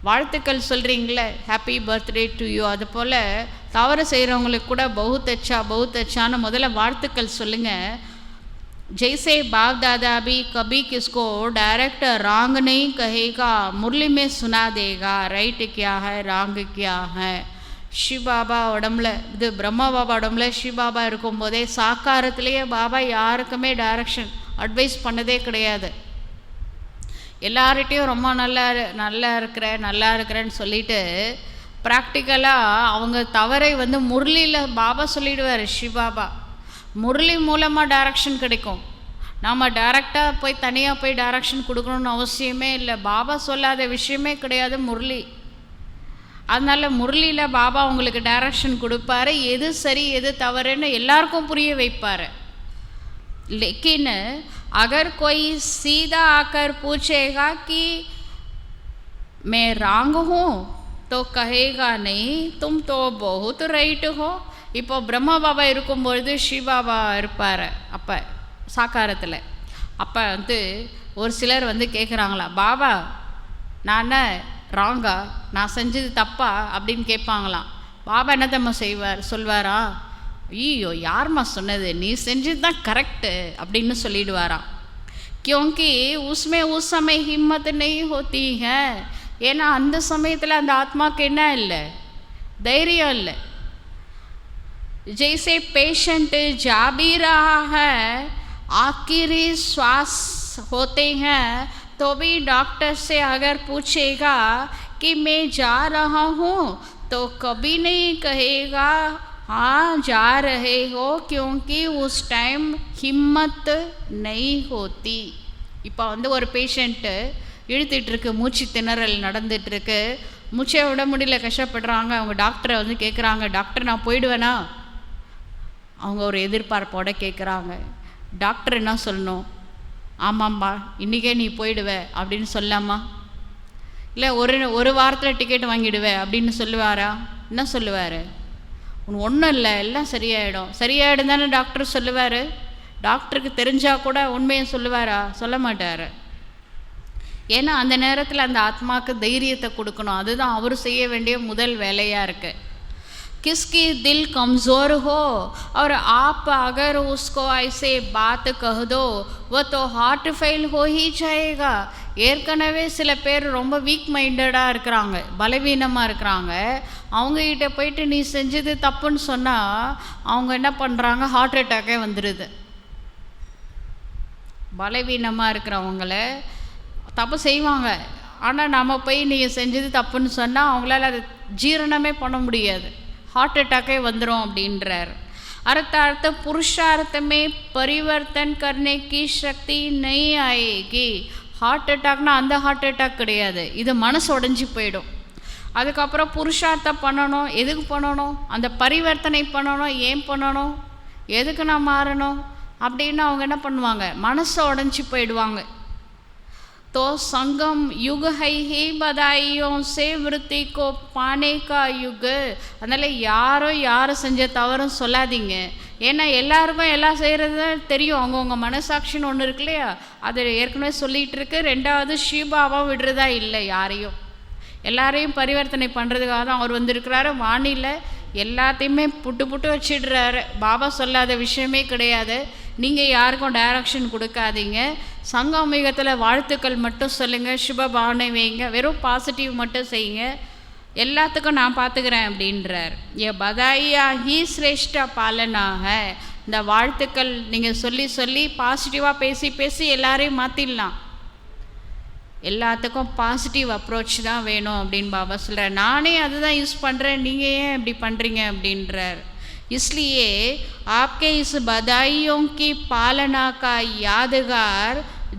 வாழ்த்துக்கள் சொல்கிறீங்களே, ஹாப்பி பர்த்டே டு யூ. அது போல் தவறு செய்கிறவங்களுக்கு கூட बहुत अच्छाன்னு முதல்ல வாழ்த்துக்கள் சொல்லுங்கள். जैसे बाप दादा भी कभी किसको डायरेक्ट रॉन्ग नहीं कहेगा, मुरली में सुना देगा राइट क्या है रॉन्ग क्या है. சிவபாபா உடம்புல, இது பிரம்மா பாபா உடம்புல சிவபாபா இருக்கும்போதே சாக்காரத்திலேயே பாபா யாருக்குமே டைரக்ஷன் அட்வைஸ் பண்ணதே கிடையாது. எல்லார்கிட்டையும் ரொம்ப நல்லா இருக்கிறேன்னு சொல்லிட்டு ப்ராக்டிக்கலாக அவங்க தவறை முரளியில் பாபா சொல்லிடுவார். சிவபாபா முரளி மூலமாக டைரக்ஷன் கிடைக்கும். நாம் டைரெக்டாக போய் தனியாக போய் டைரக்ஷன் கொடுக்கணுன்னு அவசியமே இல்லை. பாபா சொல்லாத விஷயமே கிடையாது முரளி. அதனால் முரளியில் பாபா உங்களுக்கு டைரக்ஷன் கொடுப்பாரு, எது சரி எது தவறுன்னு எல்லாருக்கும் புரிய வைப்பார். लेकिन अगर कोई सीधा आकर पूछेगा कि मैं रॉन्ग हूँ तो कहेगा नहीं तुम तो बहुत राइट हो. இப்போ பிரம்மா பாபா இருக்கும்பொழுது சிவபாபா இருப்பார் அப்போ சாக்காரத்தில். அப்போ ஒரு சிலர் கேட்குறாங்களா, பாபா நான் ராங்கா, நான் செஞ்சது தப்பா அப்படின்னு கேட்பாங்களாம். பாபா என்ன சொல்வாரா, ஐயோ யார்மா சொன்னது, நீ செஞ்சது தான் கரெக்டு அப்படின்னு சொல்லிடுவாராம். क्योंकि उसमें उस समय हिम्मत नहीं होती है. ஏன்னா அந்த சமயத்தில் அந்த ஆத்மாவுக்கு என்ன இல்லை, தைரியம் இல்லை. जैसे पेशेंट जा भी रहा है, आखिरी श्वास होते हैं, तो भी डॉक्टर से अगर पूछेगा कि मैं जा रहा हूँ तो कभी नहीं कहेगा हाँ जा रहे हो, क्योंकि उस टाइम हिम्मत नहीं होती. இப்போ ஒரு பேஷண்ட்டு இழுத்துட்ருக்கு, மூச்சு திணறல் நடந்துகிட்ருக்கு, மூச்சை விட முடியல, கஷ்டப்படுறாங்க. அவங்க டாக்டரை கேட்குறாங்க, டாக்டர் நான் போயிடுவேனா? அவங்க ஒரு எதிர்பார்ப்போடு கேட்குறாங்க. டாக்டர் என்ன சொல்லணும், ஆமாம்மா இன்றைக்கே நீ போயிடுவ அப்படின்னு சொல்லாமா? இல்லை ஒரு வாரத்தில் டிக்கெட் வாங்கிடுவேன் அப்படின்னு சொல்லுவாரா? என்ன சொல்லுவார்? ஒன்றும் இல்லை எல்லாம் சரியாயிடும் தானே டாக்டர் சொல்லுவார். டாக்டருக்கு தெரிஞ்சால் கூட உண்மையை சொல்லுவாரா? சொல்ல மாட்டார். ஏன்னா அந்த நேரத்தில் அந்த ஆத்மாவுக்கு தைரியத்தை கொடுக்கணும். அதுதான் அவர் செய்ய வேண்டிய முதல் வேலையாக இருக்குது. किसकी दिल कमज़ोर हो और आप अगर उसको ऐसे बात कह दो वो तो हार्ट फेल हो ही जाएगा. ஏற்கனவே சில பேர் ரொம்ப வீக் மைண்டடாக இருக்கிறாங்க, பலவீனமாக இருக்கிறாங்க. அவங்ககிட்ட போயிட்டு நீ செஞ்சது தப்புன்னு சொன்னால் அவங்க என்ன பண்ணுறாங்க, ஹார்ட் அட்டாக்கே வந்துடுது. பலவீனமாக இருக்கிறவங்கள தப்பு செய்வாங்க, ஆனால் நம்ம போய் நீங்கள் செஞ்சது தப்புன்னு சொன்னால் அவங்களால அது ஜீரணமே பண்ண முடியாது. ஹார்ட் அட்டாக்கே வந்துடும் அப்படின்றார். अर्थ पुरुषार्थ में परिवर्तन करने की शक्ति नहीं आएगी. ஹார்ட் அட்டாக்னா அந்த ஹார்ட் அட்டாக் கிடையாது, இது மனசு உடஞ்சி போயிடும். அதுக்கப்புறம் புருஷார்த்தம் பண்ணணும். எதுக்கு பண்ணணும்? அந்த பரிவர்த்தனை பண்ணணும். ஏன் பண்ணணும்? எதுக்கு நான் மாறணும் அப்படின்னு அவங்க என்ன பண்ணுவாங்க, மனசை உடஞ்சி போயிடுவாங்க. तो संगम युग है ही बधाइयों से वृत्ति को पाने का युग. அதனால் யாரும் செஞ்ச தவறும் சொல்லாதீங்க. ஏன்னா எல்லாருக்கும் எல்லாம் செய்கிறது தெரியும். அவங்கவுங்க மனசாட்சின்னு ஒன்று இருக்கு இல்லையா, அது ஏற்கனவே சொல்லிகிட்டு இருக்கு. ரெண்டாவது ஷீபாவாக விடுறதா இல்லை, யாரையும் எல்லாரையும் பரிவர்த்தனை பண்ணுறதுக்காக தான் அவர் வந்திருக்கிறாரு. வானிலை எல்லாத்தையுமே புட்டு வச்சிடுறாரு. பாபா சொல்லாத விஷயமே கிடையாது. நீங்கள் யாருக்கும் டைரக்ஷன் கொடுக்காதீங்க. சங்கமிகத்தில் வாழ்த்துக்கள் மட்டும் சொல்லுங்கள், சுபபாவனை வைங்க, வெறும் பாசிட்டிவ் மட்டும் செய்யுங்க, எல்லாத்துக்கும் நான் பார்த்துக்கிறேன் அப்படின்றார். ஏ பதாயியா ஹீ சிரேஷ்ட பாலனாக. இந்த வாழ்த்துக்கள் நீங்கள் சொல்லி பாசிட்டிவாக பேசி எல்லாரையும் மாற்றிடலாம். எல்லாத்துக்கும் பாசிட்டிவ் அப்ரோச் தான் வேணும் அப்படின்னு பாபா சொல்கிறார். நானே அதுதான் யூஸ் பண்ணுறேன், நீங்கள் ஏன் இப்படி பண்ணுறீங்க அப்படின்றார். इसलिए आपके इस बधाइयों की पालना का यादगार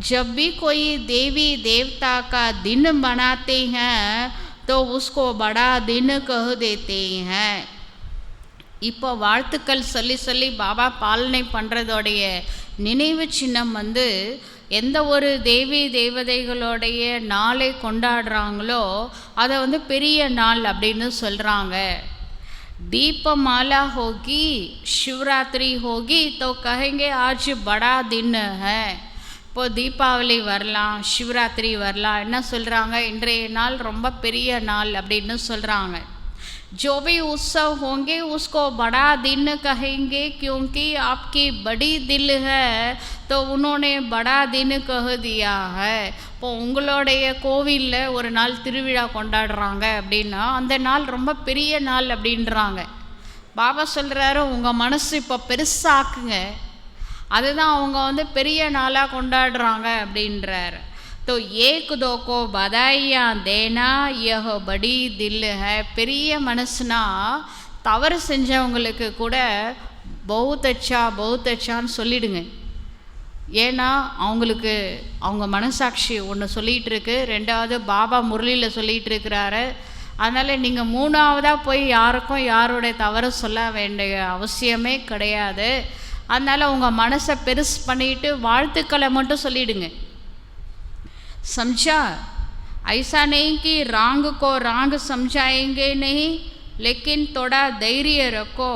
जब भी कोई देवी देवता का दिन मनाते हैं तो उसको बड़ा दिन कह देते हैं. இப்போ வாழ்த்துக்கள் சொல்லி பாபா பாலனை பண்ணுறதோடைய நினைவு சின்னம் வந்து எந்த ஒரு தேவி தேவதைகளுடைய நாளை கொண்டாடுறாங்களோ அதை வந்து பெரிய நாள் அப்படின்னு சொல்கிறாங்க. दीपमाला होगी, शिवरात्रि होगी तो कहेंगे आज बड़ा दिन है. இப்போது தீபாவளி வரலாம், சிவராத்திரி வரலாம், என்ன சொல்கிறாங்க, இன்றைய நாள் ரொம்ப பெரிய நாள் அப்படின்னு சொல்கிறாங்க. जो भी उत्सव होंगे उसको बड़ा दिन कहेंगे क्योंकि आपकी बड़ी दिल है तो उन्होंने बड़ा दिन कह दिया है. இப்போ உங்களுடைய கோவிலில் ஒரு நாள் திருவிழா கொண்டாடுறாங்க அப்படின்னா அந்த நாள் ரொம்ப பெரிய நாள் அப்படின்றாங்க. பாபா சொல்கிறாரு, உங்கள் மனசு இப்போ பெருசாக்குங்க, அதுதான் அவங்க வந்து பெரிய நாளாக கொண்டாடுறாங்க அப்படின்றார். तो एक दो को बधाइयाँ देना यह बड़ी दिल है. பெரிய மனசுனா தவறு செஞ்சவங்களுக்கு கூட बहुत அச்சான்னு சொல்லிடுங்க. ஏன்னா அவங்களுக்கு அவங்க மனசாட்சி ஒன்று சொல்லிகிட்டு இருக்கு, ரெண்டாவது பாபா முரளியில் சொல்லிகிட்டு இருக்கிறாரு. அதனால் நீங்கள் மூணாவதாக போய் யாருக்கும் யாருடைய தவறு சொல்ல வேண்டிய அவசியமே கிடையாது. அதனால் உங்கள் மனசை பெருசு பண்ணிட்டு வாழ்த்துக்களை மட்டும் சொல்லிடுங்க. समझा? ऐसा नहीं कि रांग को रांग समझाएंगे नहीं, लेकिन थोड़ा धैर्य रखो.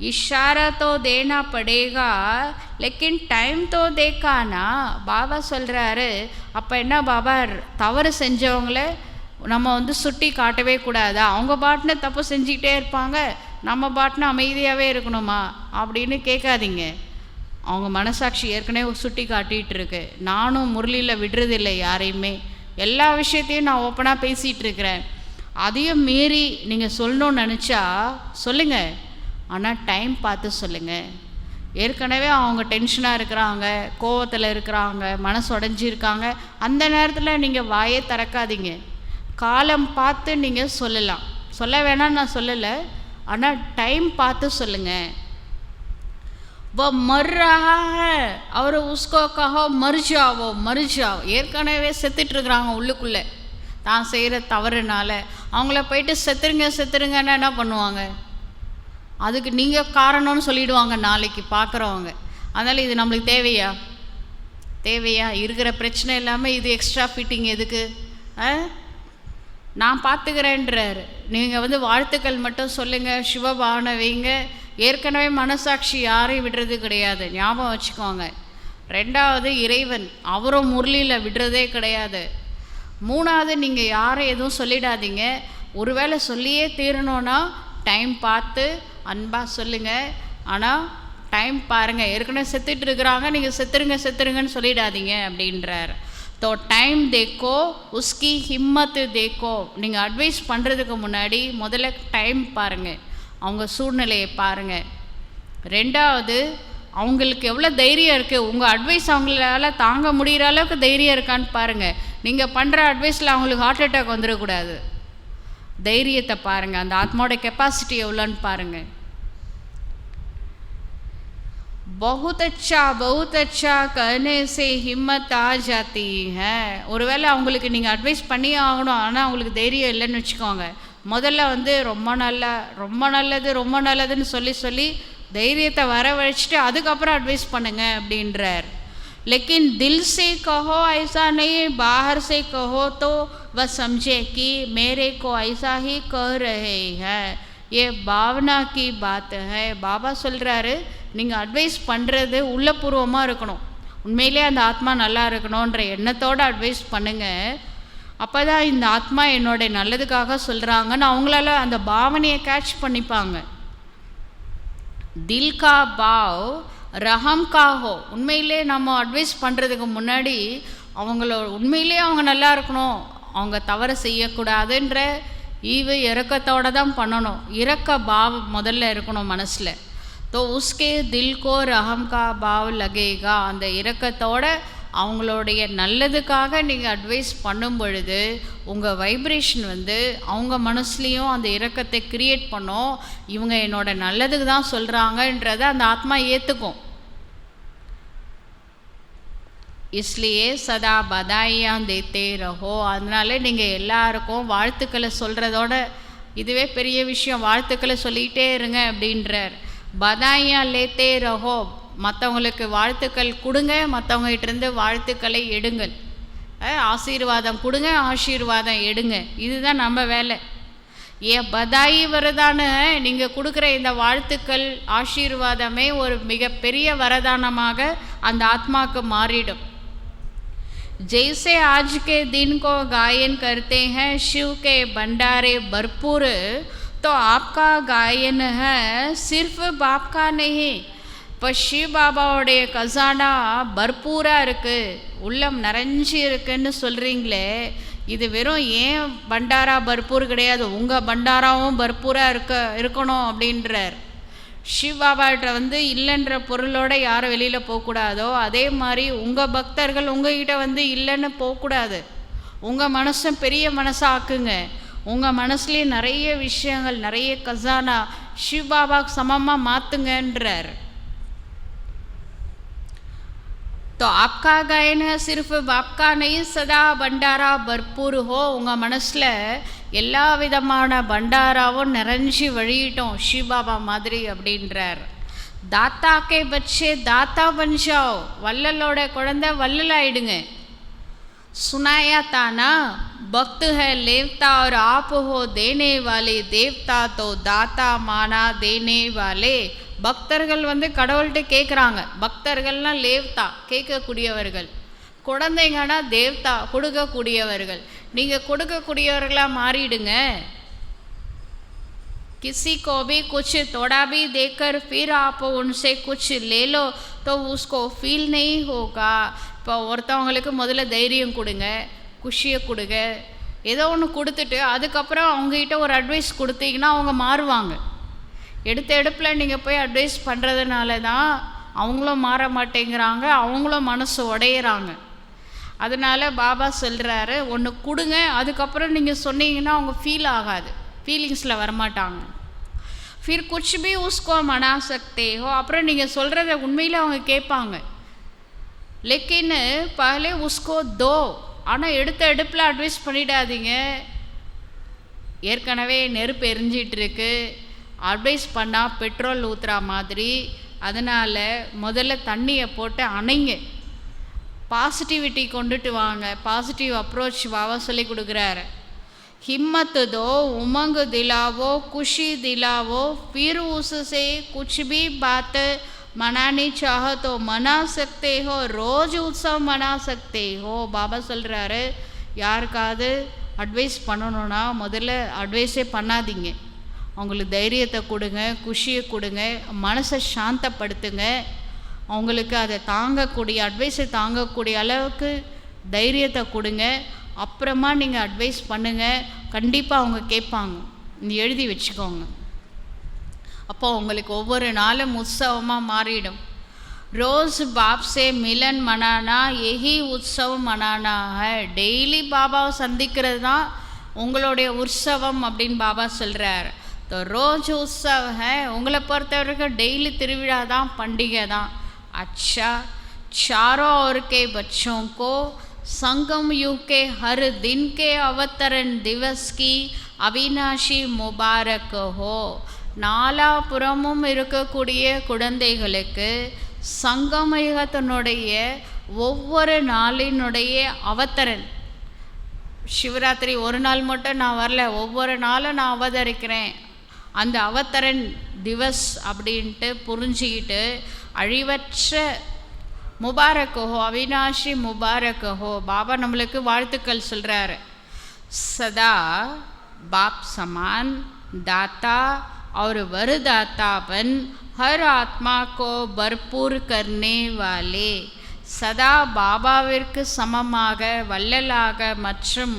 इशारा तो देना पड़ेगा लेकिन टाइम तो देखा ना. பாபா சொல்கிறாரு, அப்போ என்ன பாபா, தவறு செஞ்சவங்கள நம்ம வந்து சுட்டி காட்டவே கூடாதா? அவங்க பாட்டுன்னு தப்பு செஞ்சுக்கிட்டே இருப்பாங்க, நம்ம பாட்டுன்னு அமைதியாகவே இருக்கணுமா அப்படின்னு கேட்காதீங்க. அவங்க மனசாட்சி ஏற்கனவே சுட்டி காட்டிகிட்டு இருக்கு. நானும் முரளியில் விடுறதில்லை யாரையுமே, எல்லா விஷயத்தையும் நான் ஓப்பனாக பேசிகிட்டு இருக்கிறேன். அதையும் மீறி நீங்கள் சொல்லணும்னு நினச்சா சொல்லுங்கள், ஆனால் டைம் பார்த்து சொல்லுங்கள். ஏற்கனவே அவங்க டென்ஷனாக இருக்கிறாங்க, கோவத்தில் இருக்கிறாங்க, மனசு உடஞ்சிருக்காங்க, அந்த நேரத்தில் நீங்கள் வாயே திறக்காதீங்க. காலம் பார்த்து நீங்கள் சொல்லலாம். சொல்ல வேணாம்னு நான் சொல்லலை, ஆனால் டைம் பார்த்து சொல்லுங்கள். वो मर रहा है और उसको कहो मर जाओ. ஏற்கனவே செத்துட்ருக்குறாங்க உள்ளுக்குள்ளே தான் செய்கிற தவறுனால. அவங்கள போயிட்டு செத்துருங்கன்னா என்ன பண்ணுவாங்க? அதுக்கு நீங்கள் காரணம்னு சொல்லிவிடுவாங்க நாளைக்கு பார்க்குறவங்க. அதனால் இது நம்மளுக்கு தேவையா? இருக்கிற பிரச்சனை இல்லாமல் இது எக்ஸ்ட்ரா ஃபிட்டிங் எதுக்கு? நான் பார்த்துக்கிறேன்றாரு. நீங்கள் வந்து வாழ்த்துக்கள் மட்டும் சொல்லுங்கள், சிவபாவனை வைங்க. ஏற்கனவே மனசாட்சி யாரையும் விடுறது கிடையாது, ஞாபகம் வச்சுக்கோங்க. ரெண்டாவது இறைவன், அவரும் முரளியில் விடுறதே கிடையாது. மூணாவது நீங்கள் யாரும் எதுவும் சொல்லிடாதீங்க. ஒருவேளை சொல்லியே தீரணுன்னா டைம் பார்த்து அன்பாக சொல்லுங்கள். ஆனால் டைம் பாருங்கள், ஏற்கனவே செத்துட்டு இருக்கிறாங்க, நீங்கள் செத்துருங்கன்னு சொல்லிடாதீங்க அப்படின்றார். तो टाइम देखो, उसकी हिम्मत देखो. நீங்கள் அட்வைஸ் பண்ணுறதுக்கு முன்னாடி முதல்ல டைம் பாருங்கள், அவங்க சூழ்நிலையை பாருங்கள். ரெண்டாவது அவங்களுக்கு எவ்வளோ தைரியம் இருக்குது, உங்கள் அட்வைஸ் அவங்களால தாங்க முடிகிற அளவுக்கு தைரியம் இருக்கான்னு பாருங்கள். நீங்கள் பண்ணுற அட்வைஸில் அவங்களுக்கு ஹார்ட் அட்டாக் வந்துடக்கூடாது. தைரியத்தை பாருங்கள், அந்த ஆத்மாவோட கெப்பாசிட்டி எவ்வளோன்னு பாருங்கள். बहुत अच्छा कहने से हिम्मत आ जाती है. ஒருவேளை அவங்களுக்கு நீங்கள் அட்வைஸ் பண்ணி ஆகணும், ஆனால் அவங்களுக்கு தைரியம் இல்லைன்னு வச்சுக்கோங்க. முதல்ல வந்து ரொம்ப நல்லதுன்னு சொல்லி தைரியத்தை வரவழைச்சிட்டு அதுக்கப்புறம் அட்வைஸ் பண்ணுங்க அப்படின்றார். लेकिन दिल से कहो ऐसा नहीं, बाहर से कहो तो वह समझे कि मेरे को ऐसा ही कह रहे हैं. ये भावना की बात है. பாபா சொல்கிறாரு, நீங்கள் அட்வைஸ் பண்ணுறது உள்ளபூர்வமாக இருக்கணும், உண்மையிலே அந்த ஆத்மா நல்லா இருக்கணுன்ற எண்ணத்தோடு அட்வைஸ் பண்ணுங்கள். அப்போ தான் இந்த ஆத்மா என்னோட நல்லதுக்காக சொல்கிறாங்கன்னு அவங்களால அந்த பாவனையை கேட்ச் பண்ணிப்பாங்க. தில் கா பாவ் ரஹம் கா ஹோ. உண்மையிலே நம்ம அட்வைஸ் பண்ணுறதுக்கு முன்னாடி உண்மையிலே அவங்க நல்லா இருக்கணும், அவங்க தவறு செய்யக்கூடாதுன்ற ஈவு இறக்கத்தோடு தான் பண்ணணும். இரக்க பாவம் முதல்ல இருக்கணும் மனசில். तो उसके दिल को रहम का भाव लगेगा. அந்த இரக்கத்தோட அவங்களுடைய நல்லதுக்காக நீங்கள் அட்வைஸ் பண்ணும் பொழுது உங்கள் வைப்ரேஷன் வந்து அவங்க மனசுலேயும் அந்த இரக்கத்தை கிரியேட் பண்ணும். இவங்க என்னோட நல்லதுக்கு தான் சொல்கிறாங்கன்றதை அந்த ஆத்மா ஏற்றுக்கும். इसलिए सदा बधाइयाँ देते रहो. அதனால நீங்கள் எல்லாருக்கும் வாழ்த்துக்களை சொல்கிறதோட இதுவே பெரிய விஷயம், வாழ்த்துக்களை சொல்லிகிட்டே இருங்க அப்படின்றார். பதாயா லேத்தே ரஹோ. மற்றவங்களுக்கு வாழ்த்துக்கள் கொடுங்க, மற்றவங்ககிட்டருந்து வாழ்த்துக்களை எடுங்கள். ஆசீர்வாதம் கொடுங்க, ஆசீர்வாதம் எடுங்க. இதுதான் நம்ம வேலை. ஏன் பதாயி வரதான நீங்கள் கொடுக்குற இந்த வாழ்த்துக்கள் ஆசீர்வாதமே ஒரு மிகப்பெரிய வரதானமாக அந்த ஆத்மாவுக்கு மாறிடும். जैसे आज के दिन को गायन करते हैं शिव के भंडारे भरपूर, तो आपका गायन है सिर्फ बाप का नहीं. இப்போ சிவ பாபாவுடைய கசானா பர்பூராக இருக்குது, உள்ளம் நிறைஞ்சி இருக்குன்னு சொல்கிறீங்களே, இது வெறும் ஏன் பண்டாரா பர்பூர் கிடையாது, உங்கள் பண்டாராவும் பர்பூராக இருக்கணும் அப்படின்றார். சிவ பாபாட்ட வந்து இல்லைன்ற பொருளோட யாரும் வெளியில் போகக்கூடாதோ, அதே மாதிரி உங்கள் பக்தர்கள் உங்ககிட்ட வந்து இல்லைன்னு போகக்கூடாது. உங்கள் மனசும் பெரிய மனசாக ஆக்குங்க. உங்கள் மனசுலேயே நிறைய விஷயங்கள், நிறைய கசானா சிவ பாபாவுக்கு சமமாக மாற்றுங்கன்றார். तो आपका गायन है सिर्फ बाप का नहीं, सदा भंडारा भरपूर हो. உங்கள் மனசில் எல்லா விதமான பண்டாராவும் நிறைஞ்சி வழியிட்டோம் சிவபாபா மாதிரி அப்படின்றார். தாத்தா கே பச்சே தாத்தா பன் ஜாओ. வள்ளலோட குழந்தை வள்ளலாயிடுங்க. सुनाया था ना, भक्त है लेवता और आप हो देने वाले देवता, तो दाता माना देने वाले. பக்தர்கள் வந்து கடவுள்கிட்ட கேட்குறாங்க. பக்தர்கள்னால் லேவ்தா கேட்கக்கூடியவர்கள், குழந்தைங்கன்னா தேவ்தா கொடுக்கக்கூடியவர்கள். நீங்கள் கொடுக்கக்கூடியவர்களாக மாறிடுங்க. किसी को भी कुछ थोड़ा भी देकर फिर आप उनसे कुछ ले लो तो उसको फील नहीं होगा. இப்போ ஒருத்தவங்களுக்கு முதல்ல தைரியம் கொடுங்க, குஷியை கொடுங்க, ஏதோ ஒன்று கொடுத்துட்டு அதுக்கப்புறம் அவங்ககிட்ட ஒரு அட்வைஸ் கொடுத்தீங்கன்னா அவங்க மாறுவாங்க. எடுப்பில் நீங்கள் போய் அட்வைஸ் பண்ணுறதுனால தான் அவங்களும் மாற மாட்டேங்கிறாங்க, அவங்களும் மனசு உடையிறாங்க. அதனால் பாபா சொல்கிறாரு, ஒன்று கொடுங்க, அதுக்கப்புறம் நீங்கள் சொன்னீங்கன்னா அவங்க ஃபீல் ஆகாது, ஃபீலிங்ஸில் வரமாட்டாங்க. फिर कुछ भी उसको मना सकते हो. அப்புறம் நீங்கள் சொல்கிறத உண்மையில் அவங்க கேட்பாங்க. लेकिन पहले उसको दो. ஆனால் எடுப்பில் அட்வைஸ் பண்ணிடாதீங்க. ஏற்கனவே நெருப்பு எரிஞ்சிட்ருக்கு, அட்வைஸ் பண்ணால் பெட்ரோல் ஊற்றுற மாதிரி. அதனால் முதல்ல தண்ணியை போட்டு அணைங்க, பாசிட்டிவிட்டி கொண்டுட்டு வாங்க. பாசிட்டிவ் அப்ரோச் பாபா சொல்லி கொடுக்குறாரு. हिम्मत दो, उमंग दिलावो, खुशी दिलावो, फिर उससे कुछ भी बात मनानी चाहो तो मना सकते हो, रोज उत्सव मना सकते हो. பாபா சொல்கிறாரு, யாருக்காவது அட்வைஸ் பண்ணணுன்னா முதல்ல அட்வைஸே பண்ணாதீங்க. அவங்களுக்கு தைரியத்தை கொடுங்க, குஷியை கொடுங்க, மனசை சாந்தப்படுத்துங்க. அவங்களுக்கு அதை தாங்கக்கூடிய, அட்வைஸை தாங்கக்கூடிய அளவுக்கு தைரியத்தை கொடுங்க. அப்புறமா நீங்கள் அட்வைஸ் பண்ணுங்கள், கண்டிப்பாக அவங்க கேட்பாங்க. நீ எழுதி வச்சுக்கோங்க. அப்போ உங்களுக்கு ஒவ்வொரு நாளும் உற்சவமாக மாறிடும். ரோஸ் பாப் சே மிலன் மனானா, எஹி உற்சவம் மனானா ஹை. டெய்லி பாபாவை சந்திக்கிறது தான் உங்களுடைய உற்சவம் அப்படின்னு பாபா சொல்கிறார். तो रोज उत्सव है, உங்களை பொறுத்த வரைக்கும் டெய்லி திருவிழா தான், பண்டிகை தான். अच्छा, चारों ओर के बच्चों को संगम युग के हर दिन के अवतरण दिवस की अविनाशी मुबारक हो. நாலாபுறமும் இருக்கக்கூடிய குழந்தைகளுக்கு சங்கமயுகத்தினுடைய ஒவ்வொரு நாளினுடைய அவதரன், சிவராத்திரி ஒரு நாள் மட்டும் நான் வரல, ஒவ்வொரு நாளும் நான் அவதரிக்கிறேன், அந்த அவதரன் திவஸ் அப்படின்ட்டு புரிஞ்சுக்கிட்டு அழிவற்ற முபாரக் ஹோ, அவினாஷி முபாரக் ஹோ. பாபா நம்மளுக்கு வாழ்த்துக்கள் சொல்கிறாரு. सदा बाप समान दाता और वरदाता बन हर आत्मा को भरपूर करने वाले. சதா பாபாவிற்கு சமமாக வள்ளலாக மற்றும்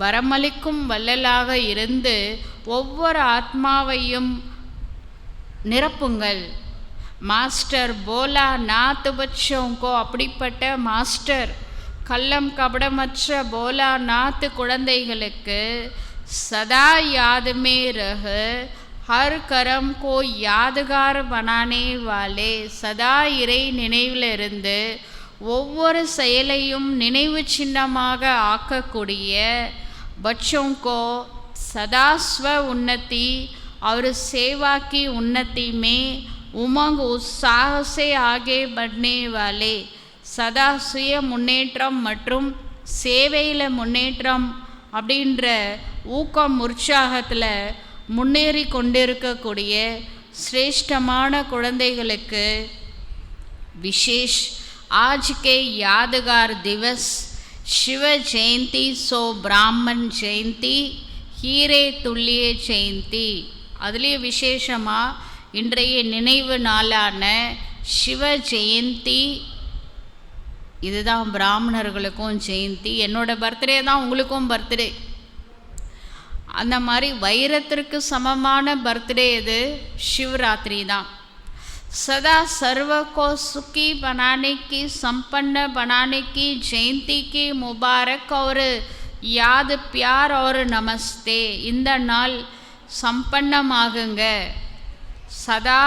வரமளிக்கும் வள்ளலாக இருந்து ஒவ்வொரு ஆத்மாவையும் நிரப்புங்கள். மாஸ்டர் போலா நாத் பச்சோங்கோ, அப்படிப்பட்ட மாஸ்டர் கள்ளம் கபடமற்ற போலா நாத் குழந்தைகளுக்கு சதா யாதுமே ரஹ ஹர் கரம் கோ யாதுகார் பனானே வாலே, சதா இறை நினைவில் இருந்து ஒவ்வொரு செயலையும் நினைவு சின்னமாக ஆக்கக்கூடிய பச்சோங்கோ सदा स्व उन्नति और सेवा की उन्नति में उमंग उत्साह से आगे बढ़ने वाले, சதா சுய முன்னேற்றம் மற்றும் சேவையில் முன்னேற்றம் அப்படின்ற ஊக்கம் உற்சாகத்தில் முன்னேறி கொண்டிருக்கக்கூடிய சிரேஷ்டமான குழந்தைகளுக்கு विशेष आज के यादगार दिवस शिव जयंती सो ब्राह्मण जयंती हीरे तुल्य जयंती. அதுலேயே விசேஷமாக இன்றைய நினைவு நாளான சிவ ஜெயந்தி, இதுதான் பிராமணர்களுக்கும் ஜெயந்தி. என்னோட பர்த்டே தான் உங்களுக்கும் பர்த்டே. அந்த மாதிரி வைரத்திற்கு சமமான பர்த்டே இது சிவராத்திரி தான். सदा सर्व को सुखी बनाने की, संपन्न बनाने की जयंती की मुबारक और याद प्यार और नमस्ते. இந்த நாள் சம்பன்னமாகுங்க, சதா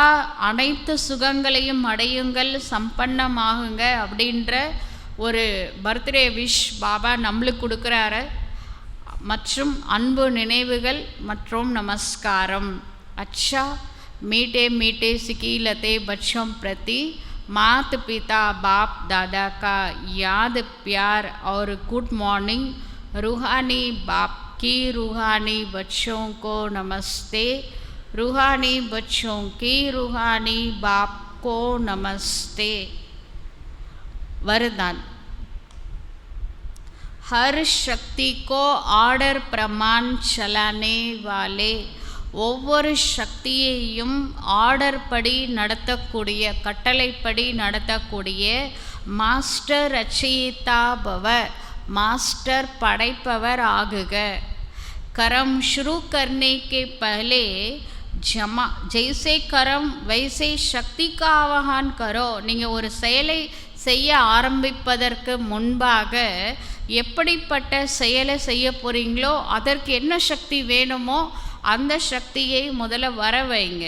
அனைத்து சுகங்களையும் அடையுங்கள், சம்பன்னமாகுங்க அப்படின்ற ஒரு பர்த்டே விஷ் பாபா நம்மளுக்கு கொடுக்குறாரு. மற்றும் அன்பு நினைவுகள் மற்றும் நமஸ்காரம். अच्छा, मीठे मीठे सिकीलते बच्चों प्रति मात पिता बाप दादा का याद प्यार और गुड मॉर्निंग. रूहानी बाप की रूहानी बच्चों को नमस्ते. रूहानी बच्चों की रूहानी बाप को नमस्ते. वरदान. हर शक्ति को ऑर्डर प्रमाण चलाने वाले, ஒவ்வொரு சக்தியையும் ஆர்டர் படி நடத்தக்கூடிய, கட்டளைப்படி நடத்தக்கூடிய மாஸ்டர் ரச்சயிதா பவ, மாஸ்டர் படைப்பவர் ஆகுக. कर्म शुरू करने के पहले जमा जैसे कर्म वैसे शक्ति का आवाहन करो. நீங்கள் ஒரு செயலை செய்ய ஆரம்பிப்பதற்கு முன்பாக எப்படிப்பட்ட செயலை செய்ய போகிறீங்களோ அதற்கு என்ன சக்தி வேணுமோ அந்த சக்தியை முதல்ல வர வைங்க.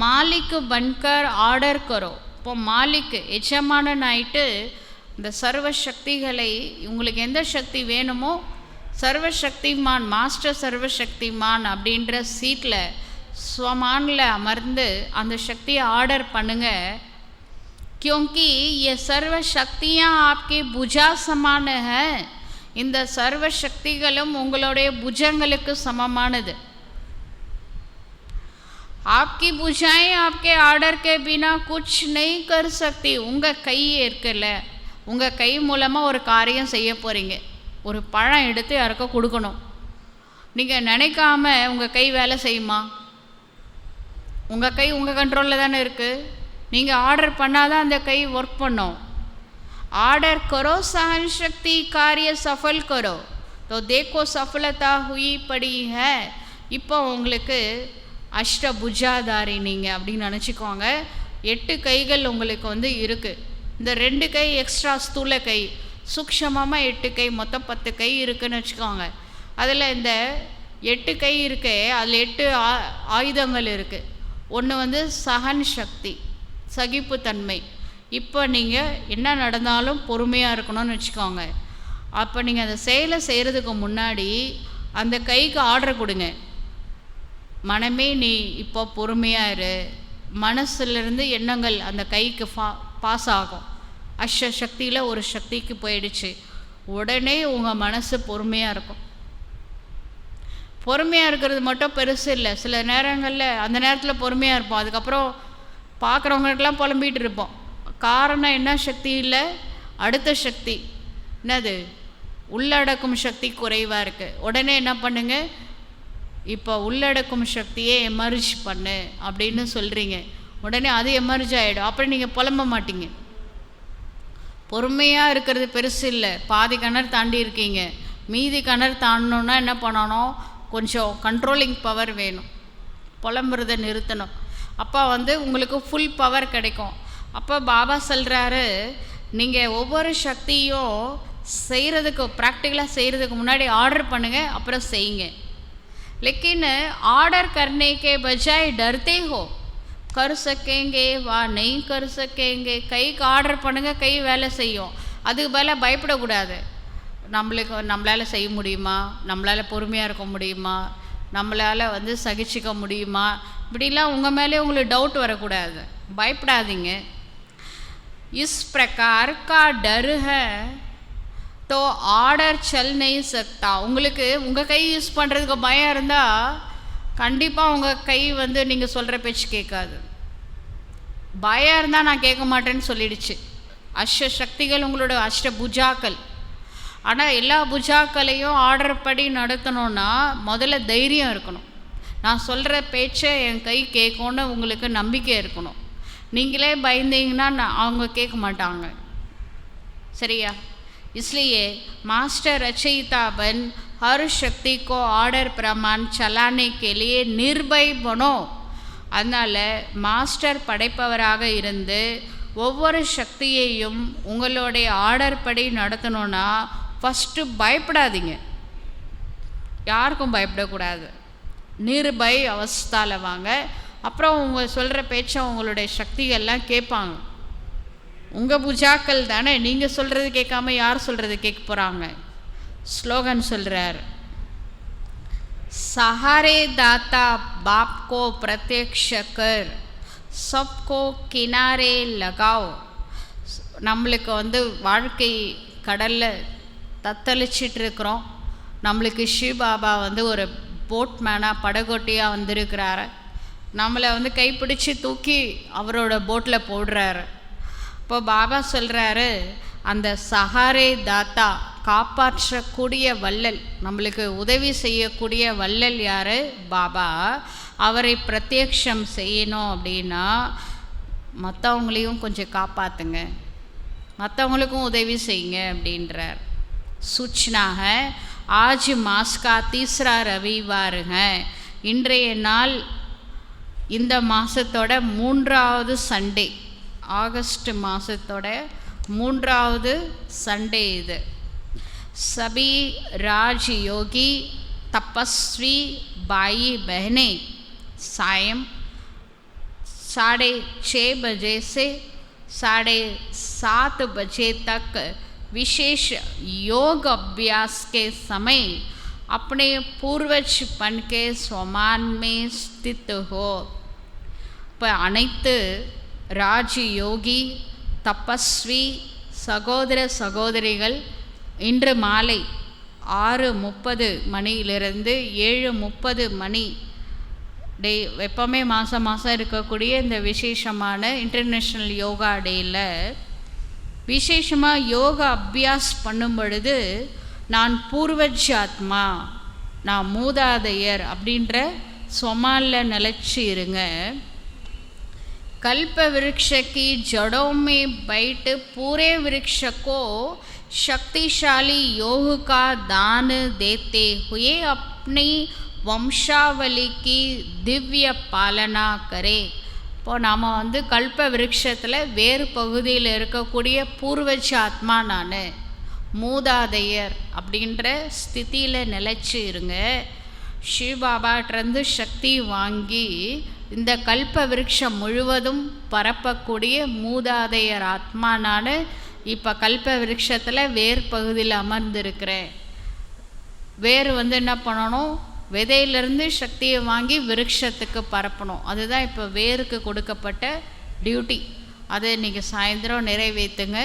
மாலிக் பன்கர் ஆர்டர் கரோ. இப்போ மாலிக் எஜமானன் ஆயிட்டு இந்த சர்வ சக்திகளை, உங்களுக்கு எந்த சக்தி வேணுமோ சர்வசக்திமான், மாஸ்டர் சர்வசக்திமான் அப்படின்ற சீட்டில் ஸ்வமானில் அமர்ந்து அந்த சக்தியை ஆர்டர் பண்ணுங்க. क्योंकि ये सर्व शक्तियाँ आपके भुजा समान है. இந்த சர்வ சக்திகளும் உங்களுடைய புஜங்களுக்கு சமமானது. आपकी भुजाएं आपके ஆர்டர் के बिना कुछ नहीं कर सकती. உங்கள் கை இருக்குல்ல, உங்கள் கை மூலமாக ஒரு காரியம் செய்ய போகிறீங்க. ஒரு பழம் எடுத்து யாருக்கோ கொடுக்கணும். நீங்கள் நினைக்காம உங்கள் கை வேலை செய்யுமா? உங்கள் கை உங்கள் கண்ட்ரோலில் தானே இருக்குது. நீங்கள் ஆர்டர் பண்ணாதான் அந்த கை ஒர்க் பண்ணும். ऑर्डर करो, सहन शक्ति कार्य सफल करो, तो देखो सफलता हुई पड़ी है. இப்போ உங்களுக்கு அஷ்டபுஜாதாரி நீங்கள் அப்படின்னு நினச்சிக்கோங்க. 8 கைகள் உங்களுக்கு இருக்குது. இந்த 2 கை எக்ஸ்ட்ரா ஸ்தூல கை, சூக்ஷமமாக 8 கை, மொத்தம் 10 கை இருக்குதுன்னு வச்சுக்கோங்க. அதில் இந்த 8 கை இருக்கு, அதில் 8 ஆயுதங்கள் இருக்குது. ஒன்று வந்து சகன் சக்தி, சகிப்புத்தன்மை. இப்போ நீங்கள் என்ன நடந்தாலும் பொறுமையாக இருக்கணும்னு வச்சுக்கோங்க. அப்போ நீங்கள் அந்த செயலை செய்கிறதுக்கு முன்னாடி அந்த கைக்கு ஆர்டர் கொடுங்க. மனமே நீ இப்போ பொறுமையாக இரு. மனசுலேருந்து எண்ணங்கள் அந்த கைக்கு பாஸ் ஆகும். சக்தியில் ஒரு சக்திக்கு போயிடுச்சு. உடனே உங்கள் மனசு பொறுமையாக இருக்கும். பொறுமையாக இருக்கிறது மட்டும் பெருசு இல்லை. சில நேரங்களில் அந்த நேரத்தில் பொறுமையாக இருப்போம், அதுக்கப்புறம் பார்க்குறவங்களுக்கெல்லாம் புலம்பிகிட்டு இருப்போம். காரணம் என்ன? சக்தி இல்லை, அடுத்த சக்தி என்னது? உள்ளடக்கும் சக்தி குறைவாக இருக்குது. உடனே என்ன பண்ணுங்க, இப்போ உள்ளடக்கும் சக்தியே எமர்ஜ் பண்ணு அப்படின்னு சொல்கிறீங்க. உடனே அது எமர்ஜ் ஆகிடும். அப்புறம் நீங்கள் புலம்ப மாட்டீங்க. பொறுமையாக இருக்கிறது பெருசு இல்லை. பாதி கிணறு தாண்டி இருக்கீங்க, மீதி கிணறு தாண்டணுன்னா என்ன பண்ணணும்? கொஞ்சம் கண்ட்ரோலிங் பவர் வேணும். புலம்புறதை நிறுத்தணும். அப்போ வந்து உங்களுக்கு ஃபுல் பவர் கிடைக்கும். அப்போ பாபா சொல்கிறாரு, நீங்கள் ஒவ்வொரு சக்தியும் செய்கிறதுக்கு, ப்ராக்டிக்கலாக செய்கிறதுக்கு முன்னாடி ஆர்டர் பண்ணுங்கள், அப்புறம் செய்யுங்க. लेकिन ऑर्डर करने के बजाय डरते हो, कर सकेंगे वा नहीं कर सकेंगे. கைக்கு ஆர்டர் பண்ணுங்கள், கை வேலை செய்யும். அதுக்கு பதிலாக பயப்படக்கூடாது. நம்மளால் செய்ய முடியுமா, நம்மளால் பொறுமையாக இருக்க முடியுமா, நம்மளால் வந்து சகிச்சிக்க முடியுமா, இப்படிலாம் உங்கள் மேலே உங்களுக்கு டவுட் வரக்கூடாது. பயப்படாதீங்க. इस प्रकार का डर है तो ஆர்டர் செல் नहीं सकता. உங்களுக்கு உங்கள் கை யூஸ் பண்ணுறதுக்கு பயம் இருந்தால் கண்டிப்பாக உங்கள் கை வந்து நீங்கள் சொல்கிற பேச்சு கேட்காது. பயம் இருந்தால் நான் கேட்க மாட்டேன்னு சொல்லிடுச்சு. சக்திகள் உங்களோட புஜாக்கள். ஆனால் எல்லா புஜாக்களையும் ஆர்டர் படி நடத்தணுன்னா முதல்ல தைரியம் இருக்கணும். நான் சொல்கிற பேச்சை என் கை கேட்கும்னு உங்களுக்கு நம்பிக்கை இருக்கணும். நீங்களே பயந்தீங்கன்னா அவங்க கேட்க மாட்டாங்க. சரியா? इसलिए मास्टर रचयिता बन हर शक्ति को ऑर्डर प्रमाण चलाने के लिए निर्भय बनो. அதனால் மாஸ்டர் படைப்பவராக இருந்து ஒவ்வொரு சக்தியையும் உங்களுடைய ஆர்டர் படி நடத்தணுன்னா ஃபஸ்ட்டு பயப்படாதீங்க. யாருக்கும் பயப்படக்கூடாது. நிர்பய் அவஸ்தாவில் வாங்க. அப்புறம் உங்கள் சொல்கிற பேச்சை உங்களுடைய சக்திகள்லாம் கேட்பாங்க. உங்கள் புஜாக்கள் தானே, நீங்கள் சொல்கிறது கேட்காம யார் சொல்கிறது கேட்க போகிறாங்க? ஸ்லோகன் சொல்கிறார், सहारे दाता बाप को प्रत्यक्ष कर सबको किनारे लगाओ. நம்மளுக்கு வந்து வாழ்க்கை கடலில் தத்தளிச்சிட்டு இருக்கிறோம். நம்மளுக்கு சிவபாபா வந்து ஒரு போட்மேனாக படகோட்டியாக வந்திருக்கிறாரு. நம்மளை வந்து கைப்பிடிச்சு தூக்கி அவரோட போட்டில் போடுறாரு. இப்போ பாபா சொல்கிறாரு, அந்த சஹாரே தாத்தா, காப்பாற்றக்கூடிய வள்ளல், நம்மளுக்கு உதவி செய்யக்கூடிய வள்ளல் யார்? பாபா. அவரை பிரத்யக்ஷம் செய்யணும் அப்படின்னா மற்றவங்களையும் கொஞ்சம் காப்பாற்றுங்க, மற்றவங்களுக்கும் உதவி செய்யுங்க அப்படின்றார். सूचना है, आज मास का तीसरा रविवार है. இன்றைய நாள் இந்த மாதத்தோட 3வது சண்டே, ஆகஸ்ட் மாதத்தோட 3வது சண்டே இது. सभी राजयोगी तपस्वी भाई बहनें सायं 6:30 बजे से 7:30 बजे तक विशेष योग अभ्यास के समय अपने पूर्वजपन के स्वमान में स्थित हो. இப்போ அனைத்து ராஜயோகி தபஸ்வி சகோதர சகோதரிகள் இன்று மாலை 6:30 மணியிலிருந்து 7:30 மணி டே, எப்போவுமே மாதம் இருக்கக்கூடிய இந்த விசேஷமான இன்டர்நேஷ்னல் யோகா டேயில் விசேஷமாக யோகா அபியாஸ் பண்ணும் பொழுது நான் பூர்வஜ ஆத்மா, நான் மூதாதையர் அப்படின்ற சொமாலில் நிலச்சி இருங்க. कल्प वृक्ष की जड़ों में बैठ पूरे वृक्ष को शक्तिशाली योग का दान देते हुए अपनी वंशावली की दिव्य पालना करे. இப்போ நாம் வந்து கல்ப விருட்சத்தில் வேறு பகுதியில் இருக்கக்கூடிய பூர்வஜ ஆத்மா நான். மூதாதையர் அப்படின்ற ஸ்திதியில் நிலைச்சி இருங்க. சிவபாபாட்டிருந்து சக்தி வாங்கி இந்த கல்ப விருட்சம் முழுவதும் பரப்பக்கூடிய மூதாதையர் ஆத்மா நான் இப்போ கல்ப விருட்சத்தில் வேர் பகுதியில் அமர்ந்திருக்கிறேன். வேர் என்ன பண்ணணும், விதையிலிருந்து சக்தியை வாங்கி விருட்சத்துக்கு பரப்பணும். அதுதான் இப்போ வேருக்கு கொடுக்கப்பட்ட டியூட்டி. அதை இன்றைக்கி சாயந்தரம் நிறைவேற்றுங்க.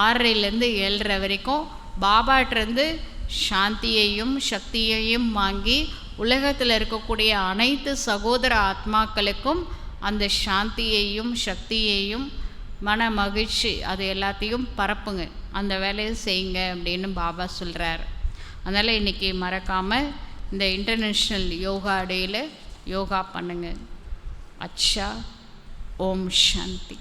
6:30லேருந்து 7:30 வரைக்கும் பாபாட்டிருந்து சாந்தியையும் சக்தியையும் வாங்கி உலகத்தில் இருக்கக்கூடிய அனைத்து சகோதர ஆத்மாக்களுக்கும் அந்த சாந்தியையும் சக்தியையும் மன மகிழ்ச்சி அது எல்லாத்தையும் பரப்புங்க. அந்த வேலையை செய்யுங்க அப்படின்னு பாபா சொல்கிறார். அதனால் இன்றைக்கி மறக்காமல் இந்த இன்டர்நேஷ்னல் யோகா டேயில் யோகா பண்ணுங்க. அச்சா. ஓம் சாந்தி.